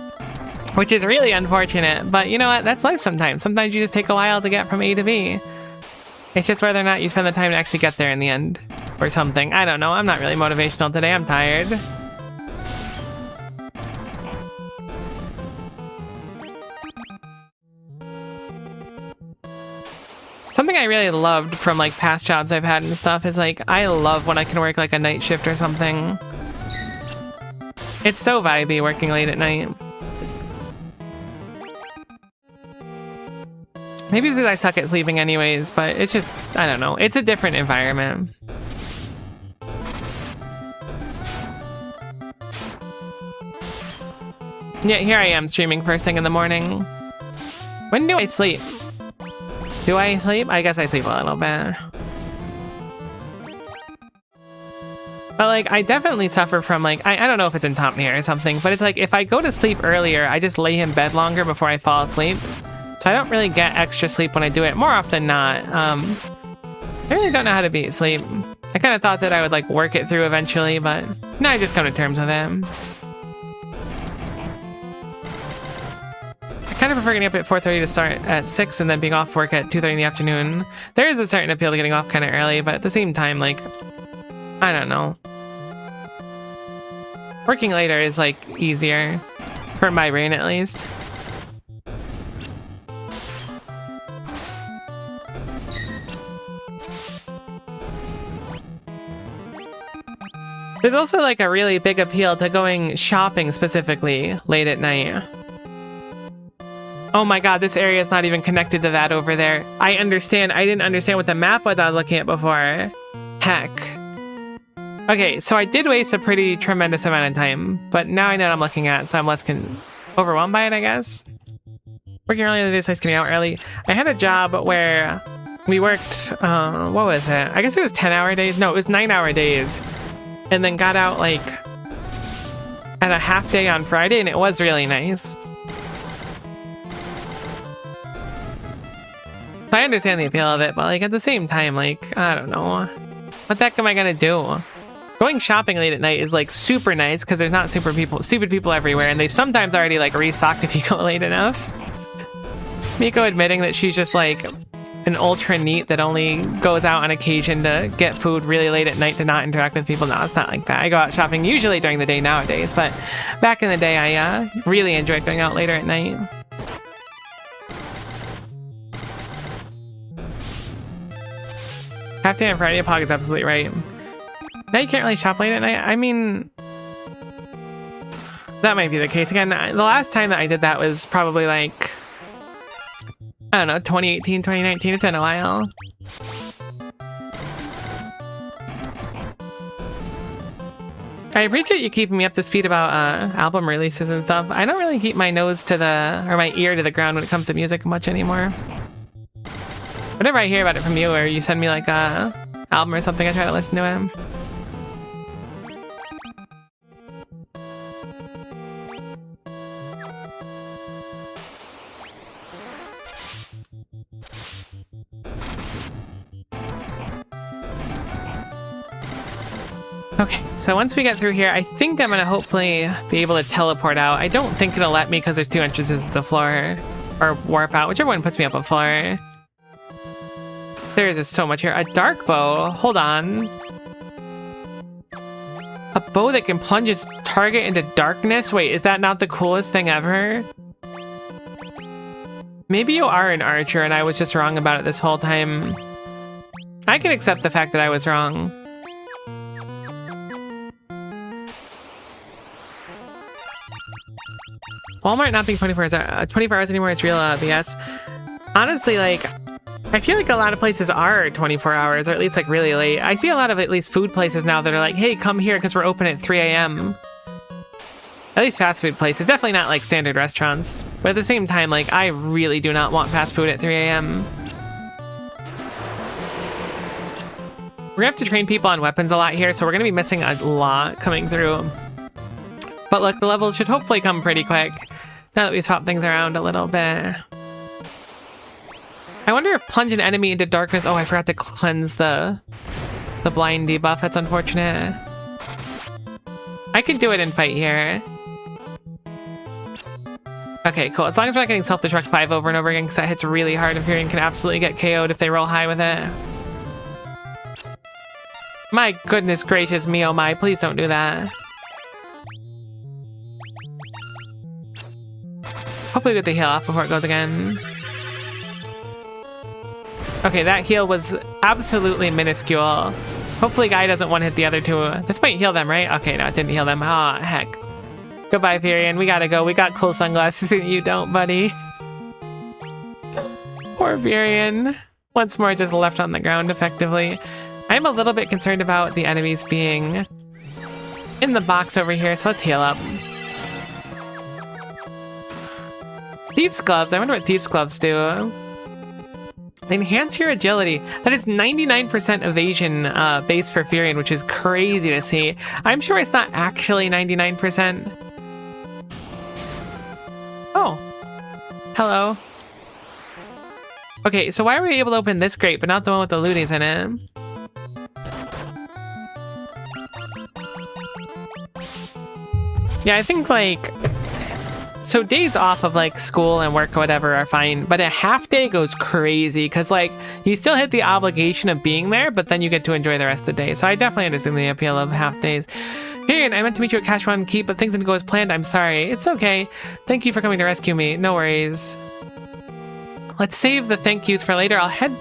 which is really unfortunate, but you know what? That's life sometimes. Sometimes you just take a while to get from A to B. It's just whether or not you spend the time to actually get there in the end or something. I don't know. I'm not really motivational today. I'm tired. Something I really loved from like past jobs I've had and stuff is like, I love when I can work like a night shift or something. It's so vibey working late at night. Maybe because I suck at sleeping anyways, but it's just, I don't know. It's a different environment. Yeah, here I am streaming first thing in the morning. When do I sleep? Do I sleep? I guess I sleep a little bit. But like, I definitely suffer from like, I don't know if it's insomnia or something, but it's like, if I go to sleep earlier, I just lay in bed longer before I fall asleep. So I don't really get extra sleep when I do it, more often than not. I really don't know how to beat sleep. I kind of thought that I would like work it through eventually, but now I just come to terms with it. I kind of prefer getting up at 4:30 to start at 6 and then being off work at 2:30 in the afternoon. There is a certain appeal to getting off kind of early, but at the same time, like, I don't know. Working later is like easier, for my brain at least. There's also like a really big appeal to going shopping specifically late at night. Oh my god, this area is not even connected to that over there. I understand. I didn't understand what the map was I was looking at before. Heck. Okay, so I did waste a pretty tremendous amount of time, but now I know what I'm looking at, so I'm less overwhelmed by it, I guess. Working early in the day, so I was getting out early. I had a job where we worked, what was it? I guess it was 10-hour days. No, it was 9-hour days. And then got out like at a half day on Friday, and it was really nice. So I understand the appeal of it, but like at the same time, like, I don't know. What the heck am I gonna do? Going shopping late at night is like super nice because there's not stupid people everywhere, and they've sometimes already like restocked if you go late enough. Miko admitting that she's just like an ultra neat that only goes out on occasion to get food really late at night to not interact with people. No, it's not like that. I go out shopping usually during the day nowadays, but back in the day I really enjoyed going out later at night. Half day on Friday, Pog is absolutely right. Now you can't really shop late at night. I mean, that might be the case. Again, the last time that I did that was probably like, I don't know, 2018, 2019. It's been a while. I appreciate you keeping me up to speed about album releases and stuff. I don't really keep my nose to my ear to the ground when it comes to music much anymore. Whenever I hear about it from you or you send me like a album or something, I try to listen to it. Okay, so once we get through here, I think I'm gonna hopefully be able to teleport out. I don't think it'll let me because there's 2 entrances to the floor, or warp out, whichever one puts me up a floor. There is just so much here. A dark bow. Hold on. A bow that can plunge its target into darkness? Wait, is that not the coolest thing ever? Maybe you are an archer and I was just wrong about it this whole time. I can accept the fact that I was wrong. Walmart not being 24 hours anymore is real BS. Honestly, like, I feel like a lot of places are 24 hours, or at least like really late. I see a lot of at least food places now that are like, hey, come here because we're open at 3 a.m. At least fast food places. Definitely not like standard restaurants. But at the same time, like, I really do not want fast food at 3 a.m. We're gonna have to train people on weapons a lot here, so we're gonna be missing a lot coming through. But look, the levels should hopefully come pretty quick now that we swap things around a little bit. I wonder if plunge an enemy into darkness. Oh, I forgot to cleanse the blind debuff. That's unfortunate. I could do it in fight here. Okay, cool. As long as we're not getting self-destruct 5 over and over again, because that hits really hard. Imperium can absolutely get KO'd if they roll high with it. My goodness gracious me, oh my. Please don't do that. Hopefully we get the heal off before it goes again. Okay, that heal was absolutely minuscule. Hopefully Guy doesn't one-hit the other 2. This might heal them, right? Okay, no, it didn't heal them. Ah, heck. Goodbye, Furion. We gotta go. We got cool sunglasses and you don't, buddy. Poor Furion. Once more just left on the ground effectively. I'm a little bit concerned about the enemies being in the box over here, so let's heal up. Thieves' Gloves. I wonder what Thieves' Gloves do. They enhance your agility. That is 99% evasion base for Furion, which is crazy to see. I'm sure it's not actually 99%. Oh. Hello. Okay, so why were we able to open this crate, but not the one with the loonies in it? Yeah, I think, like... So days off of, like, school and work or whatever are fine, but a half day goes crazy, because, like, you still hit the obligation of being there, but then you get to enjoy the rest of the day. So I definitely understand the appeal of half days. Furion, I meant to meet you at Cash Run Keep, but things didn't go as planned. I'm sorry. It's okay. Thank you for coming to rescue me. No worries. Let's save the thank yous for later. I'll head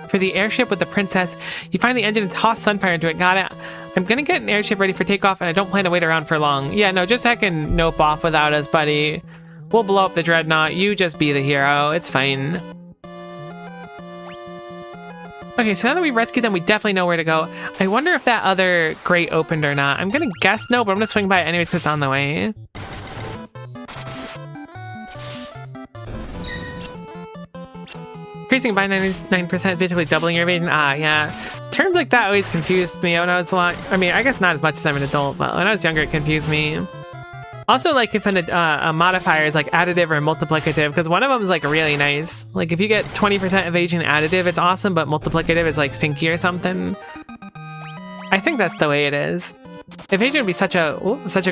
for the airship with the princess. You find the engine and toss Sunfire into it. Got it. I'm gonna get an airship ready for takeoff, and I don't plan to wait around for long. Yeah, no, just heckin' nope off without us, buddy. We'll blow up the dreadnought. You just be the hero. It's fine. Okay, so now that we've rescued them, we definitely know where to go. I wonder if that other grate opened or not. I'm gonna guess no, but I'm gonna swing by it anyways because it's on the way. Increasing by 99% is basically doubling your evasion. Ah, yeah. Terms like that always confused me when I was a lot. I mean, I guess not as much as I'm an adult, but when I was younger, it confused me. Also, like if a modifier is like additive or multiplicative, because one of them is like really nice. Like if you get 20% evasion additive, it's awesome, but multiplicative is like stinky or something. I think that's the way it is. Evasion would be such a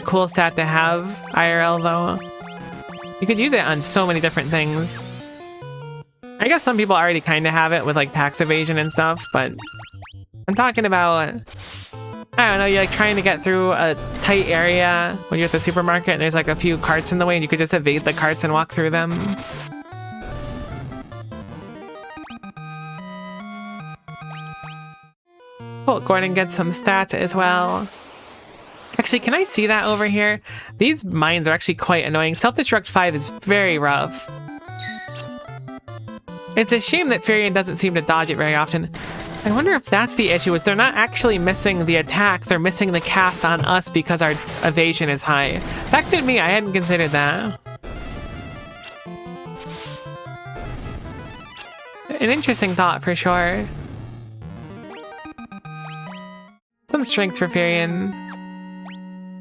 cool stat to have IRL though. You could use it on so many different things. I guess some people already kind of have it with like tax evasion and stuff, but I'm talking about, I don't know, you're like trying to get through a tight area when you're at the supermarket and there's like a few carts in the way and you could just evade the carts and walk through them. Cool, Gordon gets some stats as well. Actually, can I see that over here? These mines are actually quite annoying. Self-destruct 5 is very rough. It's a shame that Furion doesn't seem to dodge it very often. I wonder if that's the issue, is they're not actually missing the attack, they're missing the cast on us because our evasion is high. That could be, I hadn't considered that. An interesting thought for sure. Some strength for Furion.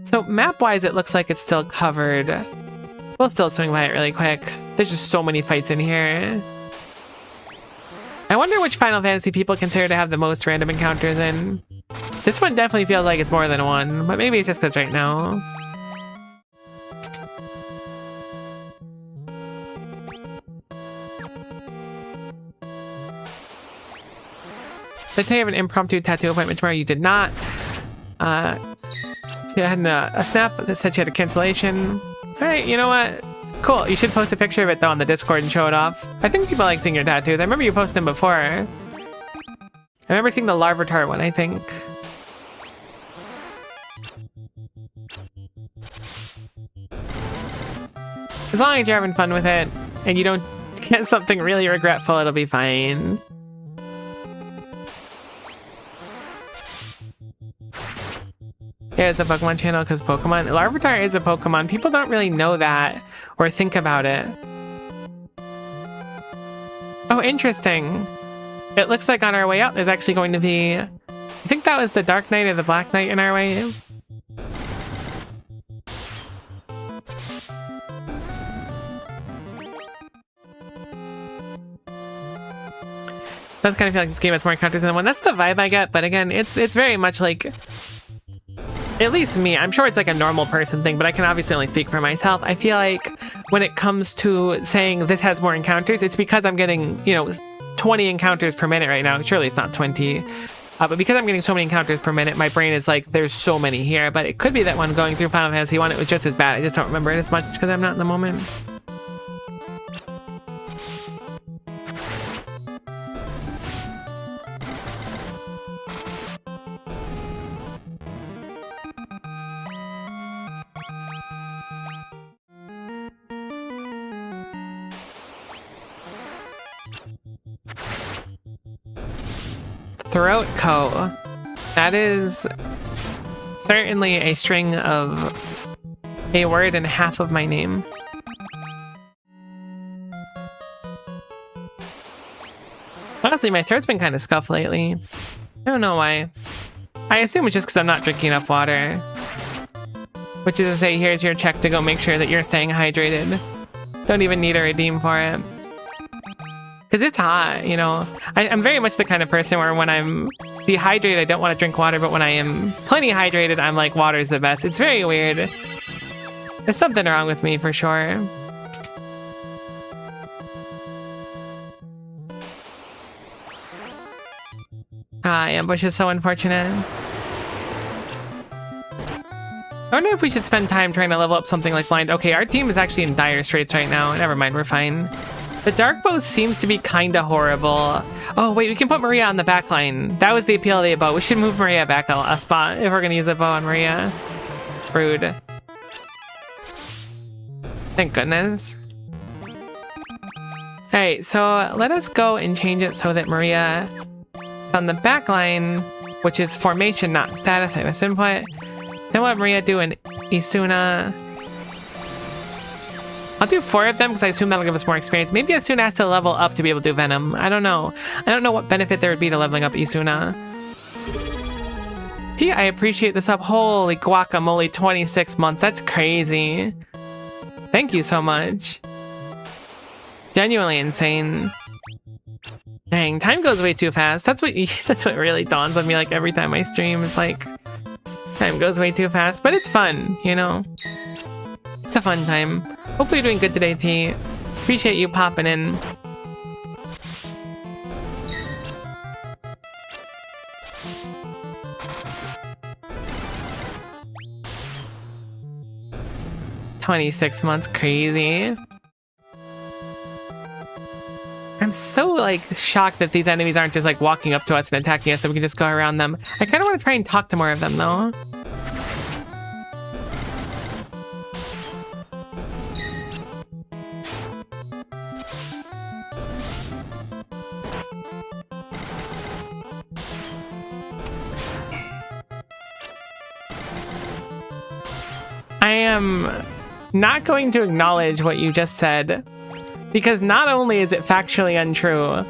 So map-wise, it looks like it's still covered. We'll still swing by it really quick. There's just so many fights in here. I wonder which Final Fantasy people consider to have the most random encounters in. This one definitely feels like it's more than one, but maybe it's just because right now. Did I tell you have an impromptu tattoo appointment tomorrow? You did not. She had a snap that said she had a cancellation. Alright, you know what? Cool, you should post a picture of it though on the Discord and show it off. I think people like seeing your tattoos. I remember you posted them before. I remember seeing the Larvitar one, I think. As long as you're having fun with it, and you don't get something really regretful, it'll be fine. There's the Pokemon channel because Pokemon. Larvitar is a Pokemon. People don't really know that or think about it. Oh, interesting. It looks like on our way out there's actually going to be... I think that was the Dark Knight or the Black Knight in our way. Does kind of feel like this game has more encounters than one. That's the vibe I get, but again, it's very much like... At least me, I'm sure it's like a normal person thing, but I can obviously only speak for myself. I feel like when it comes to saying this has more encounters, it's because I'm getting, you know, 20 encounters per minute right now. Surely it's not 20. But because I'm getting so many encounters per minute, my brain is like, there's so many here. But it could be that when going through Final Fantasy 1, it was just as bad. I just don't remember it as much because I'm not in the moment. Throat Co. That is certainly a string of a word and half of my name. Honestly, my throat's been kind of scuffed lately. I don't know why. I assume it's just because I'm not drinking enough water. Which is to say, here's your check to go make sure that you're staying hydrated. Don't even need a redeem for it. Because it's hot, you know. I'm very much the kind of person where when I'm dehydrated, I don't want to drink water, but when I am plenty hydrated, I'm like, water's the best. It's very weird. There's something wrong with me, for sure. Ambush is so unfortunate. I wonder if we should spend time trying to level up something like Blind. Okay, our team is actually in dire straits right now. Never mind, we're fine. The Dark Bow seems to be kind of horrible. Oh, wait, we can put Maria on the back line. That was the appeal of the bow. We should move Maria back a spot if we're going to use a bow on Maria. Rude. Thank goodness. Alright, so let us go and change it so that Maria is on the back line, which is formation, not status. I must input. Then we'll have Maria do an Isuna. I'll do 4 of them because I assume that'll give us more experience. Maybe Asuna has to level up to be able to do Venom. I don't know. I don't know what benefit there would be to leveling up Isuna. T, I appreciate this up. Holy guacamole, 26 months. That's crazy. Thank you so much. Genuinely insane. Dang, time goes way too fast. That's what really dawns on me like every time I stream. It's like, time goes way too fast, but it's fun, you know? It's a fun time. Hopefully you're doing good today, T. Appreciate you popping in. "26 months, crazy." I'm so like shocked that these enemies aren't just like walking up to us and attacking us, that we can just go around them. I kind of want to try and talk to more of them though. I am not going to acknowledge what you just said, because not only is it factually untrue,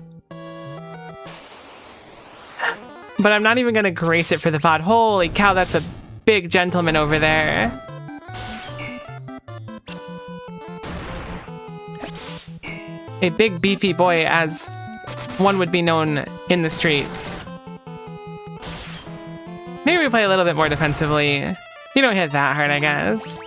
but I'm not even going to grace it for the VOD. Holy cow, that's a big gentleman over there. A big beefy boy, as one would be known in the streets. Maybe we play a little bit more defensively. You don't hit that hard, I guess.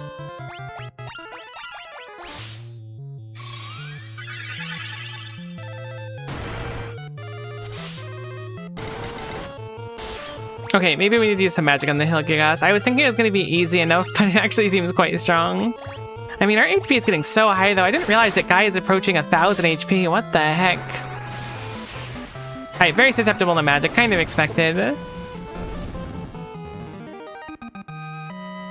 Okay, maybe we need to use some magic on the hill Gigas. I was thinking it was going to be easy enough, but it actually seems quite strong. I mean, our HP is getting so high, though. I didn't realize that Guy is approaching 1,000 HP. What the heck? Alright, very susceptible to magic. Kind of expected.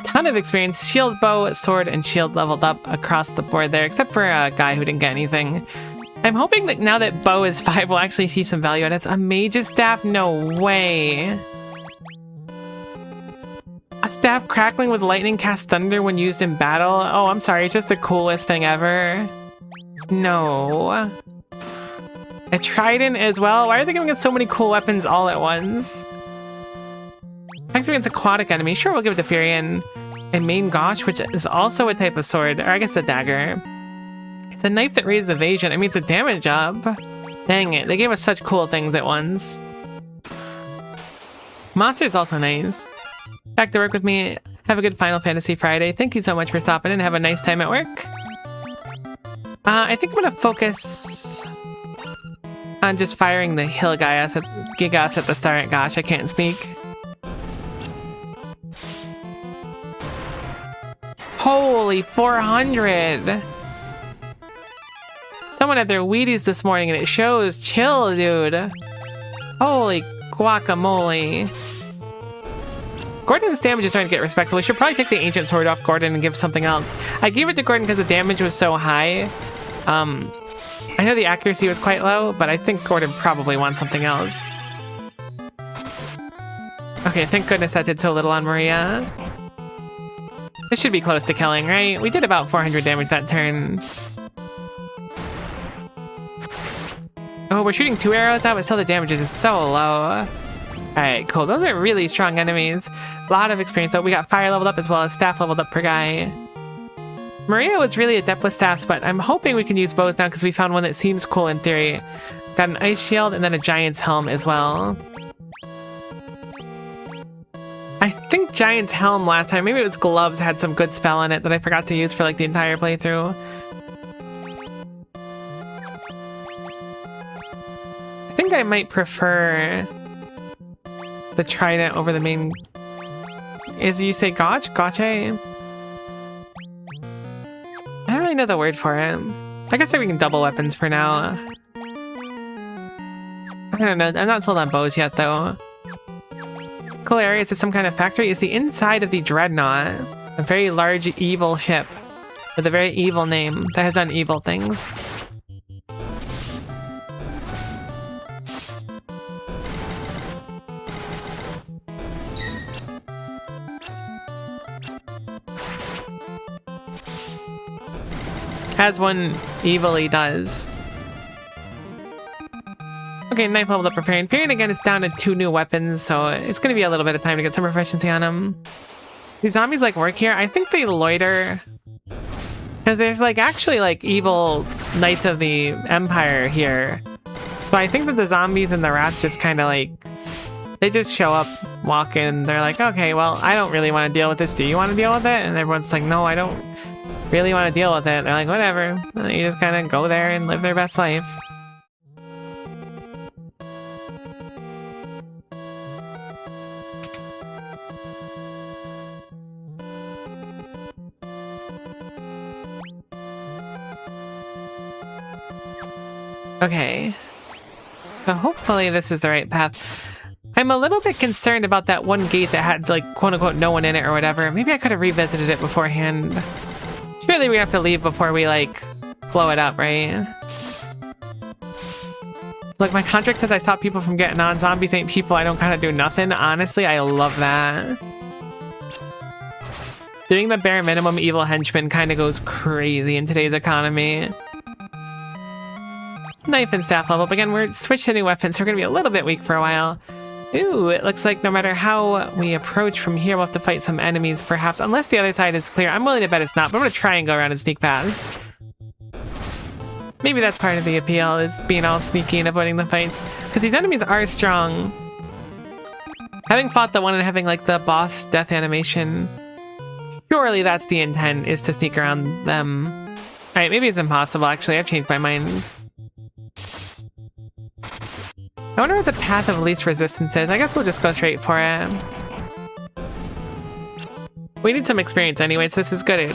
Ton of experience. Shield, bow, sword, and shield leveled up across the board there, except for a Guy who didn't get anything. I'm hoping that now that bow is 5, we'll actually see some value in it. A mage's staff? No way. A staff crackling with lightning casts thunder when used in battle? Oh, I'm sorry, it's just the coolest thing ever. No. A trident as well? Why are they giving us so many cool weapons all at once? Experience aquatic enemy. Sure, we'll give it to Furion. And main gauche, which is also a type of sword, or I guess a dagger. It's a knife that raises evasion. I mean, it's a damage job. Dang it, they gave us such cool things at once. Monster is also nice. Back to work with me. Have a good Final Fantasy Friday. Thank you so much for stopping in. Have a nice time at work. I think I'm gonna focus on just firing the hill Gigas at the start. Gosh, I can't speak. Holy 400! Someone had their Wheaties this morning and it shows. Chill, dude. Holy guacamole. Gordon's damage is starting to get respectable. We should probably take the ancient sword off Gordon and give something else. I gave it to Gordon because the damage was so high. I know the accuracy was quite low, but I think Gordon probably wants something else. Okay, thank goodness that did so little on Maria. This should be close to killing, right? We did about 400 damage that turn. Oh, we're shooting 2 arrows now, but still the damage is just so low. Alright, cool. Those are really strong enemies. A lot of experience, though. We got fire leveled up as well as staff leveled up per guy. Maria was really adept with staffs, but I'm hoping we can use bows now because we found one that seems cool in theory. Got an ice shield and then a giant's helm as well. I think giant's helm last time, maybe it was gloves, had some good spell on it that I forgot to use for like the entire playthrough. I think I might prefer the trident over the main. Is you say gotch? Gotche? I don't really know the word for it. I guess we can double weapons for now. I don't know. I'm not sold on bows yet, though. Cool area is some kind of factory. Is the inside of the Dreadnought, a very large evil ship with a very evil name that has done evil things. As one evilly does. Okay, 9th leveled up for Farian. Farian again is down to 2 new weapons, so it's going to be a little bit of time to get some proficiency on him. These zombies like work here. I think they loiter. Because there's like actually like evil Knights of the Empire here. So I think that the zombies and the rats just kind of like, they just show up, walk in, they're like, okay, well, I don't really want to deal with this. Do you want to deal with it? And everyone's like, no, I don't really want to deal with it. They're like, whatever. And you just kind of go there and live their best life. Okay, so hopefully this is the right path. I'm a little bit concerned about that one gate that had like quote-unquote no one in it or whatever. Maybe I could have revisited it beforehand. Surely we have to leave before we like blow it up, right? Look, my contract says I stop people from getting on. Zombies ain't people. I don't kind of do nothing. Honestly, I love that. Doing the bare minimum evil henchman kind of goes crazy in today's economy. Knife and staff level up. Again, we're switched to new weapons, so we're going to be a little bit weak for a while. Ooh, it looks like no matter how we approach from here, we'll have to fight some enemies, perhaps. Unless the other side is clear. I'm willing to bet it's not, but I'm going to try and go around and sneak past. Maybe that's part of the appeal, is being all sneaky and avoiding the fights. Because these enemies are strong. Having fought the one and having, like, the boss death animation, surely that's the intent, is to sneak around them. Alright, maybe it's impossible, actually. I've changed my mind. I wonder what the path of least resistance is. I guess we'll just go straight for it. We need some experience anyway, so this is good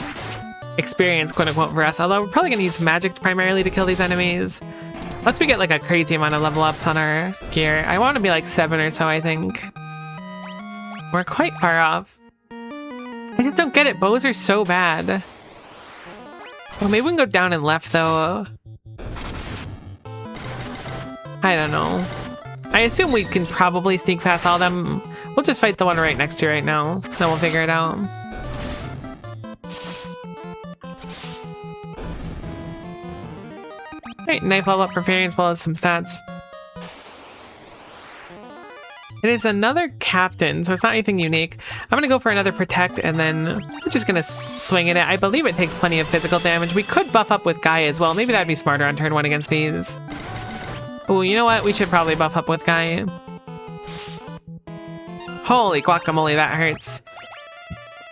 experience, quote-unquote, for us. Although we're probably going to use magic primarily to kill these enemies. Once we get like a crazy amount of level ups on our gear. I want to be like 7 or so, I think. We're quite far off. I just don't get it. Bows are so bad. Well, maybe we can go down and left, though. I don't know. I assume we can probably sneak past all of them. We'll just fight the one right next to right now. Then we'll figure it out. Alright, knife level up for Fairy as well as some stats. It is another captain, so it's not anything unique. I'm going to go for another protect, and then we're just going to swing at it. I believe it takes plenty of physical damage. We could buff up with Guy as well. Maybe that'd be smarter on turn 1 against these. Ooh, you know what? We should probably buff up with Guy. Holy guacamole, that hurts.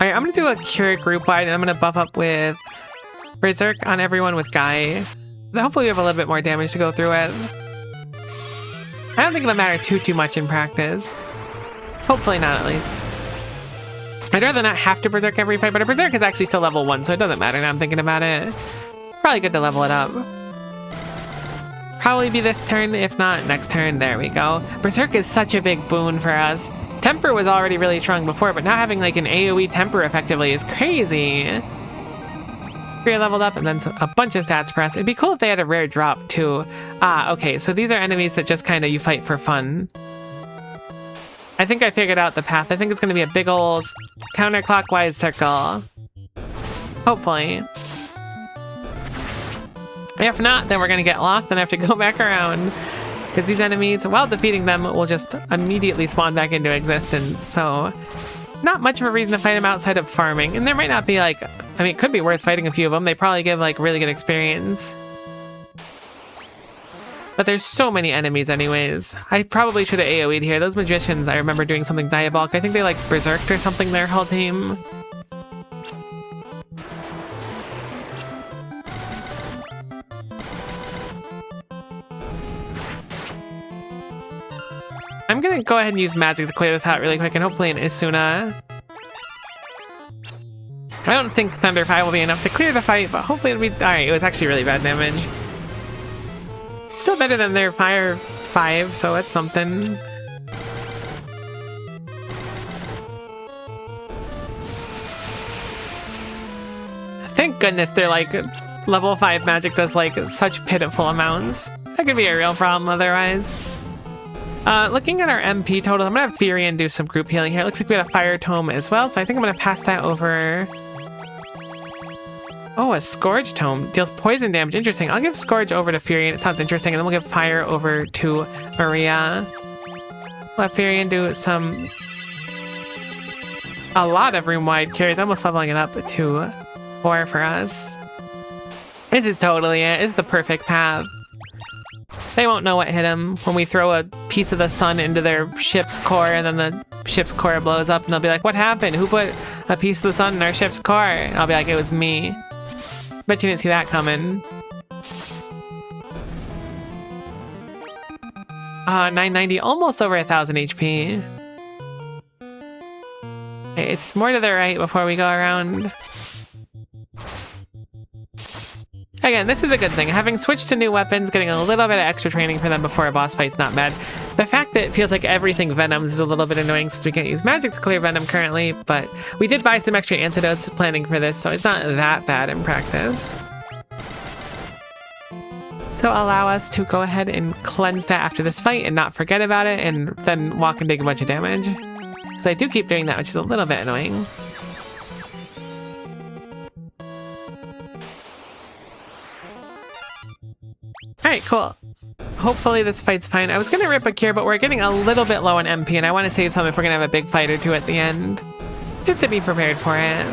Alright, I'm going to do a cure group-wide, and I'm going to buff up with Berserk on everyone with Guy. Hopefully we have a little bit more damage to go through it. I don't think it'll matter too much in practice. Hopefully not, at least. I'd rather not have to Berserk every fight, but a Berserk is actually still level 1, so it doesn't matter now I'm thinking about it. Probably good to level it up. Probably be this turn, if not next turn. There we go. Berserk is such a big boon for us. Temper was already really strong before, but now having like an AoE Temper effectively is crazy. 3 leveled up and then a bunch of stats press. It'd be cool if they had a rare drop too. Ah, okay, so these are enemies that just kind of you fight for fun. I think I figured out the path. I think it's going to be a big old counterclockwise circle. Hopefully. If not, then we're going to get lost and have to go back around. Because these enemies, while defeating them, will just immediately spawn back into existence. So, not much of a reason to fight them outside of farming. And there might not be like, I mean, it could be worth fighting a few of them. They probably give like really good experience. But there's so many enemies anyways. I probably should have AoE'd here. Those magicians, I remember doing something diabolic. I think they like berserked or something, their whole team. I'm gonna go ahead and use magic to clear this out really quick, and hopefully an Isuna. I don't think Thunderfire will be enough to clear the fight, but hopefully it'll be... Alright, it was actually really bad damage. Still better than their Fire 5, so that's something. Thank goodness they're like... Level 5 magic does like such pitiful amounts. That could be a real problem otherwise. Looking at our MP total, I'm gonna have Firion do some group healing here. It looks like we got a Fire Tome as well, so I think I'm gonna pass that over Oh, a Scourge Tome. Deals poison damage. Interesting. I'll give Scourge over to Furion. It sounds interesting. And then we'll give Fire over to Maria. Let Furion do a lot of room-wide carries. Almost leveling it up to 4 for us. This is totally it. It's the perfect path. They won't know what hit them when we throw a piece of the sun into their ship's core and then the ship's core blows up and they'll be like, what happened? Who put a piece of the sun in our ship's core? And I'll be like, it was me. Bet you didn't see that coming. 990, almost over 1,000 HP. Okay, it's more to the right before we go around. Again, this is a good thing. Having switched to new weapons, getting a little bit of extra training for them before a boss fight's not bad. The fact that it feels like everything Venoms is a little bit annoying since we can't use magic to clear Venom currently, but we did buy some extra antidotes planning for this, so it's not that bad in practice. So allow us to go ahead and cleanse that after this fight and not forget about it and then walk and take a bunch of damage. Because I do keep doing that, which is a little bit annoying. Alright, cool. Hopefully this fight's fine. I was going to rip a cure, but we're getting a little bit low on MP, and I want to save some if we're going to have a big fight or two at the end. Just to be prepared for it.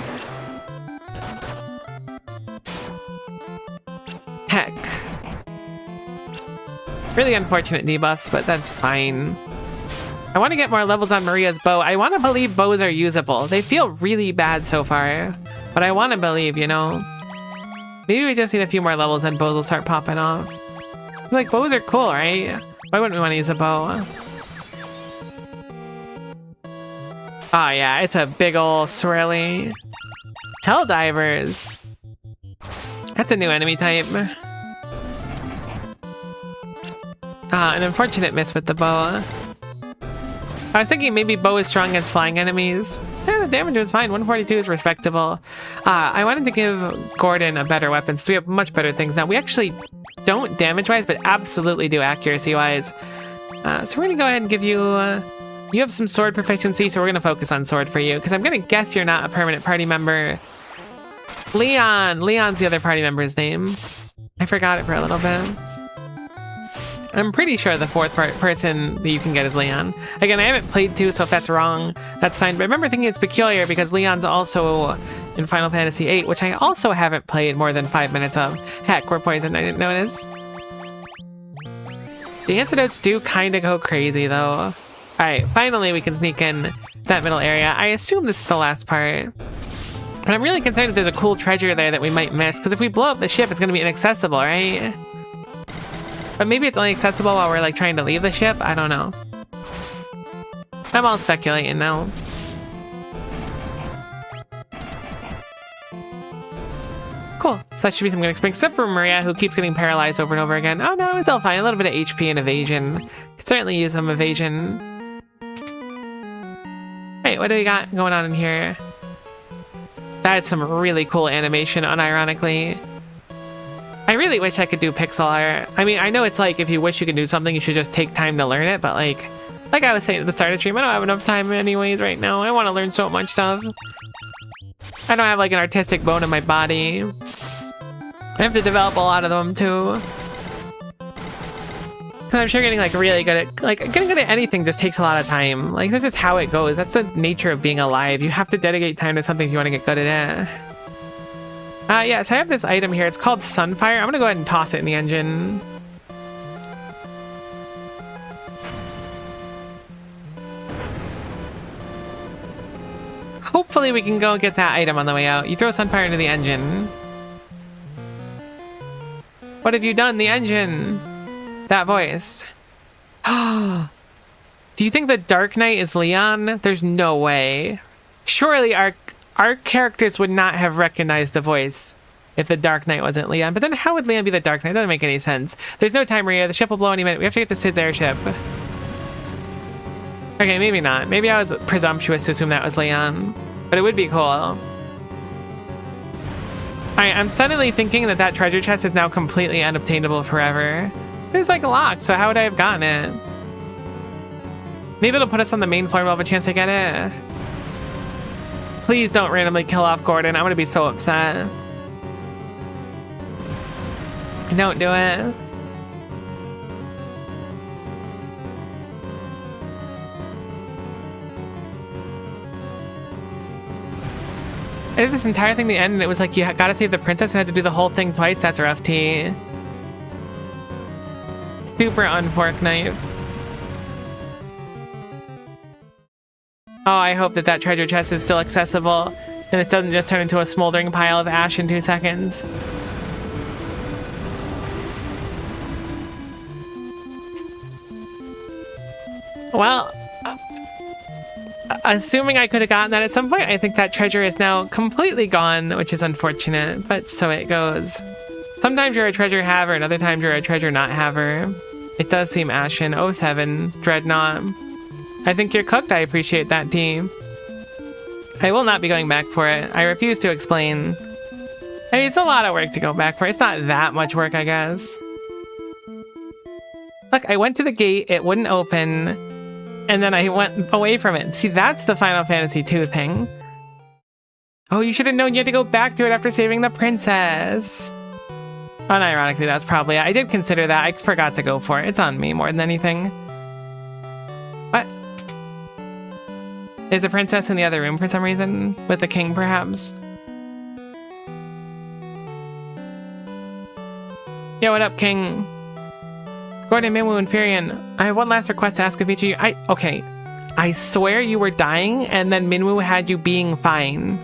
Heck. Really unfortunate debuffs, but that's fine. I want to get more levels on Maria's bow. I want to believe bows are usable. They feel really bad so far, but I want to believe, you know. Maybe we just need a few more levels and bows will start popping off. Like, bows are cool, right? Why wouldn't we want to use a bow? Oh yeah, it's a big ol' swirly. Helldivers. That's a new enemy type. An unfortunate miss with the bow. I was thinking maybe bow is strong against flying enemies. The damage was fine. 142 is respectable. I wanted to give Gordon a better weapon, so we have much better things now. We actually don't damage-wise, but absolutely do accuracy-wise. So we're going to go ahead and give you... you have some sword proficiency, so we're going to focus on sword for you, because I'm going to guess you're not a permanent party member. Leon! Leon's the other party member's name. I forgot it for a little bit. I'm pretty sure the fourth person that you can get is Leon. Again, I haven't played 2, so if that's wrong, that's fine. But I remember thinking it's peculiar because Leon's also in Final Fantasy VIII, which I also haven't played more than 5 minutes of. Heck, we're poisoned, I didn't notice. The antidotes do kind of go crazy, though. Alright, finally we can sneak in that middle area. I assume this is the last part. But I'm really concerned if there's a cool treasure there that we might miss, because if we blow up the ship, it's going to be inaccessible, right? But maybe it's only accessible while we're like trying to leave the ship? I don't know. I'm all speculating now. Cool. So that should be some good experience, except for Maria, who keeps getting paralyzed over and over again. Oh no, it's all fine. A little bit of HP and evasion. Could certainly use some evasion. Hey, what do we got going on in here? That's some really cool animation, unironically. I really wish I could do pixel art. I mean, I know it's like if you wish you could do something, you should just take time to learn it, but like I was saying at the start of the stream, I don't have enough time anyways right now. I want to learn so much stuff. I don't have like an artistic bone in my body. I have to develop a lot of them too. And I'm sure getting like really good at getting good at anything just takes a lot of time. Like that's just how it goes. That's the nature of being alive. You have to dedicate time to something if you want to get good at it. Yeah, so I have this item here. It's called Sunfire. I'm gonna go ahead and toss it in the engine. Hopefully we can go get that item on the way out. You throw Sunfire into the engine. What have you done? The engine. That voice. Do you think the Dark Knight is Leon? There's no way. Surely our characters would not have recognized the voice if the Dark Knight wasn't Leon. But then how would Leon be the Dark Knight? Doesn't make any sense. There's no time, Maria. The ship will blow any minute. We have to get to Sid's airship. Okay, maybe not. Maybe I was presumptuous to assume that was Leon. But it would be cool. Alright, I'm suddenly thinking that that treasure chest is now completely unobtainable forever. It was like locked, so how would I have gotten it? Maybe it'll put us on the main floor and we'll have a chance to get it. Please don't randomly kill off Gordon. I'm gonna be so upset. Don't do it. I did this entire thing to the end, and it was like you gotta save the princess and had to do the whole thing twice. That's rough, T. Super unfork knife. Oh, I hope that treasure chest is still accessible and it doesn't just turn into a smoldering pile of ash in 2 seconds. Well, assuming I could have gotten that at some point, I think that treasure is now completely gone, which is unfortunate, but so it goes. Sometimes you're a treasure haver and other times you're a treasure not haver. It does seem ashen. 07, Dreadnought. I think you're cooked. I appreciate that, team. I will not be going back for it. I refuse to explain. I mean, it's a lot of work to go back for. It's not that much work, I guess. Look, I went to the gate, it wouldn't open, and then I went away from it. See, that's the Final Fantasy II thing. Oh, you should have known you had to go back to it after saving the princess. Unironically, that's probably it. I did consider that. I forgot to go for it. It's on me more than anything. What? Is the princess in the other room for some reason? With the king, perhaps? Yo, what up, king? Gordon, Minwu, and Furion. I have one last request to ask of each of you. Okay. I swear you were dying, and then Minwu had you being fine.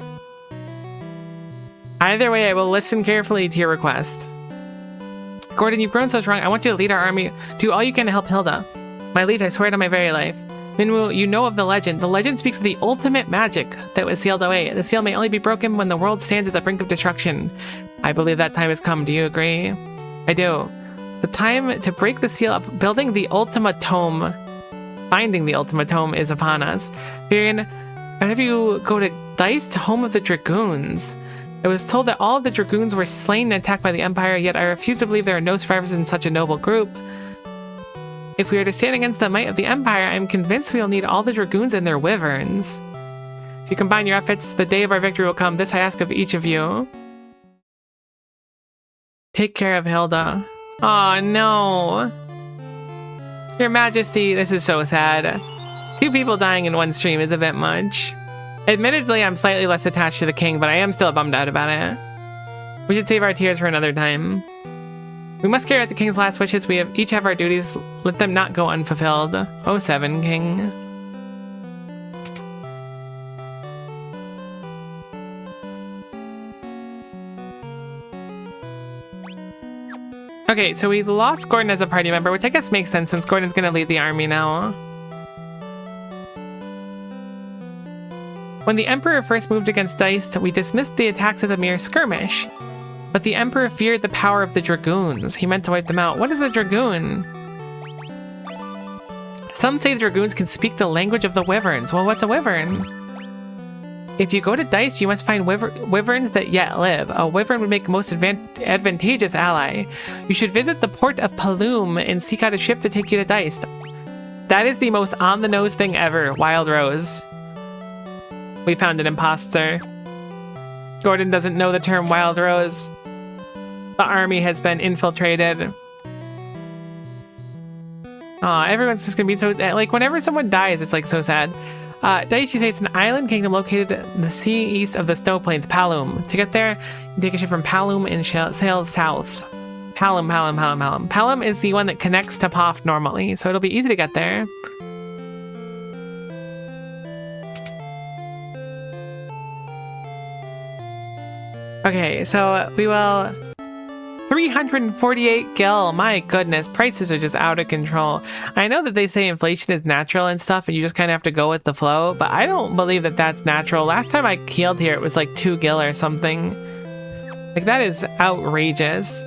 Either way, I will listen carefully to your request. Gordon, you've grown so strong. I want you to lead our army. Do all you can to help Hilda. My liege, I swear to my very life. Minwu, you know of the legend. The legend speaks of the ultimate magic that was sealed away. The seal may only be broken when the world stands at the brink of destruction. I believe that time has come. Do you agree? I do. The time to break the seal of building the Ultima Tome, finding the Ultima Tome, is upon us. Furion, I'd have you go to Dice, home of the Dragoons. I was told that all of the Dragoons were slain and attacked by the Empire, yet I refuse to believe there are no survivors in such a noble group. If we are to stand against the might of the Empire, I am convinced we will need all the Dragoons and their wyverns. If you combine your efforts, the day of our victory will come. This I ask of each of you. Take care of Hilda. Aw, no. Your Majesty, this is so sad. 2 people dying in one stream is a bit much. Admittedly, I'm slightly less attached to the king, but I am still bummed out about it. We should save our tears for another time. We must carry out the king's last wishes. We each have our duties. Let them not go unfulfilled. 07, king. Okay, so we lost Gordon as a party member, which I guess makes sense since Gordon's gonna lead the army now. When the Emperor first moved against Dice, we dismissed the attacks as a mere skirmish. But the Emperor feared the power of the Dragoons. He meant to wipe them out. What is a Dragoon? Some say the Dragoons can speak the language of the Wyverns. Well, what's a Wyvern? If you go to Dice, you must find Wyverns that yet live. A Wyvern would make a most advantageous ally. You should visit the port of Paloom and seek out a ship to take you to Dice. That is the most on-the-nose thing ever, Wild Rose. We found an imposter. Gordon doesn't know the term Wild Rose. The army has been infiltrated. Aw, everyone's just gonna be so... Like, whenever someone dies, it's, like, so sad. Dice, you say it's an island kingdom located in the sea east of the snow plains, Paloom. To get there, you take a ship from Paloom and sail south. Paloom. Paloom is the one that connects to Poft normally, so it'll be easy to get there. Okay, so we will... 348 gil, my goodness, prices are just out of control. I know that they say inflation is natural and stuff and you just kind of have to go with the flow, but I don't believe that that's natural. Last time I keeled here, it was like 2 gil or something. Like, that is outrageous.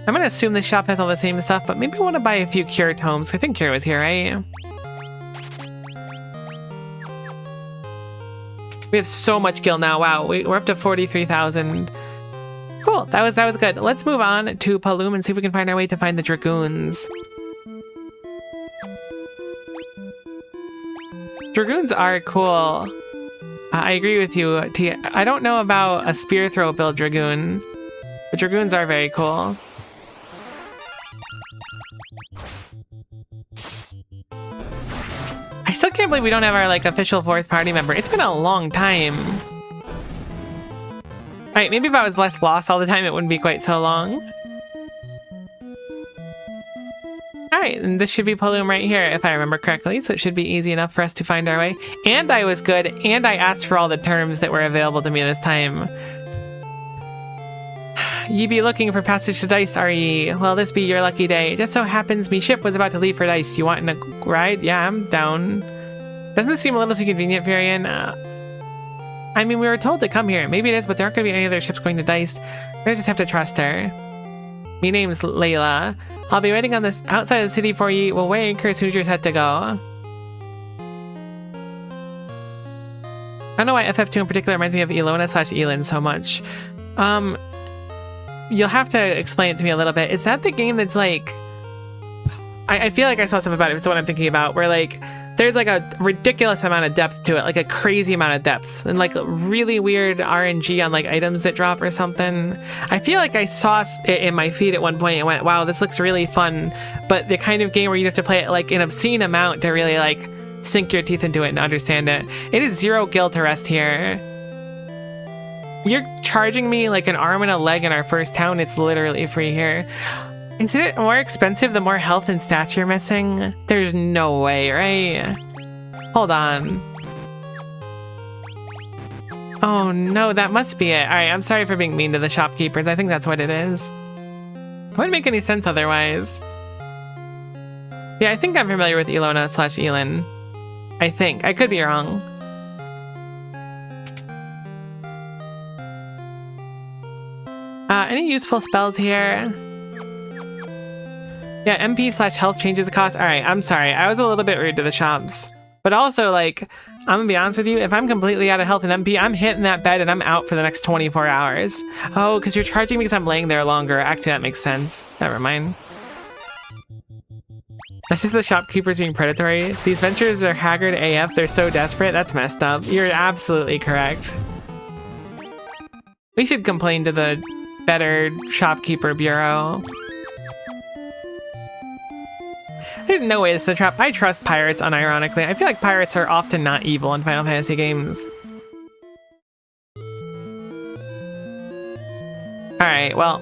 I'm gonna assume this shop has all the same stuff, but maybe I want to buy a few Cure Tomes. I think Cure was here, right? We have so much gil now. Wow, we're up to 43,000. Cool, that was good. Let's move on to Paloom and see if we can find our way to find the Dragoons. Dragoons are cool. I agree with you, T. I don't know about a spear throw build Dragoon, but Dragoons are very cool. I still can't believe we don't have our like official 4th party member. It's been a long time. Alright, maybe if I was less lost all the time, it wouldn't be quite so long. Alright, and this should be Paloom right here, if I remember correctly, so it should be easy enough for us to find our way. And I was good, and I asked for all the terms that were available to me this time. Ye be looking for passage to Dice, are ye? Well, this be your lucky day. It just so happens me ship was about to leave for Dice. You want a ride? Yeah, I'm down. Doesn't this seem a little too convenient, Varian? I mean, we were told to come here. Maybe it is, but there aren't going to be any other ships going to Dice. I just have to trust her. Me name's Layla. I'll be waiting on this outside of the city for ye. We'll weigh anchor as soon as you're set to go. I don't know why FF2 in particular reminds me of Ilona/Elin so much. You'll have to explain it to me a little bit. Is that the game that's like... I feel like I saw something about it. It's the one I'm thinking about, where like there's like a ridiculous amount of depth to it, like a crazy amount of depths, and like really weird RNG on like items that drop or something. I feel like I saw it in my feed at one point and went, wow, this looks really fun. But the kind of game where you have to play it like an obscene amount to really like sink your teeth into it and understand it. It is 0 gil to rest here. You're charging me like an arm and a leg in our first town. It's literally free here. Isn't it more expensive the more health and stats you're missing? There's no way, right? Hold on. Oh no, that must be it. Alright, I'm sorry for being mean to the shopkeepers. I think that's what it is. It wouldn't make any sense otherwise. Yeah, I think I'm familiar with Ilona/Elin. I think. I could be wrong. Any useful spells here? Yeah, MP/health changes the cost. Alright, I'm sorry. I was a little bit rude to the shops. But also, like, I'm gonna be honest with you, if I'm completely out of health and MP, I'm hitting that bed and I'm out for the next 24 hours. Oh, because you're charging me because I'm laying there longer. Actually, that makes sense. Never mind. That's just the shopkeepers being predatory. These ventures are haggard AF. They're so desperate. That's messed up. You're absolutely correct. We should complain to the better shopkeeper bureau. There's no way this is a trap. I trust pirates unironically. I feel like pirates are often not evil in Final Fantasy games. Alright, well,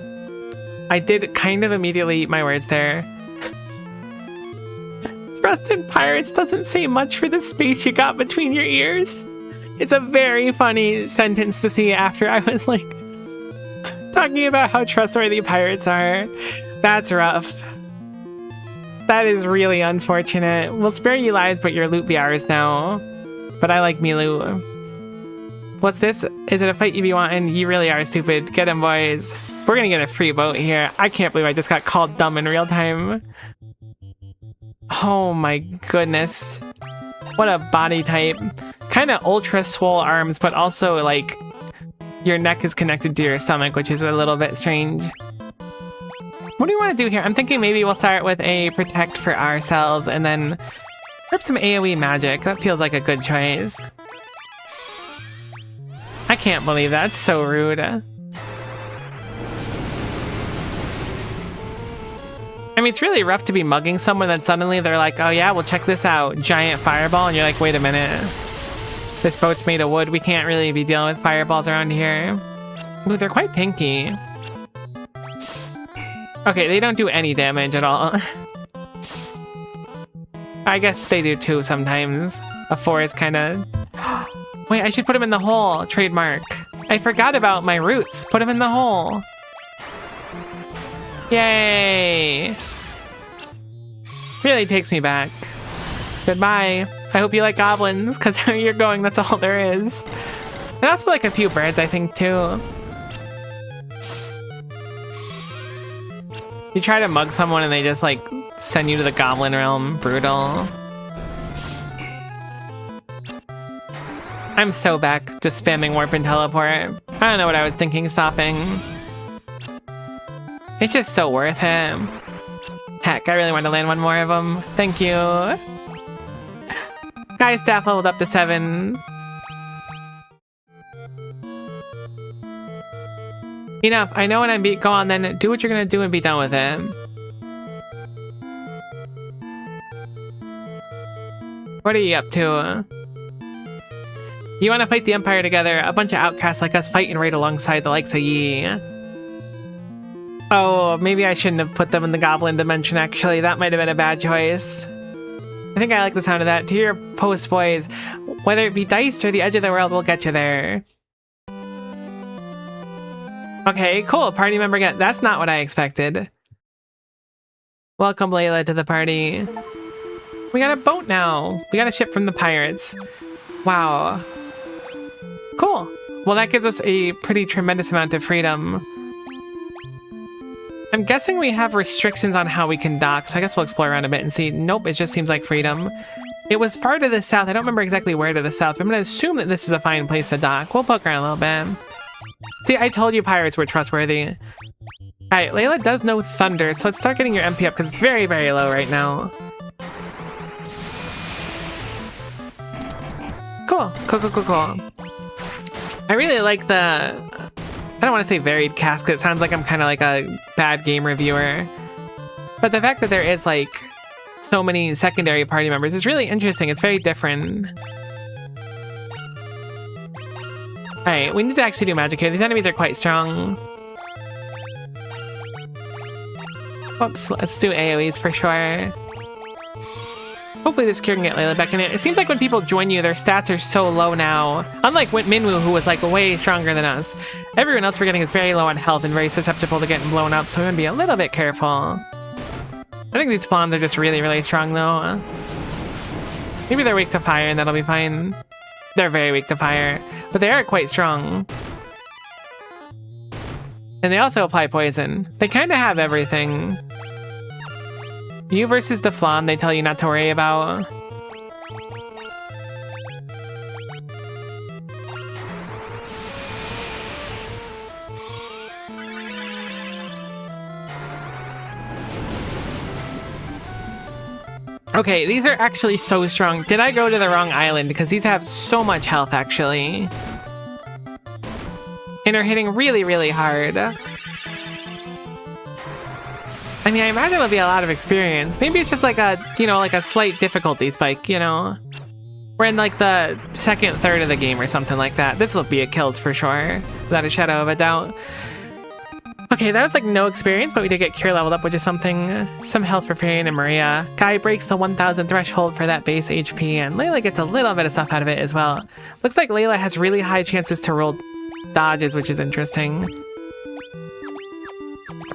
I did kind of immediately eat my words there. Trust in pirates doesn't say much for the space you got between your ears. It's a very funny sentence to see after I was like talking about how trustworthy pirates are. That's rough. That is really unfortunate. We'll spare you lives, but your loot be ours now. But I like me loot. What's this? Is it a fight you be wanting? You really are stupid. Get him, boys. We're gonna get a free boat here. I can't believe I just got called dumb in real time. Oh my goodness. What a body type. Kind of ultra swole arms, but also like your neck is connected to your stomach, which is a little bit strange. What do we want to do here? I'm thinking maybe we'll start with a protect for ourselves and then rip some AoE magic. That feels like a good choice. I can't believe that's so rude. I mean, it's really rough to be mugging someone that suddenly they're like, oh yeah, well check this out, giant fireball, and you're like, wait a minute. This boat's made of wood, we can't really be dealing with fireballs around here. Ooh, they're quite pinky. Okay, they don't do any damage at all. I guess they do too sometimes. A 4 is kind of... Wait, I should put him in the hole. Trademark. I forgot about my roots. Put him in the hole. Yay! Really takes me back. Goodbye. I hope you like goblins, because where you're going, that's all there is. And also like a few birds, I think, too. You try to mug someone and they just like send you to the goblin realm. Brutal. I'm so back, just spamming warp and teleport. I don't know what I was thinking stopping. It's just so worth it. Heck, I really want to land one more of them. Thank you. Guy staff leveled up to 7. Enough. I know when I'm beat. Go on then. Do what you're gonna do and be done with it. What are you up to? You want to fight the Empire together? A bunch of outcasts like us fighting right alongside the likes of ye. Oh, maybe I shouldn't have put them in the Goblin dimension, actually. That might have been a bad choice. I think I like the sound of that. To your post, boys. Whether it be dice or the edge of the world, we'll get you there. Okay, cool. Party member get. That's not what I expected. Welcome, Layla, to the party. We got a boat now. We got a ship from the pirates. Wow. Cool. Well, that gives us a pretty tremendous amount of freedom. I'm guessing we have restrictions on how we can dock, so I guess we'll explore around a bit and see. Nope, it just seems like freedom. It was far to the south. I don't remember exactly where to the south, but I'm going to assume that this is a fine place to dock. We'll poke around a little bit. See, I told you pirates were trustworthy. Alright, Layla does know thunder, so let's start getting your MP up, because it's very, very low right now. Cool. Cool, cool, cool, cool. I really like the... I don't want to say varied cast, because it sounds like I'm kind of like a bad game reviewer. But the fact that there is, like, so many secondary party members is really interesting. It's very different. Alright, we need to actually do magic here. These enemies are quite strong. Whoops, let's do AoEs for sure. Hopefully this cure can get Layla back in it. It seems like when people join you, their stats are so low now. Unlike Minwu, who was like way stronger than us. Everyone else we're getting is very low on health and very susceptible to getting blown up, so we're gonna be a little bit careful. I think these fawns are just really, really strong though. Maybe they're weak to fire and that'll be fine. They're very weak to fire, but they are quite strong. And they also apply poison. They kind of have everything. You versus the flan, they tell you not to worry about. Okay, these are actually so strong. Did I go to the wrong island? Because these have so much health, actually. And are hitting really, really hard. I mean, I imagine it'll be a lot of experience. Maybe it's just like a, you know, like a slight difficulty spike, you know? We're in like the second third of the game or something like that. This will be a kills for sure, without a shadow of a doubt. Okay, that was like no experience, but we did get cure leveled up, which is something. Some health for Perian and Maria. Guy breaks the 1000 threshold for that base HP, and Layla gets a little bit of stuff out of it as well. Looks like Layla has really high chances to roll dodges, which is interesting.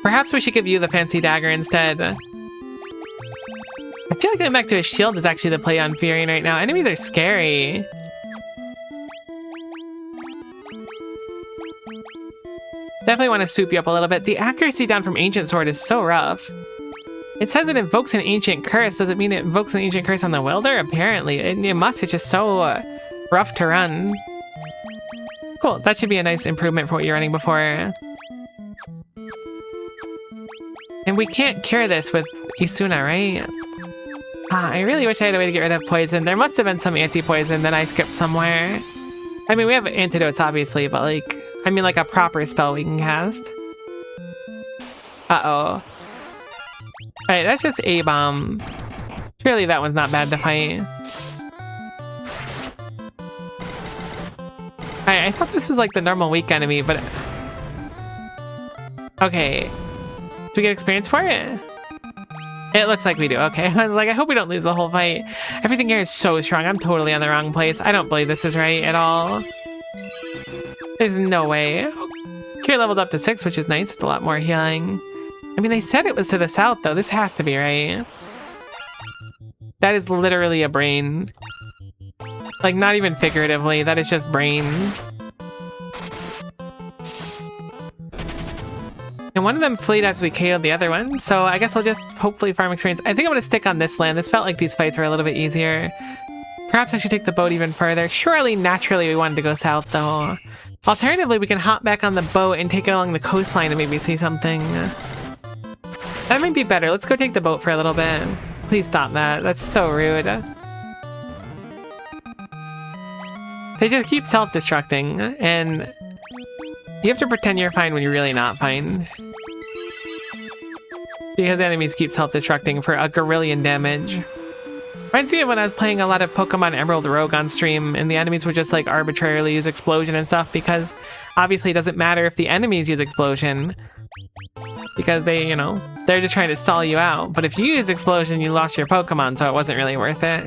Perhaps we should give you the fancy dagger instead. I feel like going back to a shield is actually the play on Furion right now. Enemies are scary. Definitely want to swoop you up a little bit. The accuracy down from Ancient Sword is so rough. It says it invokes an ancient curse. Does it mean it invokes an ancient curse on the wielder? Apparently. It must. It's just so rough to run. Cool. That should be a nice improvement for what you're running before. And we can't cure this with Isuna, right? I really wish I had a way to get rid of poison. There must have been some anti-poison that I skipped somewhere. I mean, we have antidotes, obviously, but like... I mean, like a proper spell we can cast. Uh-oh. Alright, that's just A-bomb. Surely that one's not bad to fight. Alright, I thought this was like the normal weak enemy, but... Okay. Do we get experience for it? It looks like we do. Okay, I was like, I hope we don't lose the whole fight. Everything here is so strong. I'm totally on the wrong place. I don't believe this is right at all. There's no way. Cure leveled up to 6, which is nice. It's a lot more healing. I mean, they said it was to the south, though. This has to be right. That is literally a brain. Like, not even figuratively. That is just brain. And one of them fleed after we KO'd the other one, so I guess we'll just hopefully farm experience. I think I'm going to stick on this land. This felt like these fights were a little bit easier. Perhaps I should take the boat even further. Surely, naturally, we wanted to go south, though. Alternatively, we can hop back on the boat and take it along the coastline and maybe see something. That might be better. Let's go take the boat for a little bit. Please stop that. That's so rude. They just keep self-destructing, and You have to pretend you're fine when you're really not fine. Because enemies keep self-destructing for a gorillion damage. Reminds me of when I was playing a lot of Pokemon Emerald Rogue on stream, and the enemies would just like arbitrarily use explosion and stuff, because obviously it doesn't matter if the enemies use explosion, because they, you know, they're just trying to stall you out. But if you use explosion, you lost your Pokemon, so it wasn't really worth it.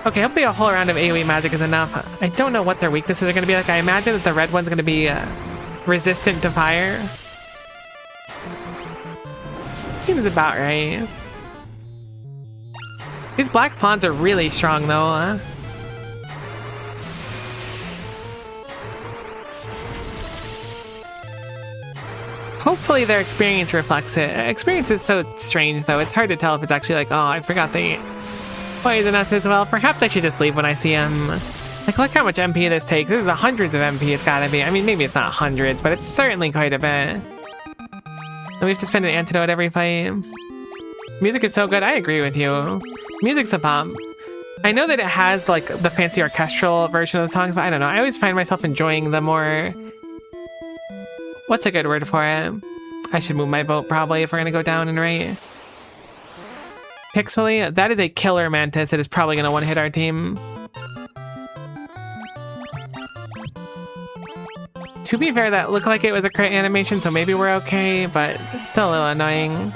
Okay, hopefully a whole round of AoE magic is enough. I don't know what their weaknesses are going to be like. I imagine that the red one's going to be resistant to fire. Seems about right. These black pawns are really strong though. Hopefully their experience reflects it. Experience is so strange though. It's hard to tell if it's actually like, oh, I forgot they poison us as well. Perhaps I should just leave when I see him. Like, look how much MP this takes. This is hundreds of MP it's gotta be. I mean, maybe it's not hundreds, but it's certainly quite a bit. And we have to spend an antidote every fight. Music is so good. I agree with you. Music's a bomb. I know that it has like the fancy orchestral version of the songs, but I don't know. I always find myself enjoying the more... What's a good word for it? I should move my boat probably if we're gonna go down and right. Pixely? That is a killer mantis. It is probably gonna one-hit our team. To be fair, that looked like it was a crit animation, so maybe we're okay, but still a little annoying.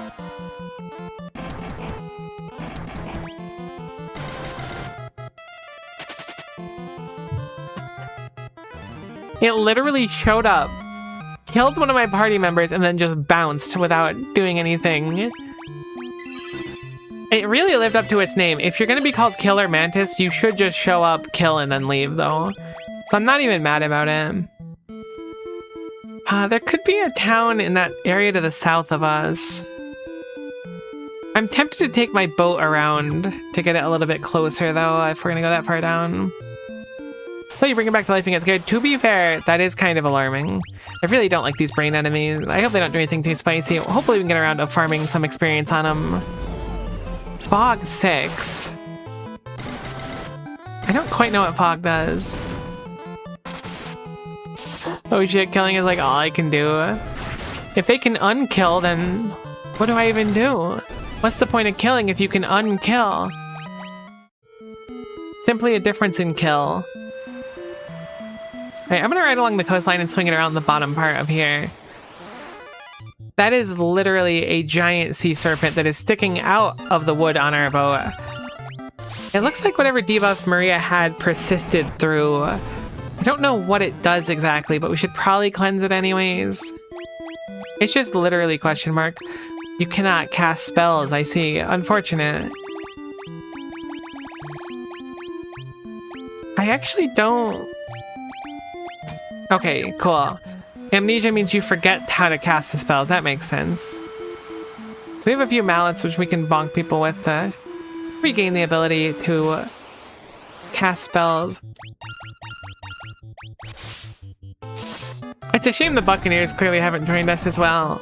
It literally showed up, killed one of my party members, and then just bounced without doing anything. It really lived up to its name. If you're gonna be called Killer Mantis, you should just show up, kill, and then leave, though. So I'm not even mad about it. There could be a town in that area to the south of us. I'm tempted to take my boat around to get it a little bit closer, though, if we're gonna go that far down. So you bring it back to life and get scared. To be fair, that is kind of alarming. I really don't like these brain enemies. I hope they don't do anything too spicy. Hopefully we can get around to farming some experience on them. Fog 6. I don't quite know what fog does. Oh shit, killing is like all I can do. If they can unkill, then what do I even do? What's the point of killing if you can unkill? Simply a difference in kill. Alright, I'm gonna ride along the coastline and swing it around the bottom part of here. That is literally a giant sea serpent that is sticking out of the wood on our boat. It looks like whatever debuff Maria had persisted through. I don't know what it does exactly, but we should probably cleanse it anyways. It's just literally question mark. You cannot cast spells, I see. Unfortunate. I actually don't... Okay, cool. Amnesia means you forget how to cast the spells. That makes sense. So we have a few mallets which we can bonk people with to regain the ability to cast spells. It's a shame the Buccaneers clearly haven't joined us as well.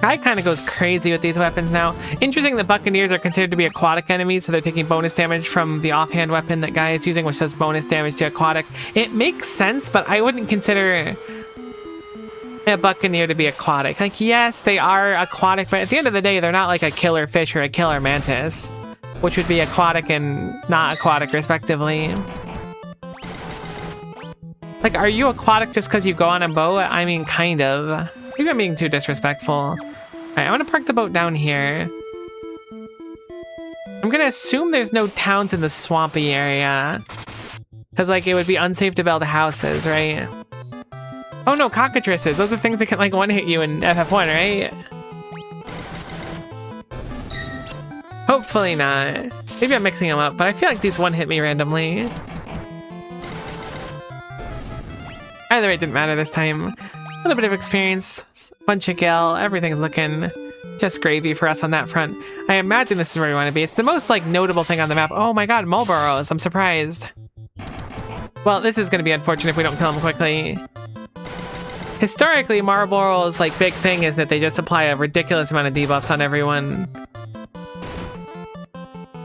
Guy kind of goes crazy with these weapons now. Interesting, the Buccaneers are considered to be aquatic enemies, so they're taking bonus damage from the offhand weapon that Guy is using, which does bonus damage to aquatic. It makes sense, but I wouldn't consider a Buccaneer to be aquatic. Like, yes, they are aquatic, but at the end of the day, they're not like a killer fish or a killer mantis, which would be aquatic and not aquatic, respectively. Like, are you aquatic just because you go on a boat? I mean, kind of. Maybe I'm being too disrespectful. Alright, I'm gonna park the boat down here. I'm gonna assume there's no towns in the swampy area. Because, like, it would be unsafe to build houses, right? Oh no, cockatrices. Those are things that can, like, one-hit you in FF1, right? Hopefully not. Maybe I'm mixing them up, but I feel like these one-hit me randomly. Either way, it didn't matter this time. A little bit of experience, bunch of gil, everything's looking just gravy for us on that front. I imagine this is where we want to be. It's the most, like, notable thing on the map. Oh my god, Marlboros, I'm surprised. Well, this is going to be unfortunate if we don't kill him quickly. Historically, Marlboro's, like, big thing is that they just apply a ridiculous amount of debuffs on everyone.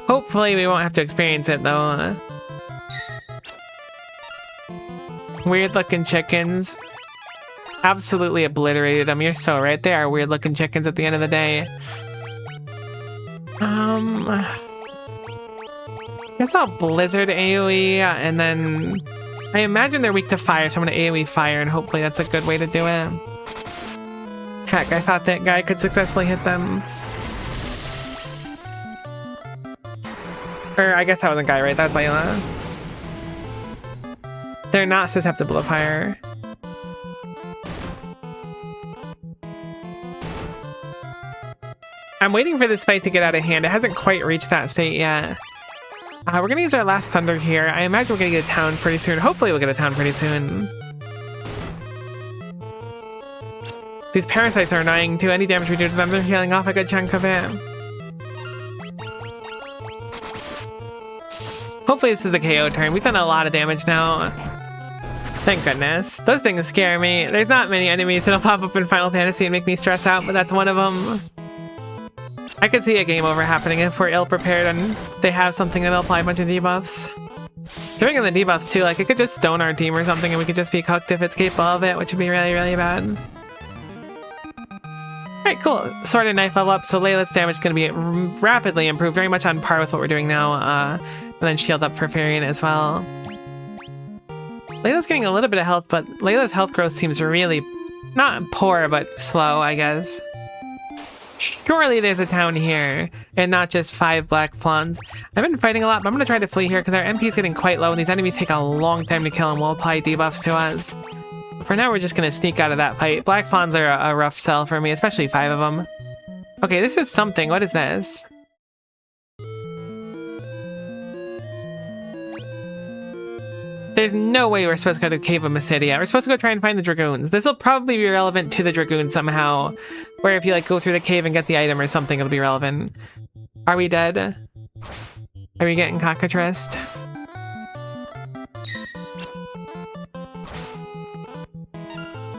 Hopefully we won't have to experience it, though. Weird looking chickens. Absolutely obliterated them. You're so right. They are weird looking chickens at the end of the day. Guess I'll Blizzard AoE, and then I imagine they're weak to fire, so I'm gonna AoE fire, and hopefully that's a good way to do it. Heck, I thought that guy could successfully hit them. Or I guess that wasn't a guy, right? That was Layla. They're not susceptible to fire. I'm waiting for this fight to get out of hand. It hasn't quite reached that state yet. We're gonna use our last thunder here. I imagine we're gonna get a town pretty soon. Hopefully we'll get a town pretty soon. These parasites are annoying too. Any damage we do to them, they're healing off a good chunk of it. Hopefully this is the KO turn. We've done a lot of damage now. Thank goodness. Those things scare me. There's not many enemies that'll pop up in Final Fantasy and make me stress out, but that's one of them. I could see a game over happening if we're ill-prepared and they have something that'll apply a bunch of debuffs. Doing in the debuffs too, like it could just stone our team or something and we could just be cooked if it's capable of it, which would be really, really bad. Alright, cool. Sword and knife level up, so Layla's damage is going to be rapidly improved, very much on par with what we're doing now. And then shield up for Farian as well. Layla's getting a little bit of health, but Layla's health growth seems really not poor, but slow, I guess. Surely there's a town here, and not just 5 black flans. I've been fighting a lot, but I'm going to try to flee here because our MP is getting quite low, and these enemies take a long time to kill and will apply debuffs to us. For now, we're just going to sneak out of that fight. Black flans are a rough sell for me, especially 5 of them. Okay, this is something. What is this? There's no way we're supposed to go to Cave of Mysidia. We're supposed to go try and find the Dragoons. This will probably be relevant to the Dragoon somehow. Where if you like go through the cave and get the item or something, it'll be relevant. Are we dead? Are we getting cockatrice?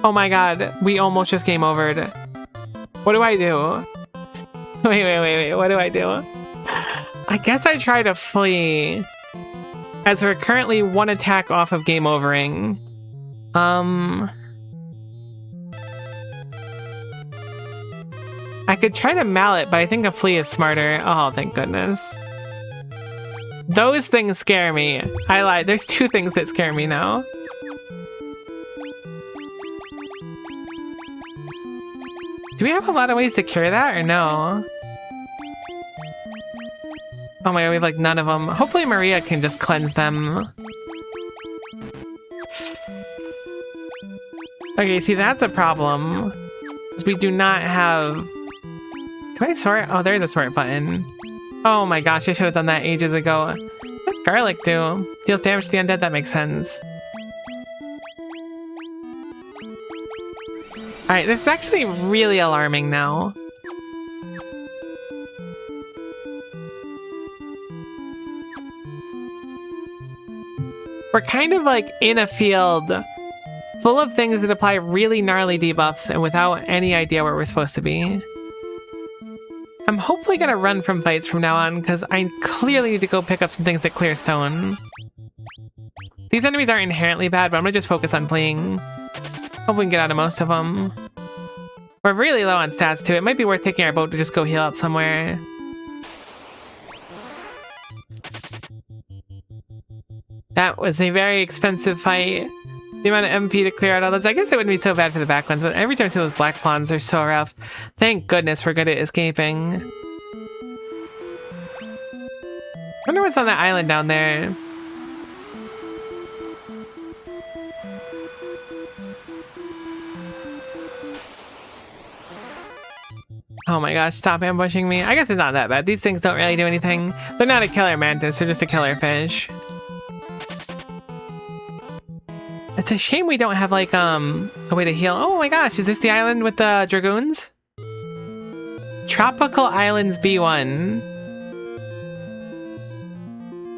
Oh my god, we almost just game overed. What do I do? Wait, what do I do? I guess I try to flee. As we're currently 1 attack off of game overing. I could try to mallet, but I think a flee is smarter. Oh, thank goodness. Those things scare me. I lied. There's 2 things that scare me now. Do we have a lot of ways to cure that or no? Oh my god, we have like none of them. Hopefully Maria can just cleanse them. Okay, see that's a problem. Because we do not have... Can I sort? Oh, there's a sort button. Oh my gosh, I should have done that ages ago. What's garlic do? Deals damage to the undead, that makes sense. Alright, this is actually really alarming now. We're kind of like in a field full of things that apply really gnarly debuffs and without any idea where we're supposed to be. I'm hopefully gonna run from fights from now on because I clearly need to go pick up some things that clear stone. These enemies aren't inherently bad, but I'm gonna just focus on fleeing. Hope we can get out of most of them. We're really low on stats too. It might be worth taking our boat to just go heal up somewhere. That was a very expensive fight. The amount of MP to clear out all those. I guess it wouldn't be so bad for the back ones, but every time I see those black flans, they're so rough. Thank goodness we're good at escaping. Wonder what's on that island down there. Oh my gosh, stop ambushing me. I guess it's not that bad. These things don't really do anything. They're not a killer mantis, they're just a killer fish. It's a shame we don't have like a way to heal. Oh my gosh, is this the island with the Dragoons? Tropical Islands B1.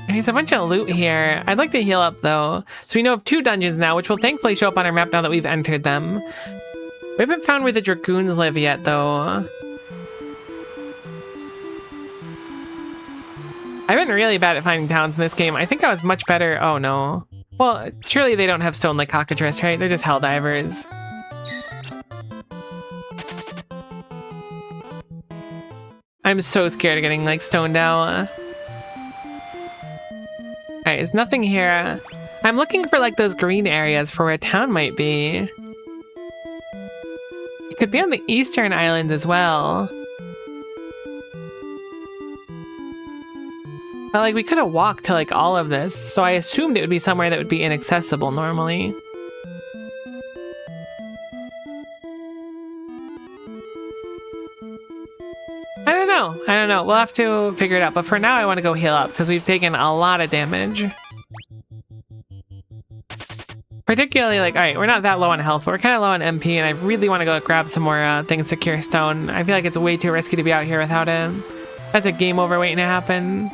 There's a bunch of loot here. I'd like to heal up though. So we know of 2 dungeons now, which will thankfully show up on our map now that we've entered them. We haven't found where the Dragoons live yet though. I've been really bad at finding towns in this game. I think I was much better. Oh no. Well, surely they don't have stone like cockatrice, right? They're just hell divers. I'm so scared of getting like stoned out. Alright, there's nothing here. I'm looking for like those green areas for where a town might be. It could be on the eastern islands as well. But like we could have walked to like all of this, so I assumed it would be somewhere that would be inaccessible normally. I don't know. We'll have to figure it out. But for now, I want to go heal up because we've taken a lot of damage. Particularly, like, alright, we're not that low on health, but we're kind of low on MP, and I really want to go grab some more things to cure stone. I feel like it's way too risky to be out here without it. That's a game over waiting to happen.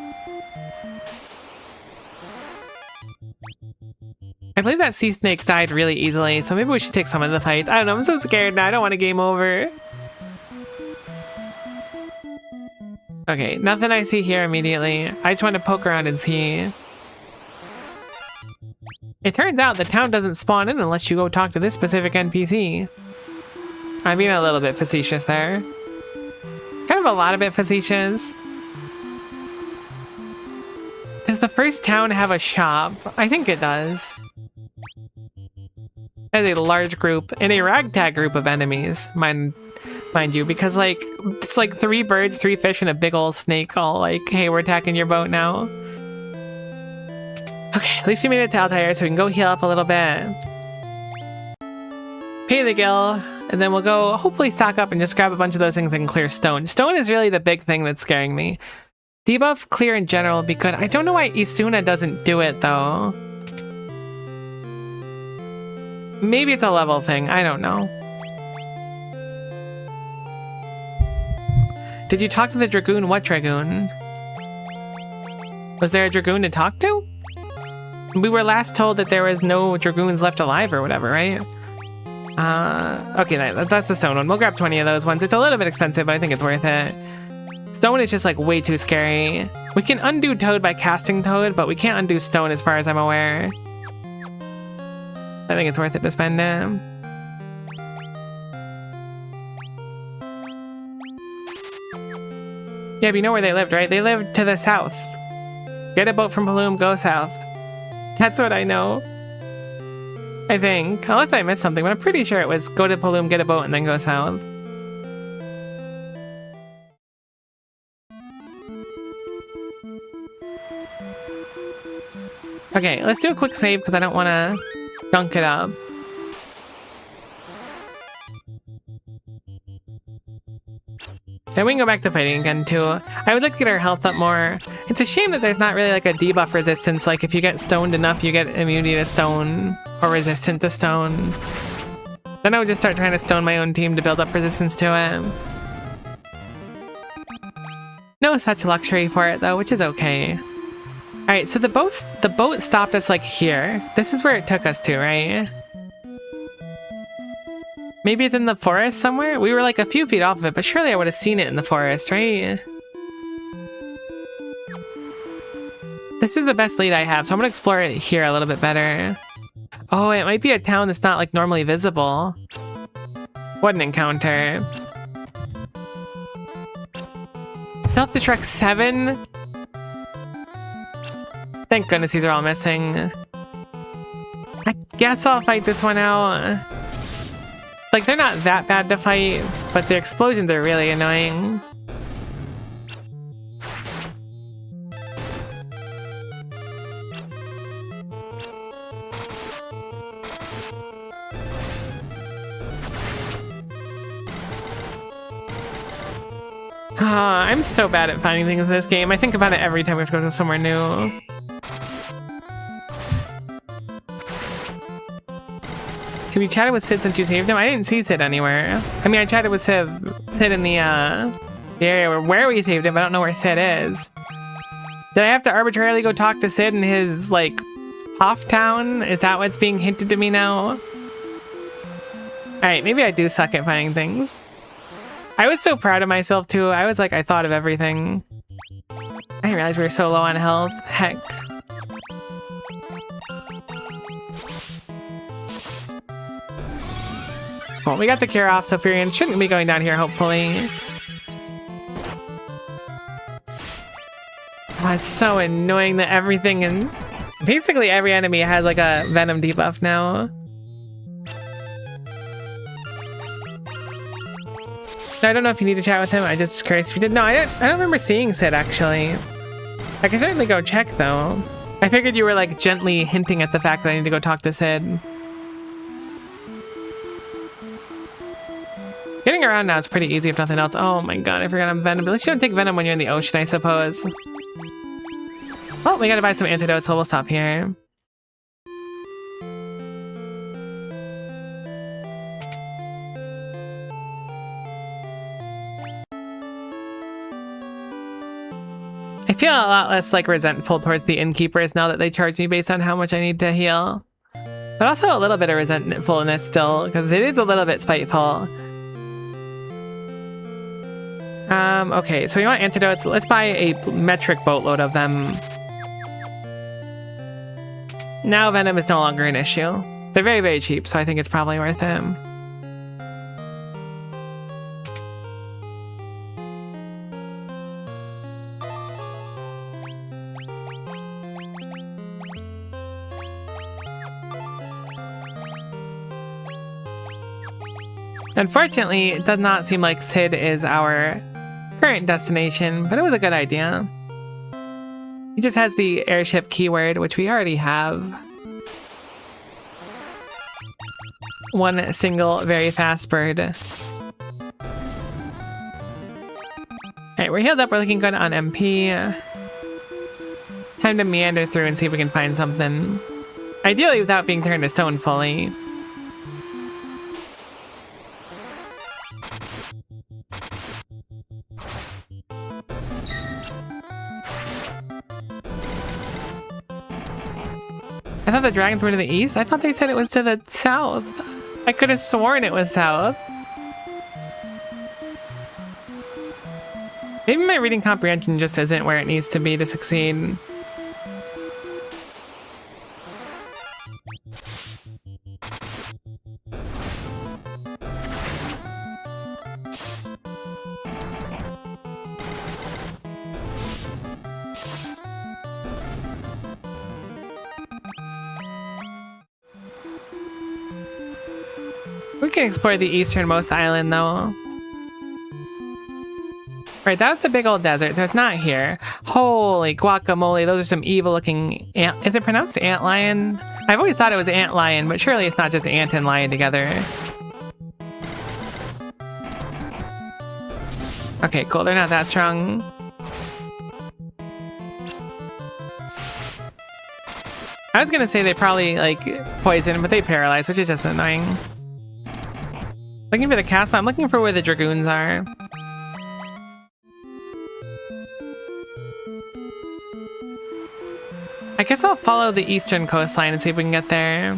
I believe that sea snake died really easily, so maybe we should take some of the fights. I don't know, I'm so scared now. I don't want a game over. Okay, nothing I see here immediately. I just want to poke around and see. It turns out the town doesn't spawn in unless you go talk to this specific NPC. I'm being a little bit facetious there. Kind of a lot of bit facetious. Does the first town have a shop? I think it does. As a large group, and a ragtag group of enemies, mind you, because like it's like 3 birds, 3 fish, and a big old snake all like, hey, we're attacking your boat now. Okay, at least we made it to Altair so we can go heal up a little bit. Pay the gill, and then we'll go hopefully stock up and just grab a bunch of those things and clear stone. Stone is really the big thing that's scaring me. Debuff clear in general would be good. I don't know why Isuna doesn't do it though. Maybe it's a level thing, I don't know. Did you talk to the Dragoon? What Dragoon? Was there a Dragoon to talk to? We were last told that there was no Dragoons left alive or whatever, right? Okay, that's the stone one. We'll grab 20 of those ones. It's a little bit expensive, but I think it's worth it. Stone is just like way too scary. We can undo Toad by casting Toad, but we can't undo Stone as far as I'm aware. I think it's worth it to spend them. Yeah, but you know where they lived, right? They lived to the south. Get a boat from Bloom, go south. That's what I know. I think. Unless I missed something, but I'm pretty sure it was go to Bloom, get a boat, and then go south. Okay, let's do a quick save because I don't want to gunk it up. And we can go back to fighting again too. I would like to get our health up more. It's a shame that there's not really like a debuff resistance, like if you get stoned enough you get immunity to stone or resistant to stone. Then I would just start trying to stone my own team to build up resistance to it. No such luxury for it though, which is okay. Alright, so the boat stopped us like here. This is where it took us to, right? Maybe it's in the forest somewhere? We were like a few feet off of it, but surely I would have seen it in the forest, right? This is the best lead I have, so I'm gonna explore it here a little bit better. Oh, it might be a town that's not like normally visible. What an encounter. Self-destruct 7? Thank goodness these are all missing. I guess I'll fight this one out. Like, they're not that bad to fight, but the explosions are really annoying. I'm so bad at finding things in this game. I think about it every time we have to go somewhere new. Have you chatted with Sid since you saved him? I didn't see Sid anywhere. I mean, I chatted with Sid in the area where we saved him, but I don't know where Sid is. Did I have to arbitrarily go talk to Sid in his, like, off town? Is that what's being hinted to me now? Alright, maybe I do suck at finding things. I was so proud of myself, too. I was like, I thought of everything. I didn't realize we were so low on health. Heck. Well, we got the cure off, so Furion shouldn't be going down here, hopefully. Oh, it's so annoying that everything and basically every enemy has like a Venom debuff now. So I don't know if you need to chat with him. I just curious if you did. No, I don't remember seeing Sid actually. I can certainly go check though. I figured you were like gently hinting at the fact that I need to go talk to Sid. Getting around now is pretty easy if nothing else. Oh my god, I forgot I'm Venom. But at least you don't take Venom when you're in the ocean, I suppose. Well, we gotta buy some antidotes, so we'll stop here. I feel a lot less like resentful towards the innkeepers now that they charge me based on how much I need to heal. But also a little bit of resentfulness still, because it is a little bit spiteful. Okay, so we want antidotes. Let's buy a metric boatload of them. Now Venom is no longer an issue. They're very, very cheap, so I think it's probably worth it. Unfortunately, it does not seem like Sid is our current destination, but it was a good idea. He just has the airship keyword, which we already have. One single very fast bird. Alright, we're healed up, we're looking good on MP. Time to meander through and see if we can find something. Ideally without being turned to stone fully. I thought the dragons were to the east? I thought they said it was to the south. I could have sworn it was south. Maybe my reading comprehension just isn't where it needs to be to succeed. We can explore the easternmost island, though. Right, that's the big old desert, so it's not here. Holy guacamole, those are some evil-looking ant... Is it pronounced antlion? I've always thought it was antlion, but surely it's not just ant and lion together. Okay, cool, they're not that strong. I was gonna say they probably, like, poison, but they paralyze, which is just annoying. Looking for the castle. I'm looking for where the dragoons are. I guess I'll follow the eastern coastline and see if we can get there.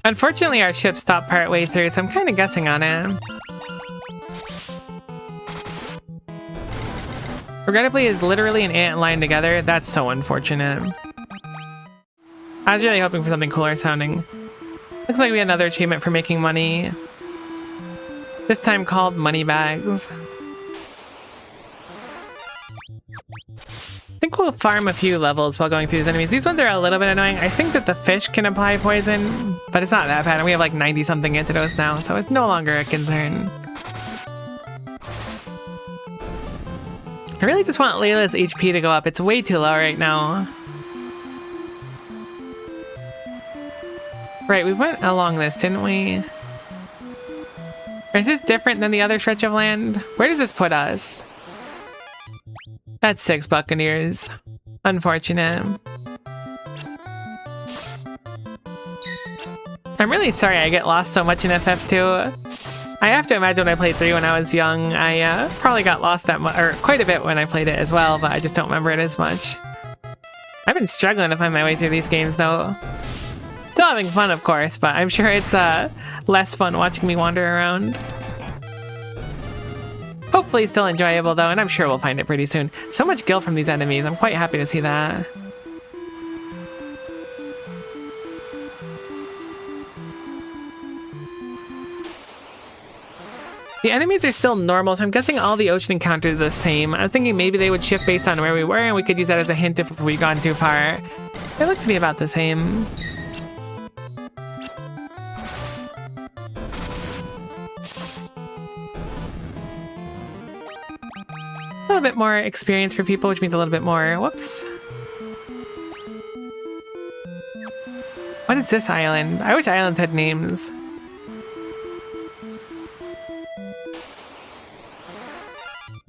Unfortunately, our ship stopped partway through, so I'm kind of guessing on it. Regrettably, is literally an ant line together. That's so unfortunate. I was really hoping for something cooler sounding. Looks like we had another achievement for making money. This time called money bags. I think we'll farm a few levels while going through these enemies. These ones are a little bit annoying. I think that the fish can apply poison, but it's not that bad. And we have like 90 something antidotes now, so it's no longer a concern. I really just want Layla's HP to go up. It's way too low right now. Right, we went along this, didn't we? Or is this different than the other stretch of land? Where does this put us? That's 6 buccaneers. Unfortunate. I'm really sorry I get lost so much in FF2. I have to imagine when I played 3 when I was young, I probably got lost that much, or quite a bit when I played it as well, but I just don't remember it as much. I've been struggling to find my way through these games though. Still having fun, of course, but I'm sure it's less fun watching me wander around. Hopefully still enjoyable though, and I'm sure we'll find it pretty soon. So much gil from these enemies, I'm quite happy to see that. The enemies are still normal, so I'm guessing all the ocean encounters are the same. I was thinking maybe they would shift based on where we were, and we could use that as a hint if we'd gone too far. They look to be about the same. A little bit more experience for people, which means a little bit more. Whoops. What is this island? I wish islands had names.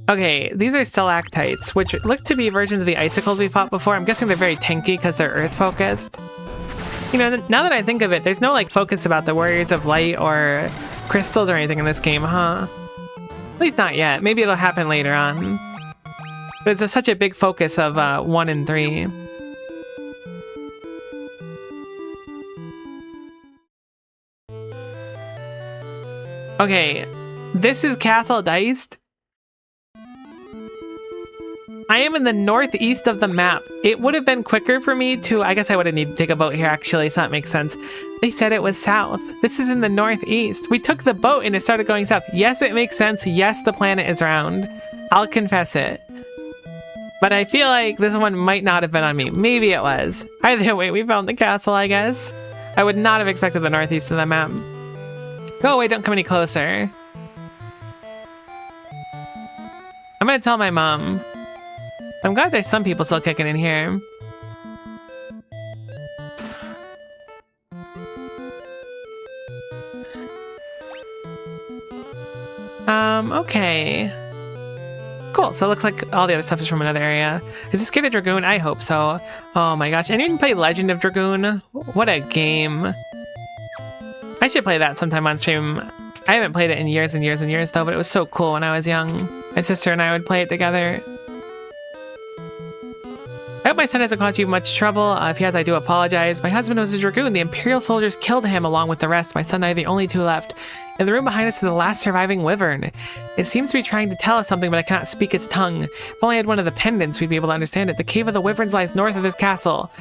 Okay, these are stalactites, which look to be versions of the icicles we fought before. I'm guessing they're very tanky because they're earth-focused. You know, now that I think of it, there's no, like, focus about the Warriors of Light or crystals or anything in this game, huh? At least not yet. Maybe it'll happen later on. But it's such a big focus of 1 and 3. Okay, this is Castle Diced. I am in the northeast of the map. It would have been quicker for me to... I guess I would have needed to take a boat here, actually, so that makes sense. They said it was south. This is in the northeast. We took the boat and it started going south. Yes, it makes sense. Yes, the planet is round. I'll confess it. But I feel like this one might not have been on me. Maybe it was. Either way, we found the castle, I guess. I would not have expected the northeast of the map. Go away, don't come any closer. I'm gonna tell my mom. I'm glad there's some people still kicking in here. Okay. Cool, so it looks like all the other stuff is from another area. Is this Kid Dragoon? I hope so. Oh my gosh, and you can play Legend of Dragoon. What a game. I should play that sometime on stream. I haven't played it in years and years and years though, but it was so cool when I was young. My sister and I would play it together. I hope my son hasn't caused you much trouble. If he has, I do apologize. My husband was a dragoon. The Imperial soldiers killed him along with the rest. My son and I are the only two left. In the room behind us is the last surviving wyvern. It seems to be trying to tell us something, but I cannot speak its tongue. If only I had one of the pendants, we'd be able to understand it. The Cave of the Wyverns lies north of this castle.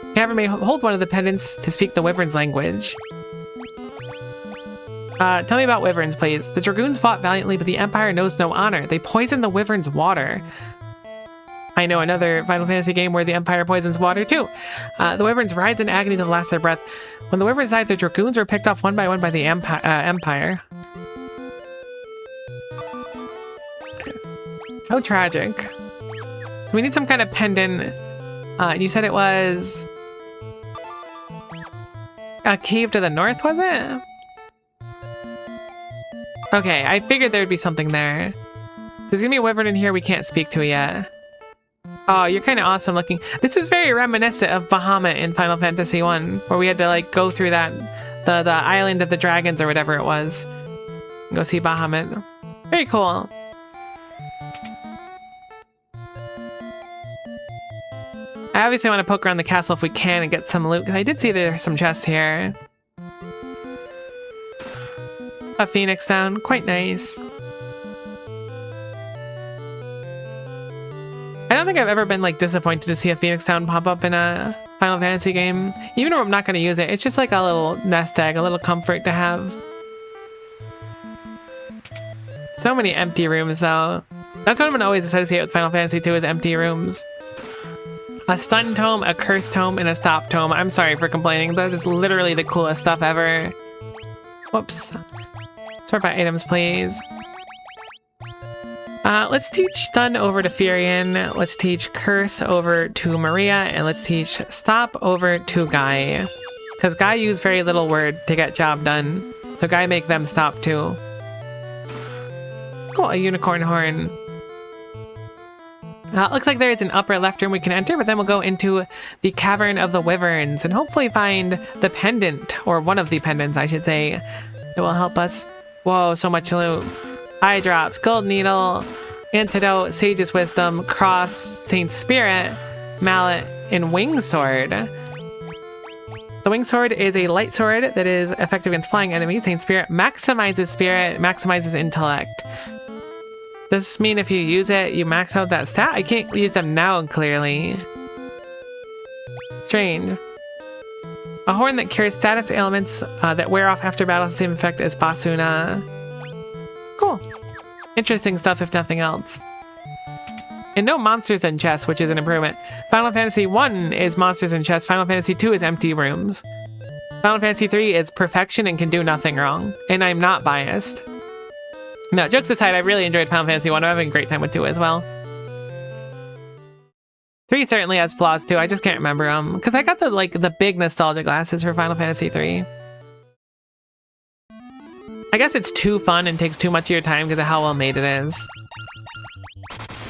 The cavern may hold one of the pendants to speak the wyvern's language. Tell me about wyverns, please. The dragoons fought valiantly, but the Empire knows no honor. They poisoned the wyvern's water. I know another Final Fantasy game where the Empire poisons water too. The wyverns writhed in agony to the last of their breath. When the wyverns died, the dragoons were picked off one by one by the Empire. How tragic. So we need some kind of pendant. You said it was a cave to the north, was it? Okay, I figured there would be something there. So there's gonna be a wyvern in here we can't speak to yet. Oh, you're kind of awesome looking. This is very reminiscent of Bahamut in Final Fantasy 1, where we had to like go through that, the island of the dragons or whatever it was. Go see Bahamut. Very cool. I obviously want to poke around the castle if we can and get some loot, because I did see there's some chests here. A phoenix sound, quite nice. I don't think I've ever been like disappointed to see a Phoenix Town pop up in a Final Fantasy game. Even if I'm not going to use it, it's just like a little nest egg, a little comfort to have. So many empty rooms though. That's what I'm going to always associate with Final Fantasy 2 is empty rooms. A stun tome, a curse tome, and a stop tome. I'm sorry for complaining. That is literally the coolest stuff ever. Whoops. Sort by items, please. Let's teach Stun over to Furion, let's teach Curse over to Maria, and let's teach Stop over to Guy. Because Guy used very little word to get job done, so Guy make them stop too. Cool, a unicorn horn. Looks like there is an upper left room we can enter, but then we'll go into the Cavern of the Wyverns and hopefully find the pendant, or one of the pendants, I should say. It will help us. Whoa, so much loot. Eye drops, gold needle, antidote, sage's wisdom, cross, saint's spirit, mallet, and wing sword. The wing sword is a light sword that is effective against flying enemies. Saint's spirit, maximizes intellect. Does this mean if you use it, you max out that stat? I can't use them now, clearly. Strange. A horn that cures status ailments that wear off after battle, same effect as Basuna. Cool. Interesting stuff if nothing else. And no monsters and chests, which is an improvement. Final Fantasy 1 is monsters and chests. Final Fantasy 2 is empty rooms. Final Fantasy 3 is perfection and can do nothing wrong. And I'm not biased. No, jokes aside, I really enjoyed Final Fantasy 1. I'm having a great time with 2 as well. 3 certainly has flaws too. I just can't remember them. Because I got the big nostalgia glasses for Final Fantasy 3. I guess it's too fun and takes too much of your time because of how well made it is.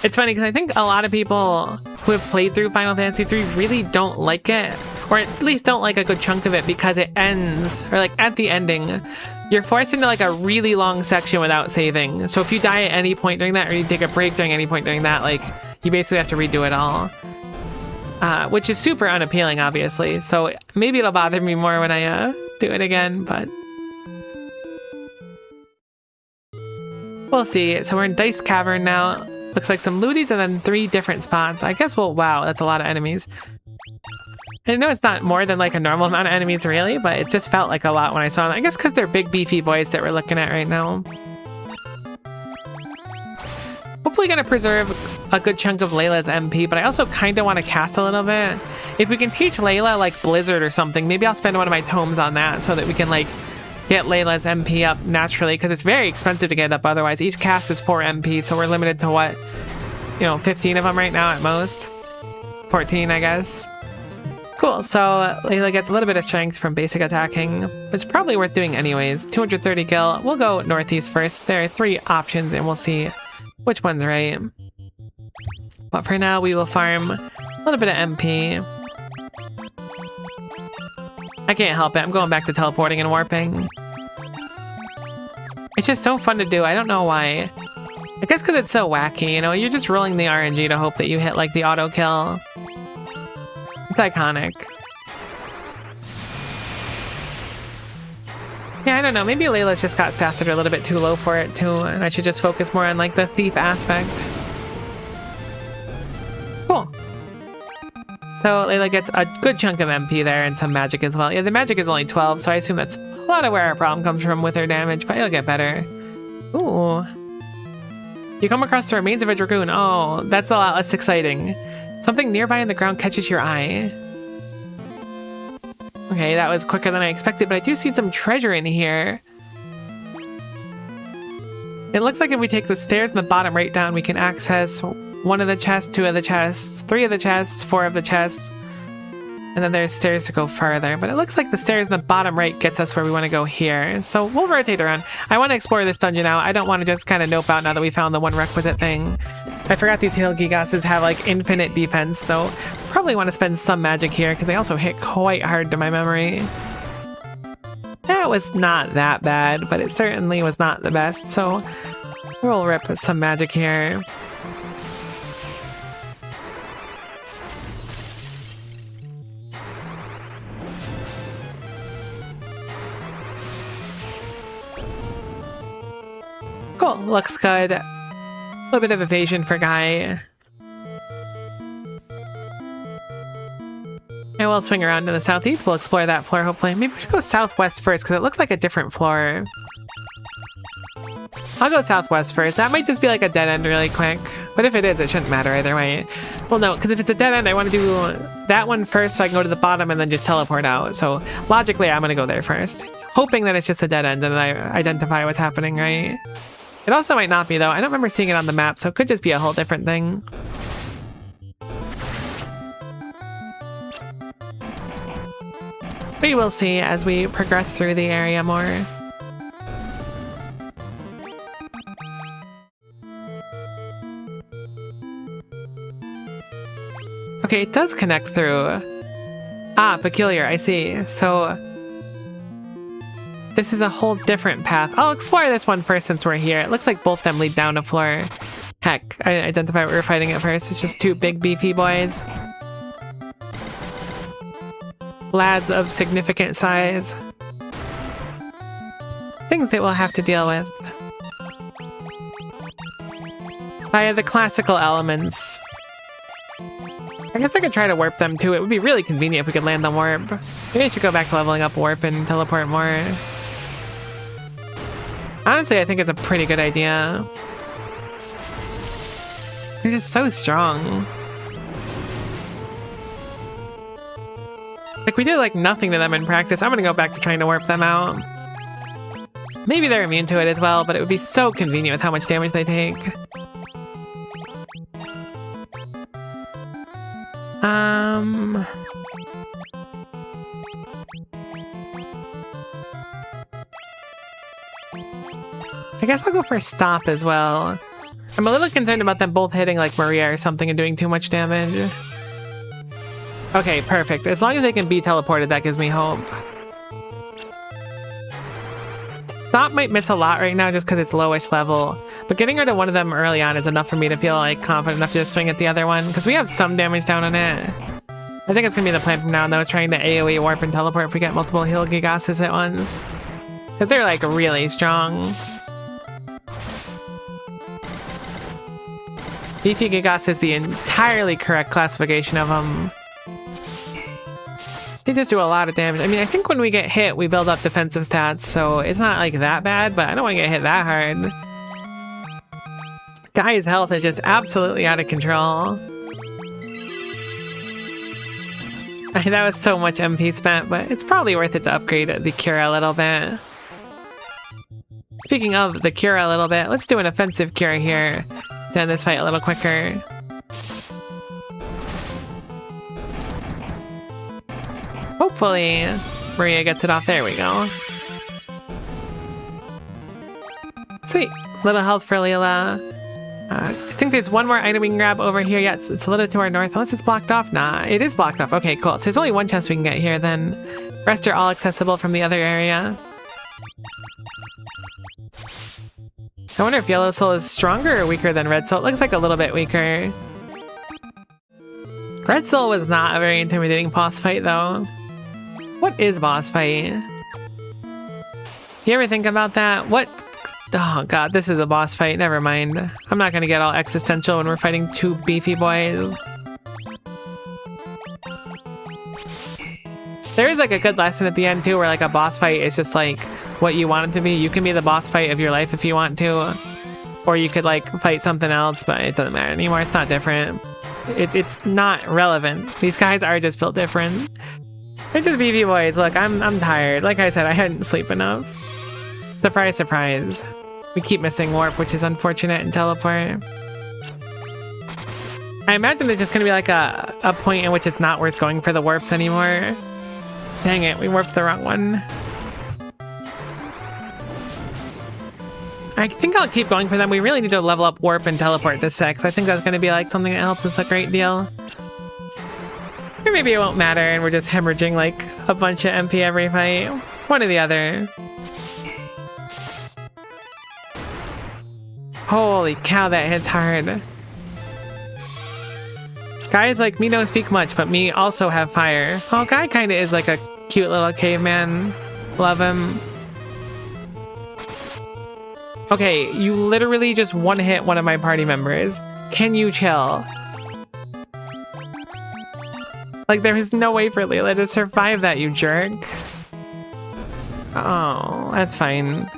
It's funny because I think a lot of people who have played through Final Fantasy 3 really don't like it, or at least don't like a good chunk of it because it ends, or like at the ending, you're forced into like a really long section without saving. So if you die at any point during that, or you take a break during any point during that, like you basically have to redo it all, which is super unappealing, obviously. So maybe it'll bother me more when I do it again, but we'll see. So we're in Dice Cavern now. Looks like some looties and then 3 different spots. I guess wow, that's a lot of enemies. I know it's not more than like a normal amount of enemies really, but it just felt like a lot when I saw them. I guess because they're big beefy boys that we're looking at right now. Hopefully gonna preserve a good chunk of Layla's MP, but I also kind of want to cast a little bit. If we can teach Layla like Blizzard or something, maybe I'll spend one of my tomes on that so that we can like get Layla's MP up naturally, because it's very expensive to get up otherwise. Each cast is 4 MP, so we're limited to what, 15 of them right now at most. 14, I guess. Cool, so Layla gets a little bit of strength from basic attacking, but it's probably worth doing anyways. 230 gil. We'll go northeast first. There are 3 options, and we'll see which one's right. But for now, we will farm a little bit of MP. I can't help it. I'm going back to teleporting and warping. It's just so fun to do. I don't know why. I guess because it's so wacky, You're just rolling the RNG to hope that you hit, like, the auto kill. It's iconic. Yeah, I don't know. Maybe Layla's just got stats that are a little bit too low for it, too. And I should just focus more on, like, the thief aspect. Cool. So Layla gets a good chunk of MP there and some magic as well. Yeah, the magic is only 12, so I assume that's a lot of where our problem comes from with her damage, but it'll get better. Ooh. You come across the remains of a dragoon. Oh, that's a lot less exciting. Something nearby in the ground catches your eye. Okay, that was quicker than I expected, but I do see some treasure in here. It looks like if we take the stairs in the bottom right down, we can access 1 of the chests, 2 of the chests, 3 of the chests, 4 of the chests. And then there's stairs to go farther. But it looks like the stairs in the bottom right gets us where we want to go here. So we'll rotate around. I want to explore this dungeon out. I don't want to just kind of nope out now that we found the one requisite thing. I forgot these Hail Gigases have like infinite defense, so probably want to spend some magic here because they also hit quite hard to my memory. That was not that bad, but it certainly was not the best, so we'll rip some magic here. Cool, looks good. A little bit of evasion for Guy. And we'll swing around to the southeast. We'll explore that floor, hopefully. Maybe we should go southwest first, because it looks like a different floor. I'll go southwest first. That might just be like a dead end really quick. But if it is, it shouldn't matter either way. Well, no, because if it's a dead end, I want to do that one first so I can go to the bottom and then just teleport out. So logically, I'm going to go there first. Hoping that it's just a dead end and I identify what's happening, right? It also might not be, though. I don't remember seeing it on the map, so it could just be a whole different thing. We will see as we progress through the area more. Okay, it does connect through. Ah, peculiar, I see. So this is a whole different path. I'll explore this one first since we're here. It looks like both them lead down a floor. Heck, I didn't identify what we were fighting at first. It's just 2 big beefy boys. Lads of significant size. Things that we'll have to deal with. Via the classical elements. I guess I could try to warp them too. It would be really convenient if we could land the warp. Maybe I should go back to leveling up warp and teleport more. Honestly, I think it's a pretty good idea. They're just so strong. Like, we did, like, nothing to them in practice. I'm gonna go back to trying to warp them out. Maybe they're immune to it as well, but it would be so convenient with how much damage they take. I guess I'll go for stop as well. I'm a little concerned about them both hitting like Maria or something and doing too much damage. Okay, perfect. As long as they can be teleported, that gives me hope. Stop might miss a lot right now just because it's lowish level, but getting rid of one of them early on is enough for me to feel like confident enough to just swing at the other one, because we have some damage down on it. I think it's going to be the plan from now on, though, trying to AoE warp and teleport if we get multiple heal Gigases at once. Because they're, like, really strong. Beefy Gigas is the entirely correct classification of them. They just do a lot of damage. I mean, I think when we get hit, we build up defensive stats, so it's not, like, that bad, but I don't want to get hit that hard. Guy's health is just absolutely out of control. That was so much MP spent, but it's probably worth it to upgrade the Cure a little bit. Speaking of the Cure a little bit, let's do an offensive Cure here to end this fight a little quicker. Hopefully, Maria gets it off. There we go. Sweet. Little health for Leela. I think there's one more item we can grab over here. Yeah, it's a little to our north. Unless it's blocked off. Nah, it is blocked off. Okay, cool. So there's only one chest we can get here then. Rest are all accessible from the other area. I wonder if Yellow Soul is stronger or weaker than Red Soul. It looks like a little bit weaker. Red Soul was not a very intimidating boss fight, though. What is boss fight? You ever think about that? What? Oh god, this is a boss fight. Never mind. I'm not gonna get all existential when we're fighting two beefy boys. There is like a good lesson at the end too, where like a boss fight is just like what you want it to be. You can be the boss fight of your life if you want to, or you could like fight something else, but it doesn't matter anymore. It's not different. It's not relevant. These guys are just built different. They're just beefy boys. Look, I'm tired. Like I said, I hadn't sleep enough. Surprise, surprise. We keep missing warp, which is unfortunate, and teleport. I imagine there's just gonna be like a point in which it's not worth going for the warps anymore. Dang it, we warped the wrong one. I think I'll keep going for them. We really need to level up warp and teleport to 6. I think that's gonna be like something that helps us a great deal. Or maybe it won't matter and we're just hemorrhaging like a bunch of MP every fight. One or the other. Holy cow, that hits hard. Guys like me don't speak much, but me also have fire. Oh, Guy kind of is like a cute little caveman. Love him. Okay, you literally just one-hit one of my party members. Can you chill? Like, there is no way for Leela to survive that, you jerk. Oh, that's fine.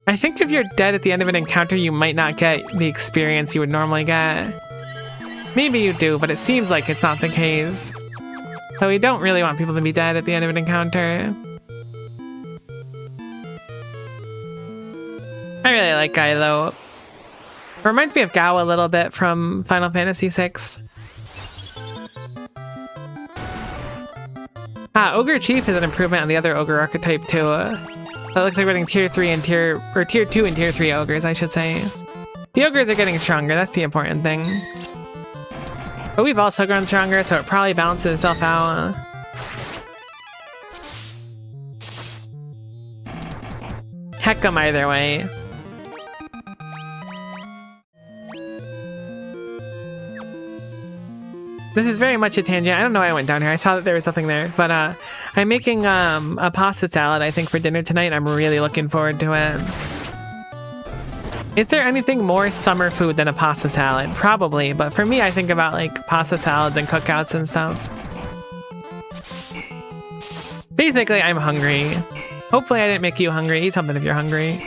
I think if you're dead at the end of an encounter, you might not get the experience you would normally get. Maybe you do, but it seems like it's not the case. So we don't really want people to be dead at the end of an encounter. I really like Guy, though. It reminds me of Gao a little bit from Final Fantasy VI. Ogre Chief is an improvement on the other Ogre archetype, too. So it looks like we're getting tier 2 and tier 3 ogres, I should say. The ogres are getting stronger, that's the important thing. But we've also grown stronger, so it probably balances itself out. Heck 'em either way. This is very much a tangent. I don't know why I went down here. I saw that there was something there. But I'm making a pasta salad, I think, for dinner tonight. I'm really looking forward to it. Is there anything more summer food than a pasta salad? Probably. But for me, I think about like pasta salads and cookouts and stuff. Basically, I'm hungry. Hopefully I didn't make you hungry. Eat something if you're hungry.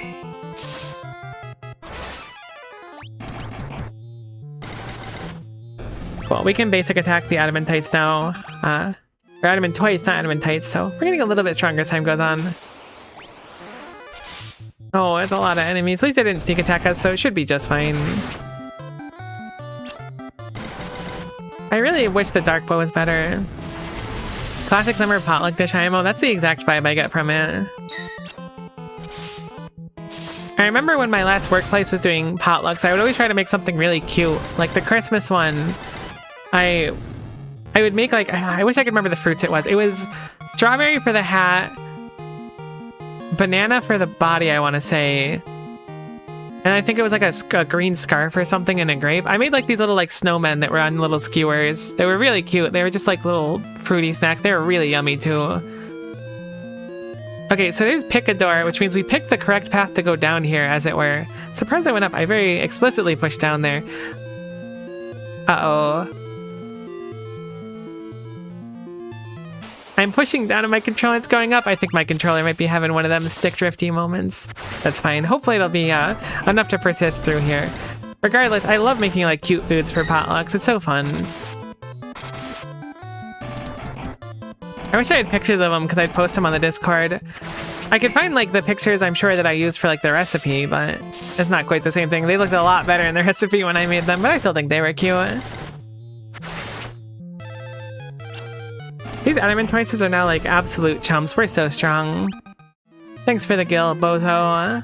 Well, we can basic attack the adamantite now. Or adamantoids, not adamantite, so we're getting a little bit stronger as time goes on. Oh, it's a lot of enemies. At least they didn't sneak attack us, so it should be just fine. I really wish the dark bow was better. Classic summer potluck dish IMO. That's the exact vibe I get from it. I remember when my last workplace was doing potlucks, I would always try to make something really cute. Like the Christmas one, I would make like, I wish I could remember the fruits it was. It was strawberry for the hat, banana for the body, I want to say. And I think it was like a green scarf or something and a grape. I made like these little like snowmen that were on little skewers. They were really cute. They were just like little fruity snacks. They were really yummy too. Okay, so there's pick a door, which means we picked the correct path to go down here, as it were. Surprised I went up. I very explicitly pushed down there. Uh-oh. I'm pushing down and my controller's going up. I think my controller might be having one of them stick drifty moments. That's fine. Hopefully it'll be enough to persist through here. Regardless, I love making like cute foods for potlucks. It's so fun. I wish I had pictures of them because I'd post them on the Discord. I could find like the pictures I'm sure that I used for like the recipe, but it's not quite the same thing. They looked a lot better in the recipe when I made them, but I still think they were cute. These adamant twices are now like absolute chumps. We're so strong. Thanks for the gill, bozo.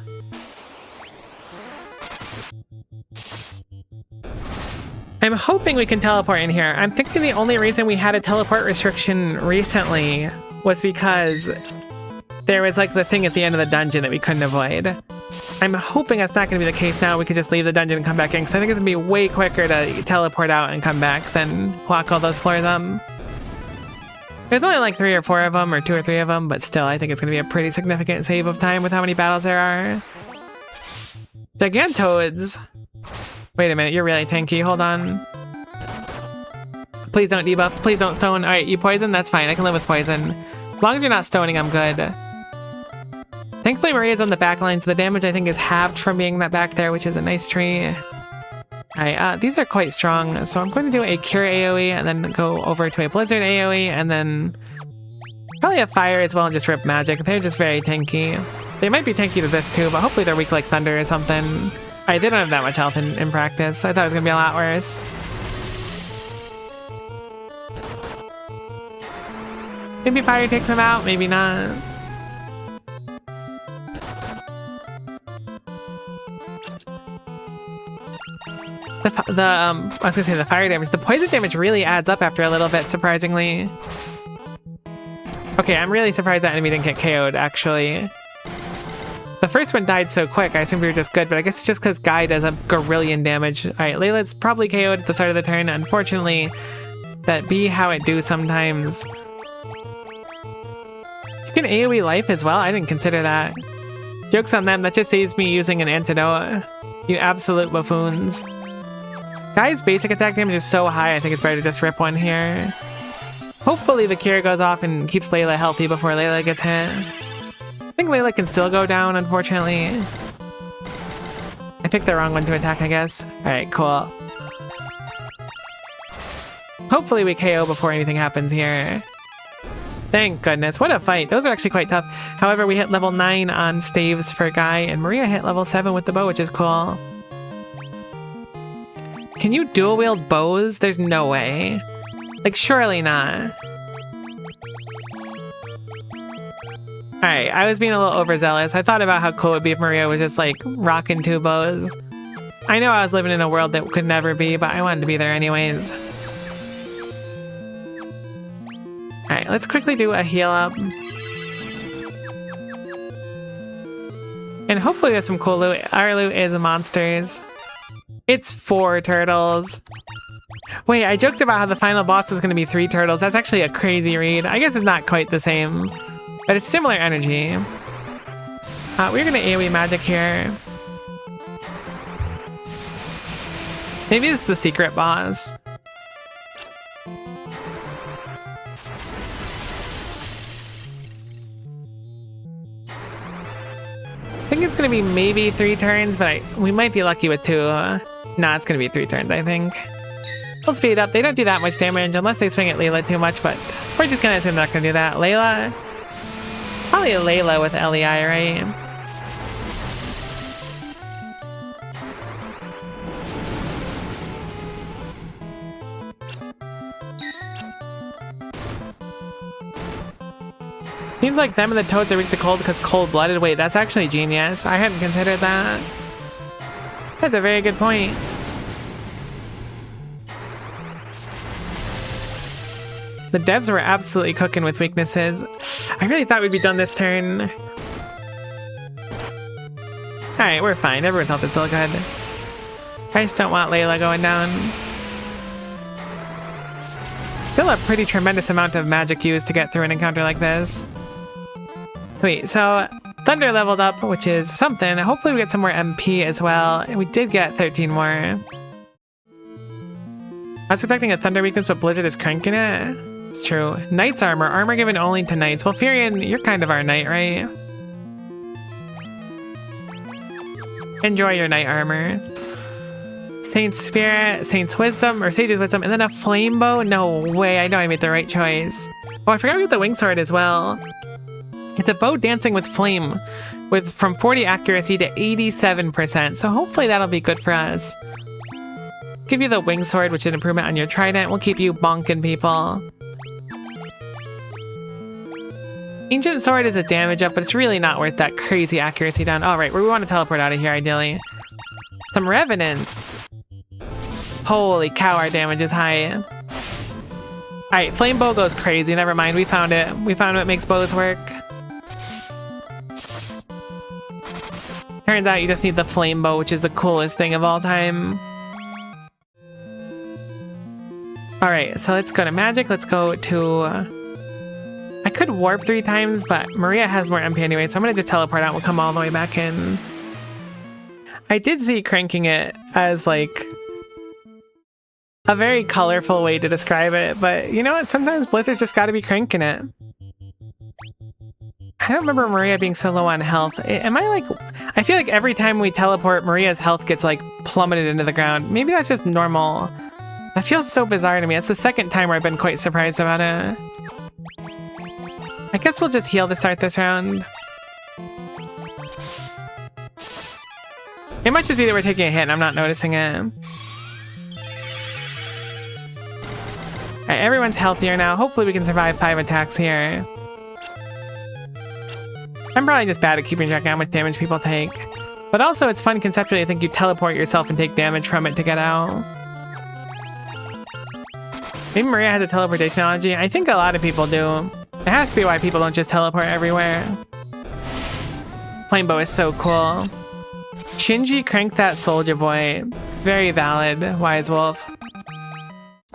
I'm hoping we can teleport in here. I'm thinking the only reason we had a teleport restriction recently was because there was like the thing at the end of the dungeon that we couldn't avoid. I'm hoping that's not going to be the case now. We could just leave the dungeon and come back in, because I think it's going to be way quicker to teleport out and come back than walk all those floors up. There's only like 3 or 4 of them, or 2 or 3 of them, but still, I think it's going to be a pretty significant save of time with how many battles there are. Gigantoads. Wait a minute, you're really tanky. Hold on. Please don't debuff. Please don't stone. Alright, you poison? That's fine. I can live with poison. As long as you're not stoning, I'm good. Thankfully, Maria's on the back line, so the damage, I think, is halved from being that back there, which is a nice tree. Alright, these are quite strong, so I'm going to do a Cure AoE and then go over to a Blizzard AoE and then probably a Fire as well and just rip Magic. They're just very tanky. They might be tanky to this too, but hopefully they're weak like Thunder or something. Alright, they don't have that much health in practice. I thought it was going to be a lot worse. Maybe Fire takes him out, maybe not. I was gonna say the fire damage. The poison damage really adds up after a little bit, surprisingly. Okay, I'm really surprised that enemy didn't get KO'd, actually. The first one died so quick, I assumed we were just good, but I guess it's just because Guy does a gorillion damage. Alright, Layla's probably KO'd at the start of the turn. Unfortunately, that be how it do sometimes. You can AoE life as well? I didn't consider that. Joke's on them, that just saves me using an antidote. You absolute buffoons. Guy's basic attack damage is so high, I think it's better to just rip one here. Hopefully the cure goes off and keeps Layla healthy before Layla gets hit. I think Layla can still go down, unfortunately. I picked the wrong one to attack, I guess. Alright, cool. Hopefully we KO before anything happens here. Thank goodness. What a fight. Those are actually quite tough. However, we hit level 9 on staves for Guy, and Maria hit level 7 with the bow, which is cool. Can you dual wield bows? There's no way. Like, surely not. Alright, I was being a little overzealous. I thought about how cool it would be if Maria was just like rocking 2 bows. I know I was living in a world that could never be, but I wanted to be there anyways. Alright, let's quickly do a heal up. And hopefully there's some cool loot. Our loot is monsters. It's 4 turtles. Wait, I joked about how the final boss is going to be 3 turtles. That's actually a crazy read. I guess it's not quite the same, but it's similar energy. We're going to AoE magic here. Maybe it's the secret boss. think it's gonna be maybe 3 turns, but we might be lucky with 2. Nah, it's gonna be 3 turns, I think. We'll speed up. They don't do that much damage unless they swing at Layla too much, but we're just gonna assume they're not gonna do that. Layla? Probably Layla with LEI, right? Seems like them and the toads are weak to cold because cold-blooded. Wait, that's actually genius. I hadn't considered that. That's a very good point. The devs were absolutely cooking with weaknesses. I really thought we'd be done this turn. Alright, we're fine. Everyone's health is still good. I just don't want Layla going down. Still a pretty tremendous amount of magic used to get through an encounter like this. Sweet, so Thunder leveled up, which is something. Hopefully we get some more MP as well. We did get 13 more. I was expecting a Thunder weakness, but Blizzard is cranking it. It's true. Knight's armor. Armor given only to knights. Well, Furion, you're kind of our knight, right? Enjoy your knight armor. Saint's Spirit, Saint's Wisdom, or Sage's Wisdom, and then a Flame Bow? No way, I know I made the right choice. Oh, I forgot to get the Wing Sword as well. It's a bow dancing with flame, with from 40 accuracy to 87%, so hopefully that'll be good for us. Give you the Wing Sword, which is an improvement on your Trident. We'll keep you bonking people. Ancient Sword is a damage up, but it's really not worth that crazy accuracy down. Alright, we want to teleport out of here, ideally. Some Revenants. Holy cow, our damage is high. Alright, Flame Bow goes crazy. Never mind, we found it. We found what makes bows work. Turns out you just need the Flame Bow, which is the coolest thing of all time. Alright, so let's go to Magic. Let's go to... I could warp 3 times, but Maria has more MP anyway, so I'm going to just teleport out and we'll come all the way back in. I did see cranking it as, like, a very colorful way to describe it, but you know what? Sometimes Blizzard's just gotta be cranking it. I don't remember Maria being so low on health. Am I like... I feel like every time we teleport, Maria's health gets, like, plummeted into the ground. Maybe that's just normal. That feels so bizarre to me. It's the second time where I've been quite surprised about it. I guess we'll just heal to start this round. It must just be that we're taking a hit and I'm not noticing it. Alright, everyone's healthier now. Hopefully we can survive 5 attacks here. I'm probably just bad at keeping track of how much damage people take. But also it's fun conceptually. I think you teleport yourself and take damage from it to get out. Maybe Maria has a teleportation allergy. I think a lot of people do. It has to be why people don't just teleport everywhere. Flame Bow is so cool. Shinji cranked that soldier boy. Very valid, Wise Wolf.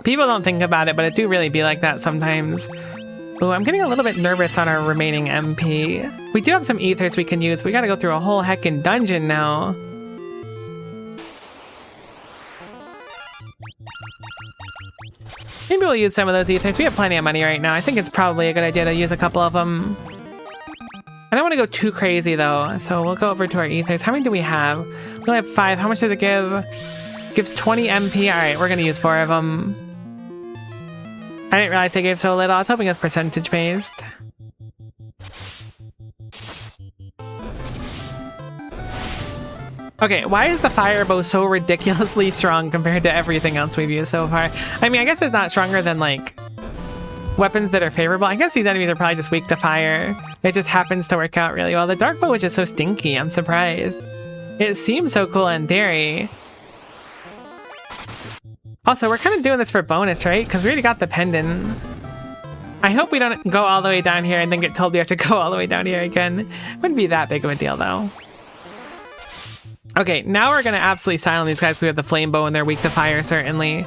People don't think about it, but it do really be like that sometimes. Ooh, I'm getting a little bit nervous on our remaining MP. We do have some ethers we can use. We gotta go through a whole heckin' dungeon now. Maybe we'll use some of those ethers. We have plenty of money right now. I think it's probably a good idea to use a couple of them. I don't want to go too crazy though, so we'll go over to our ethers. How many do we have? We only have 5. How much does it give? Gives 20 MP. Alright, we're gonna use 4 of them. I didn't realize they gave so little. I was hoping it was percentage based. Okay, why is the fire bow so ridiculously strong compared to everything else we've used so far? I mean, I guess it's not stronger than, like, weapons that are favorable. I guess these enemies are probably just weak to fire. It just happens to work out really well. The dark bow is just so stinky. I'm surprised. It seems so cool in theory. Also, we're kind of doing this for bonus, right? Because we already got the pendant. I hope we don't go all the way down here and then get told we have to go all the way down here again. Wouldn't be that big of a deal, though. Okay, now we're going to absolutely silence these guys because we have the flame bow and they're weak to fire, certainly.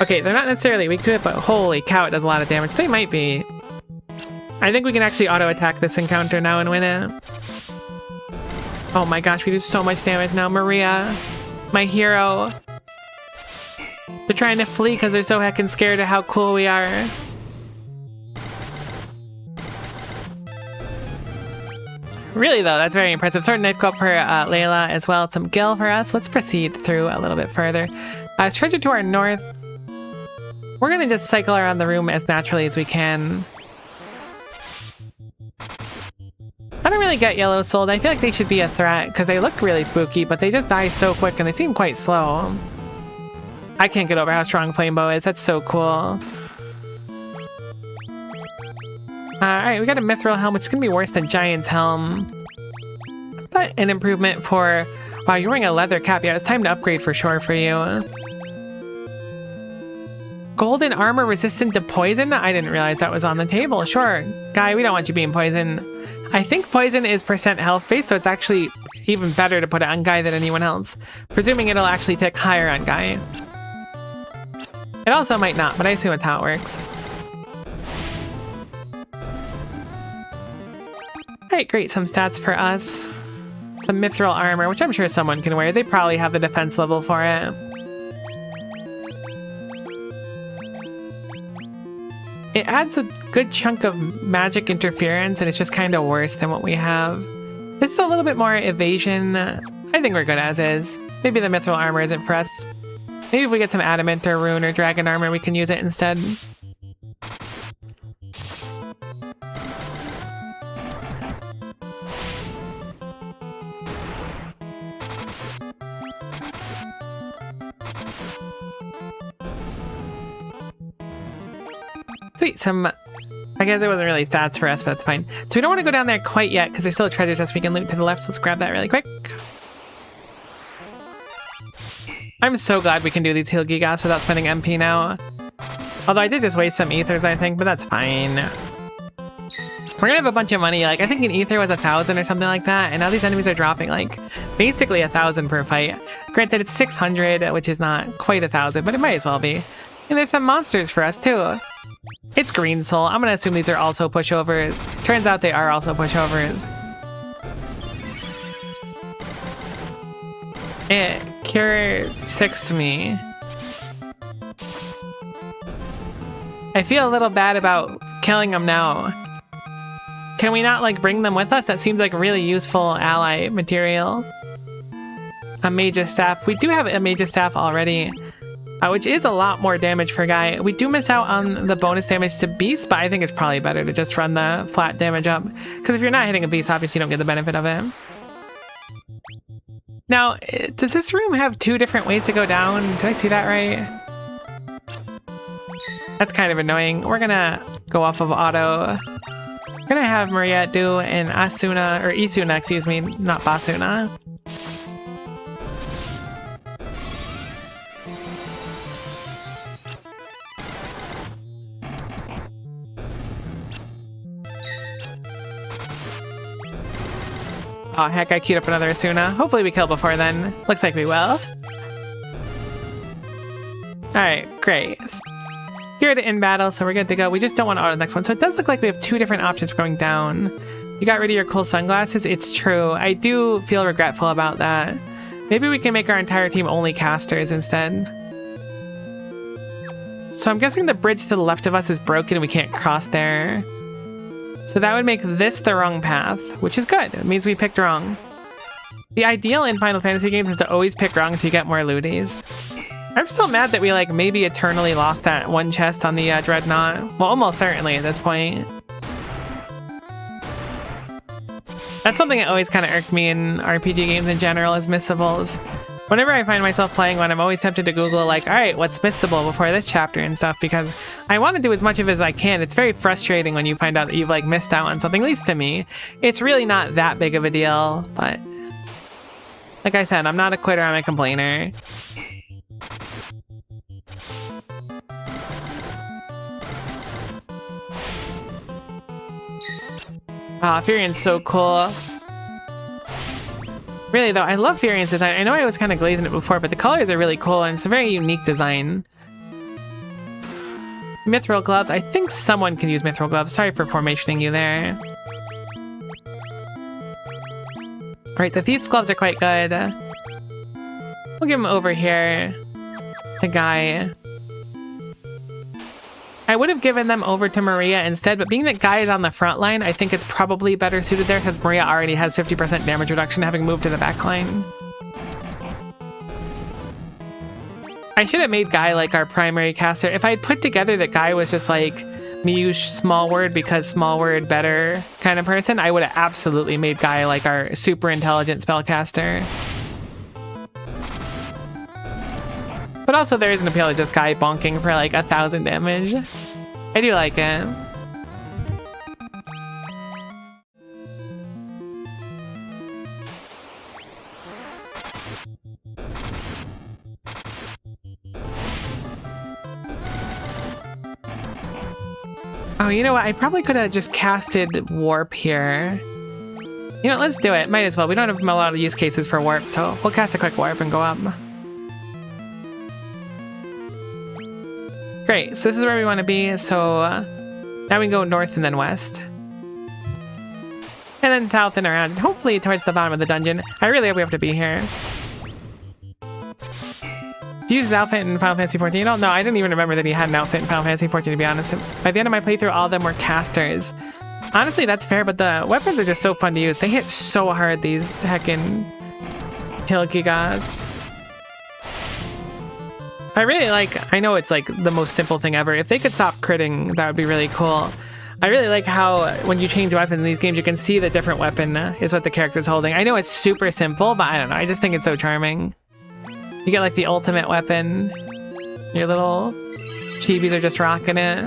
Okay, they're not necessarily weak to it, but holy cow, it does a lot of damage. They might be. I think we can actually auto-attack this encounter now and win it. Oh my gosh, we do so much damage now. Maria, my hero. They're trying to flee because they're so heckin' scared of how cool we are. Really, though, that's very impressive. Sword and knife go up for Layla as well. Some gil for us. Let's proceed through a little bit further. Treasure to our north. We're going to just cycle around the room as naturally as we can. I don't really get yellow sold. I feel like they should be a threat because they look really spooky, but they just die so quick and they seem quite slow. I can't get over how strong Flamebow is. That's so cool. Alright, we got a Mithril Helm, which is going to be worse than Giant's Helm. But an improvement for... Wow, you're wearing a leather cap. Yeah, it's time to upgrade for sure for you. Golden armor resistant to poison? I didn't realize that was on the table. Sure. Guy, we don't want you being poisoned. I think poison is percent health based, so it's actually even better to put it on Guy than anyone else. Presuming it'll actually tick higher on Guy. It also might not, but I assume it's how it works. Alright, great. Some stats for us. Some mithril armor, which I'm sure someone can wear. They probably have the defense level for it. It adds a good chunk of magic interference, and it's just kind of worse than what we have. This is a little bit more evasion. I think we're good as is. Maybe the mithril armor isn't for us. Maybe if we get some adamant or rune or dragon armor, we can use it instead. Sweet, I guess it wasn't really stats for us, but that's fine. So we don't want to go down there quite yet, because there's still a treasure chest we can loot to the left, so let's grab that really quick. I'm so glad we can do these heal gigas without spending MP now. Although I did just waste some ethers, I think, but that's fine. We're gonna have a bunch of money, like, I think an ether was 1,000 or something like that, and now these enemies are dropping, like, basically 1,000 per fight. Granted, it's 600, which is not quite 1,000, but it might as well be. And there's some monsters for us, too. It's Green Soul. I'm gonna assume these are also pushovers. Turns out they are also pushovers. It Cure 6 me. I feel a little bad about killing them now. Can we not, like, bring them with us? That seems like really useful ally material. A Mage's Staff. We do have a Mage's Staff already. Which is a lot more damage for Guy. We do miss out on the bonus damage to Beast, but I think it's probably better to just run the flat damage up. Because if you're not hitting a Beast, obviously you don't get the benefit of it. Now, does this room have 2 different ways to go down? Did I see that right? That's kind of annoying. We're gonna go off of auto. We're gonna have Maria do an Asuna, or Isuna, excuse me, not Basuna. Oh heck, I queued up another Asuna. Hopefully we kill before then. Looks like we will. Alright, great. You're in battle, so we're good to go. We just don't want to auto the next one. So it does look like we have 2 different options for going down. You got rid of your cool sunglasses? It's true. I do feel regretful about that. Maybe we can make our entire team only casters instead. So I'm guessing the bridge to the left of us is broken and we can't cross there. So that would make this the wrong path, which is good. It means we picked wrong. The ideal in Final Fantasy games is to always pick wrong so you get more looties. I'm still mad that we, like, maybe eternally lost that one chest on the Dreadnought. Well, almost certainly at this point. That's something that always kind of irked me in RPG games in general, is missables. Whenever I find myself playing one, I'm always tempted to Google, like, alright, what's missable before this chapter and stuff, because I want to do as much of it as I can. It's very frustrating when you find out that you've, like, missed out on something, at least to me. It's really not that big of a deal, but... like I said, I'm not a quitter, I'm a complainer. Ah, Furion's so cool. Really, though, I love Furion's design. I know I was kind of glazing it before, but the colors are really cool, and it's a very unique design. Mithril gloves. I think someone can use mithril gloves. Sorry for formationing you there. Alright, the Thief's gloves are quite good. We'll give them over here. The guy. I would have given them over to Maria instead, but being that Guy is on the front line, I think it's probably better suited there because Maria already has 50% damage reduction having moved to the back line. I should have made Guy like our primary caster. If I had put together that Guy was just like minwu small word because small word better kind of person, I would have absolutely made Guy like our super intelligent spellcaster. But also there is an appeal to just Guy bonking for like 1,000 damage. I do like it. Oh, you know what? I probably could have just casted Warp here. You know, let's do it. Might as well. We don't have a lot of use cases for Warp, so we'll cast a quick Warp and go up. Great, so this is where we want to be, so now we can go north and then west. And then south and around, hopefully towards the bottom of the dungeon. I really hope we have to be here. Do you use his outfit in Final Fantasy XIV? Oh, no, I didn't even remember that he had an outfit in Final Fantasy XIV, to be honest. By the end of my playthrough, all of them were casters. Honestly, that's fair, but the weapons are just so fun to use. They hit so hard, these heckin' Hill Gigas. I really like, I know it's like the most simple thing ever. If they could stop critting, that would be really cool. I really like how when you change weapons in these games, you can see the different weapon is what the character's holding. I know it's super simple, but I don't know. I just think it's so charming. You get like the ultimate weapon. Your little chibis are just rocking it.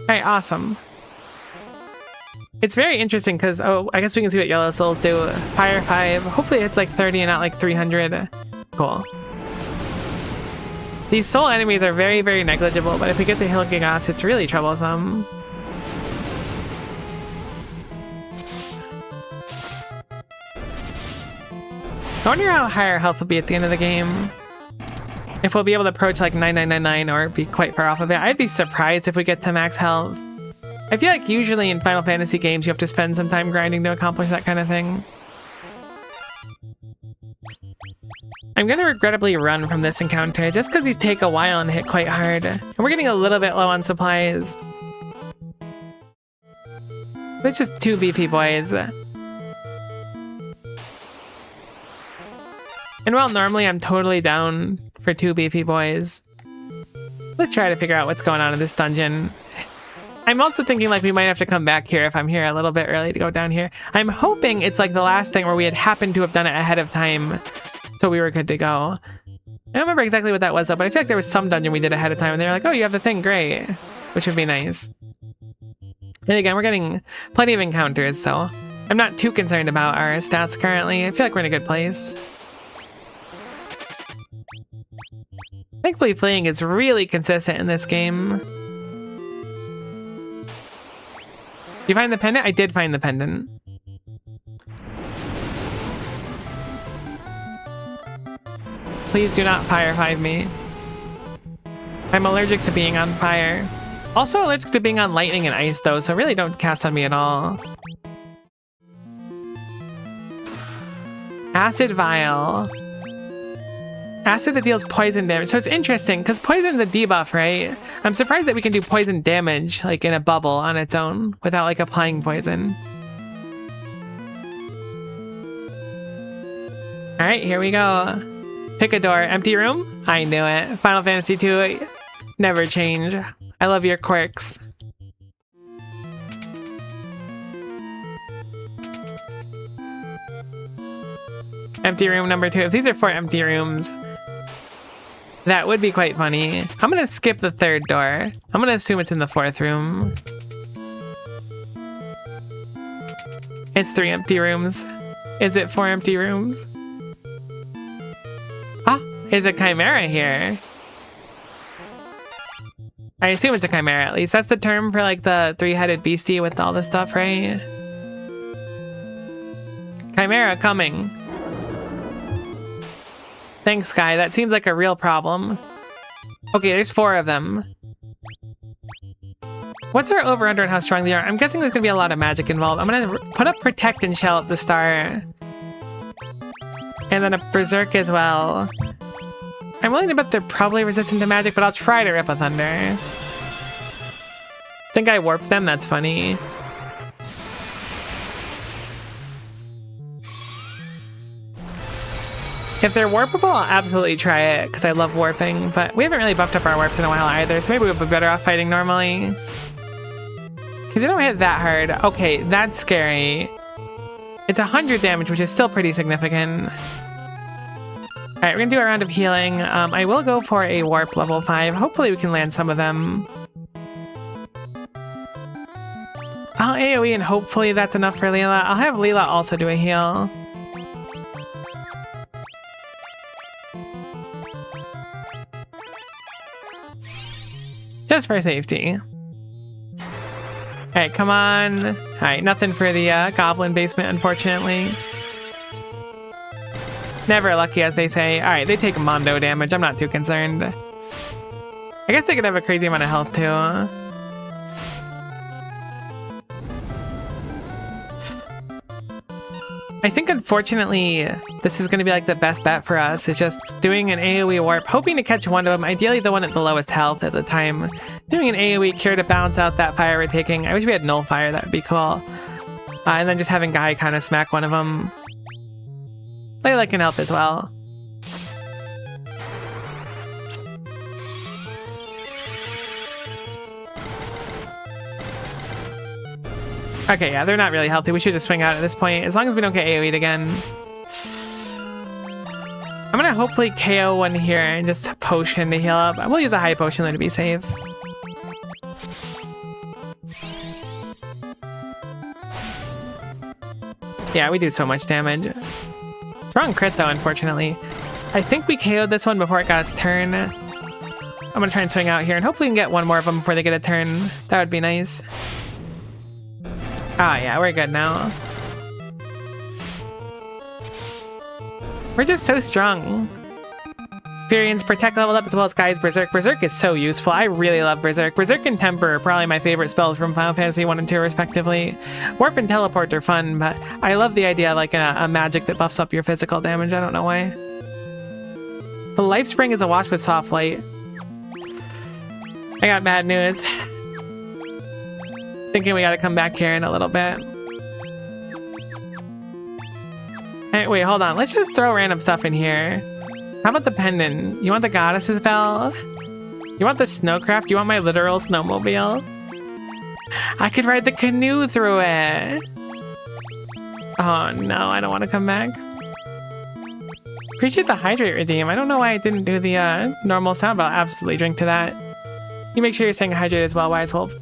Alright, awesome. It's very interesting because, oh, I guess we can see what Yellow Souls do. Fire 5. Hopefully it's like 30 and not like 300. Cool. These soul enemies are very, very negligible, but if we get the Hill Gigas, it's really troublesome. I wonder how high our health will be at the end of the game. If we'll be able to approach like 9999 or be quite far off of it. I'd be surprised if we get to max health. I feel like usually in Final Fantasy games you have to spend some time grinding to accomplish that kind of thing. I'm gonna regrettably run from this encounter just because these take a while and hit quite hard. And we're getting a little bit low on supplies. It's just two beefy boys. And while normally I'm totally down for two beefy boys, let's try to figure out what's going on in this dungeon. I'm also thinking like we might have to come back here if I'm here a little bit early to go down here. I'm hoping it's like the last thing where we had happened to have done it ahead of time, so we were good to go. I don't remember exactly what that was though, but I feel like there was some dungeon we did ahead of time and they were like, oh, you have the thing, great. Which would be nice. And again, we're getting plenty of encounters, so I'm not too concerned about our stats currently. I feel like we're in a good place. Thankfully, fleeing is really consistent in this game. Did you find the pendant? I did find the pendant. Please do not fire 5 me. I'm allergic to being on fire. Also allergic to being on lightning and ice though, so really don't cast on me at all. Acid vial. Acid that deals poison damage. So it's interesting, because poison's a debuff, right? I'm surprised that we can do poison damage, like in a bubble on its own, without like applying poison. Alright, here we go. Pick a door. Empty room? I knew it. Final Fantasy II, never change. I love your quirks. Empty room number 2. If these are 4 empty rooms, that would be quite funny. I'm gonna skip the 3rd door. I'm gonna assume it's in the 4th room. It's 3 empty rooms. Is it 4 empty rooms? Ah, there's a chimera here. I assume it's a chimera at least. That's the term for like the 3-headed beastie with all this stuff, right? Chimera coming. Thanks, Guy. That seems like a real problem. Okay, there's 4 of them. What's our over-under on how strong they are? I'm guessing there's gonna be a lot of magic involved. I'm gonna put up Protect and Shell at the start. And then a Berserk as well. I'm willing to bet they're probably resistant to magic, but I'll try to Rip a Thunder. Think I warped them? That's funny. If they're warpable, I'll absolutely try it, because I love warping, but we haven't really buffed up our warps in a while either, so maybe we'll be better off fighting normally. Okay, they don't hit that hard. Okay, that's scary. It's 100 damage, which is still pretty significant. Alright, we're gonna do a round of healing. I will go for a warp level 5. Hopefully we can land some of them. I'll AoE and hopefully that's enough for Leela. I'll have Leela also do a heal. Just for safety. Alright, come on. Alright, nothing for the goblin basement, unfortunately. Never lucky, as they say. Alright, they take Mondo damage. I'm not too concerned. I guess they could have a crazy amount of health, too. I think, unfortunately, this is going to be like the best bet for us. It's just doing an AoE warp, hoping to catch one of them, ideally the one at the lowest health at the time. Doing an AoE cure to balance out that fire we're taking. I wish we had null fire, that would be cool. And then just having Guy kind of smack one of them. Layla can help as well. Okay, yeah, they're not really healthy. We should just swing out at this point, as long as we don't get AoE'd again. I'm gonna hopefully KO one here and just potion to heal up. We'll use a high potion though to be safe. Yeah, we do so much damage. Wrong crit though, unfortunately. I think we KO'd this one before it got its turn. I'm gonna try and swing out here and hopefully we can get one more of them before they get a turn. That would be nice. Oh yeah, we're good now. We're just so strong. Furions Protect leveled up as well as Guy's Berserk. Berserk is so useful. I really love Berserk. Berserk and Temper are probably my favorite spells from Final Fantasy 1 and 2 respectively. Warp and Teleport are fun, but I love the idea of like a magic that buffs up your physical damage. I don't know why. The Life Spring is a wash with Soft Light. I got bad news. Thinking we gotta come back here in a little bit. Hey, wait, hold on. Let's just throw random stuff in here. How about the pendant? You want the goddess's bell? You want the snowcraft? You want my literal snowmobile? I could ride the canoe through it. Oh no, I don't want to come back. Appreciate the hydrate redeem. I don't know why I didn't do the normal sound, but I'll absolutely drink to that. You make sure you're staying hydrated as well, Wise Wolf.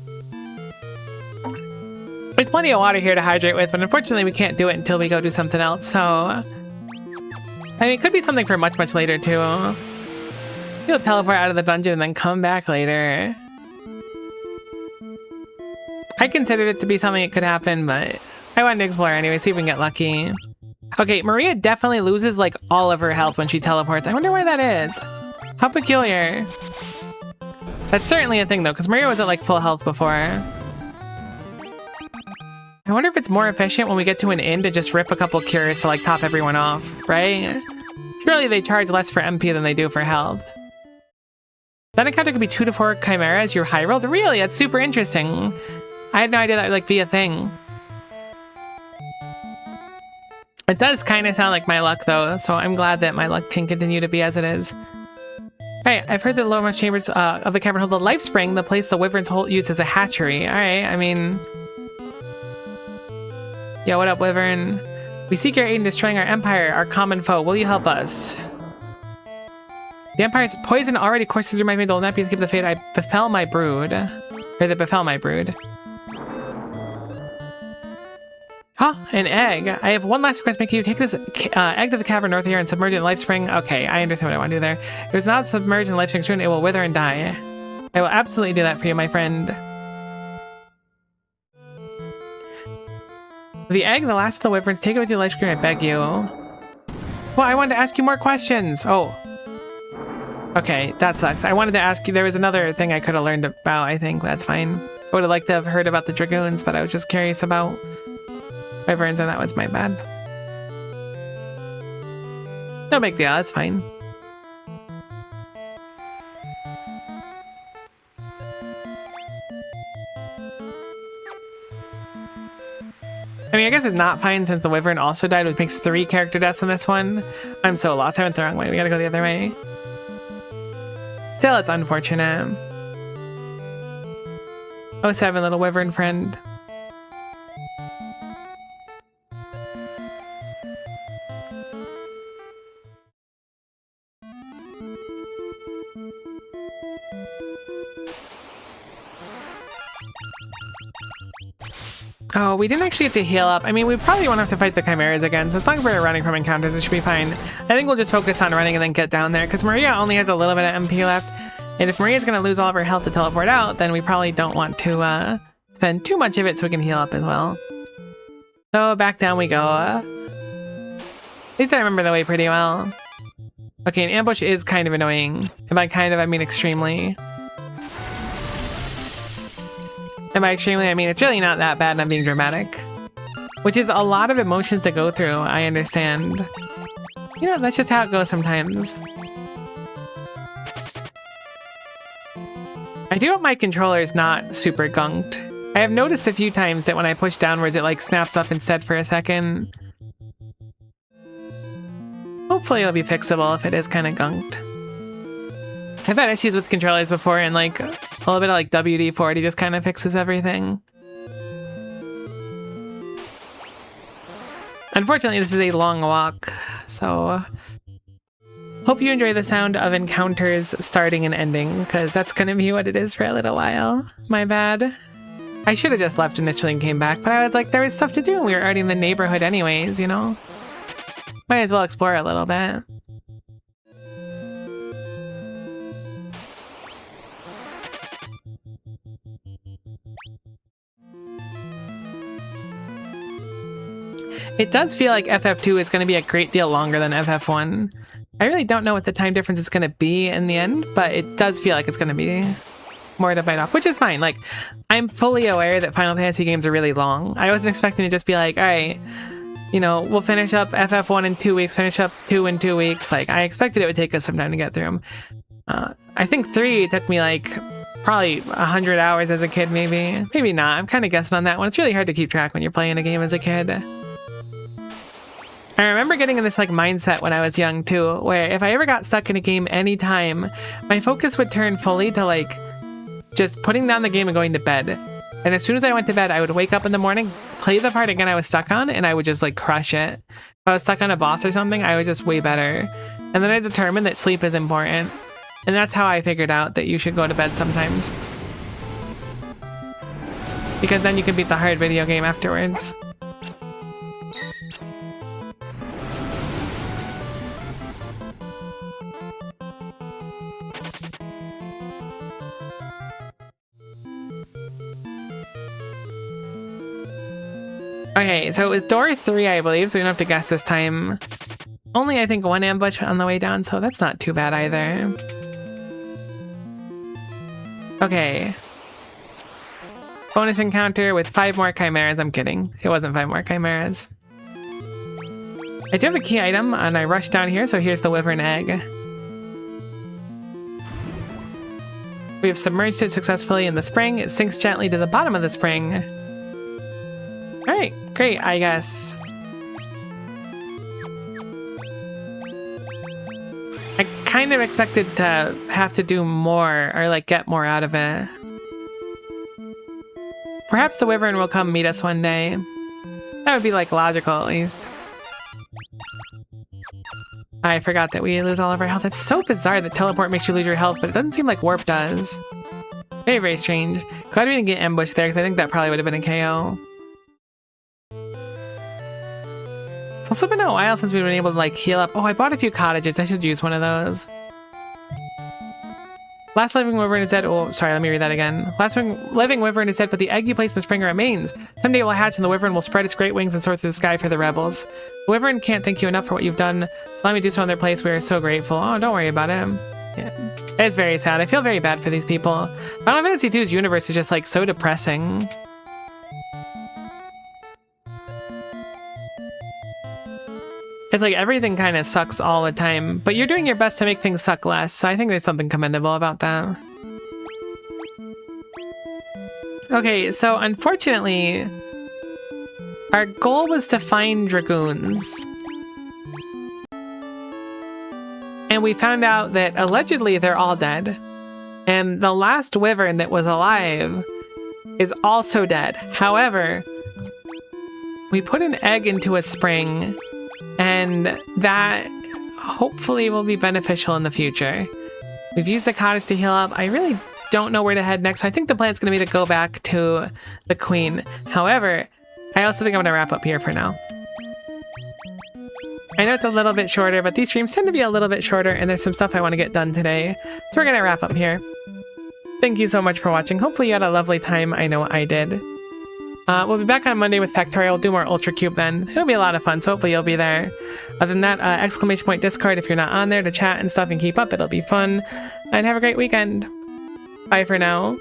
There's plenty of water here to hydrate with, but unfortunately we can't do it until we go do something else, so... I mean, it could be something for much, much later, too. You'll teleport out of the dungeon and then come back later. I considered it to be something that could happen, but I wanted to explore anyway, see if we can get lucky. Okay, Maria definitely loses, like, all of her health when she teleports. I wonder why that is. How peculiar. That's certainly a thing, though, because Maria was at, like, full health before. I wonder if it's more efficient when we get to an inn to just rip a couple cures to like top everyone off, right? Surely they charge less for MP than they do for health. That encounter could be 2 to 4 chimeras you're high rolled? Really? That's super interesting. I had no idea that would like be a thing. It does kind of sound like my luck though, so I'm glad that my luck can continue to be as it is. Alright, I've heard that the lowermost chambers of the cavern hold the life spring, the place the wyverns use as a hatchery. Alright, I mean... Yo, what up, Wyvern? We seek your aid in destroying our empire, our common foe. Will you help us? The empire's poison already courses through my veins. Will not be to give the fate I befell my brood. Or that befell my brood. Huh? An egg. I have one last request. Make you take this egg to the cavern north here and submerge it in life spring. Okay, I understand what I want to do there. If it's not submerged in life spring soon, it will wither and die. I will absolutely do that for you, my friend. The egg, the last of the wyverns, take it with your life screen, I beg you. Well, I wanted to ask you more questions. Oh. Okay, that sucks. I wanted to ask you, there was another thing I could have learned about, I think. That's fine. I would have liked to have heard about the dragoons, but I was just curious about wyverns, and that was my bad. No big deal, that's fine. I mean, I guess it's not fine since the Wyvern also died, which makes 3 character deaths in this one. I'm so lost. I went the wrong way. We gotta go the other way. Still, it's unfortunate. Oh, 7, little Wyvern friend. Oh, we didn't actually get to heal up. I mean, we probably won't have to fight the Chimeras again, so as long as we're running from encounters, it should be fine. I think we'll just focus on running and then get down there, because Maria only has a little bit of MP left. And if Maria's going to lose all of her health to teleport out, then we probably don't want to spend too much of it so we can heal up as well. So back down we go. At least I remember the way pretty well. Okay, an ambush is kind of annoying. And by kind of, I mean extremely. And by extremely, I mean it's really not that bad and I'm being dramatic. Which is a lot of emotions to go through, I understand. You know, that's just how it goes sometimes. I do hope my controller is not super gunked. I have noticed a few times that when I push downwards, it like snaps up instead for a second. Hopefully it'll be fixable if it is kind of gunked. I've had issues with controllers before and like a little bit of like WD-40 just kind of fixes everything. Unfortunately, this is a long walk, so hope you enjoy the sound of encounters starting and ending, because that's going to be what it is for a little while. My bad. I should have just left initially and came back, but I was like, there was stuff to do and we were already in the neighborhood anyways, you know? Might as well explore a little bit. It does feel like FF2 is going to be a great deal longer than FF1. I really don't know what the time difference is going to be in the end, but it does feel like it's going to be more to bite off, which is fine. Like, I'm fully aware that Final Fantasy games are really long. I wasn't expecting to just be like, all right, you know, we'll finish up FF1 in 2 weeks, finish up 2 in 2 weeks. Like, I expected it would take us some time to get through them. I think 3 took me like probably 100 hours as a kid, maybe. Maybe not. I'm kind of guessing on that one. It's really hard to keep track when you're playing a game as a kid. I remember getting in this like mindset when I was young too, where if I ever got stuck in a game anytime, my focus would turn fully to like just putting down the game and going to bed. And as soon as I went to bed, I would wake up in the morning, play the part again I was stuck on, and I would just like crush it. If I was stuck on a boss or something, I was just way better. And then I determined that sleep is important. And that's how I figured out that you should go to bed sometimes. Because then you can beat the hard video game afterwards. Okay, so it was door 3, I believe, so we don't have to guess this time. Only, I think, 1 ambush on the way down, so that's not too bad either. Okay. Bonus encounter with 5 more chimeras. I'm kidding. It wasn't 5 more chimeras. I do have a key item, and I rushed down here, so here's the Wyvern egg. We have submerged it successfully in the spring. It sinks gently to the bottom of the spring. Alright, great, I guess. I kind of expected to have to do more, or like get more out of it. Perhaps the Wyvern will come meet us one day. That would be like logical at least. I forgot that we lose all of our health. It's so bizarre that teleport makes you lose your health, but it doesn't seem like warp does. Very, very strange. Glad we didn't get ambushed there, because I think that probably would have been a KO. It's also been a while since we've been able to like heal up. Oh, I bought a few cottages. I should use one of those. Last living wyvern is dead. Oh, sorry, let me read that again. Last living wyvern is dead, but the egg you placed in the spring remains. Someday it will hatch and the wyvern will spread its great wings and soar through the sky for the rebels. The wyvern can't thank you enough for what you've done, so let me do so in their place. We are so grateful. Oh, don't worry about it. Yeah. It's very sad. I feel very bad for these people. Final Fantasy II's universe is just like so depressing. It's like everything kind of sucks all the time, but you're doing your best to make things suck less, so I think there's something commendable about that. Okay, so unfortunately, our goal was to find dragoons. And we found out that allegedly they're all dead. And the last wyvern that was alive is also dead. However, we put an egg into a spring, and that hopefully will be beneficial in the future. We've used the cottage to heal up. I really don't know where to head next. I think the plan's going to be to go back to the queen. However, I also think I'm going to wrap up here for now. I know it's a little bit shorter, but these streams tend to be a little bit shorter, and there's some stuff I want to get done today. So we're going to wrap up here. Thank you so much for watching. Hopefully you had a lovely time. I know I did. We'll be back on Monday with Factorial. We'll do more Ultra Cube then. It'll be a lot of fun, so hopefully you'll be there. Other than that, exclamation point Discord if you're not on there to chat and stuff and keep up. It'll be fun. And have a great weekend. Bye for now.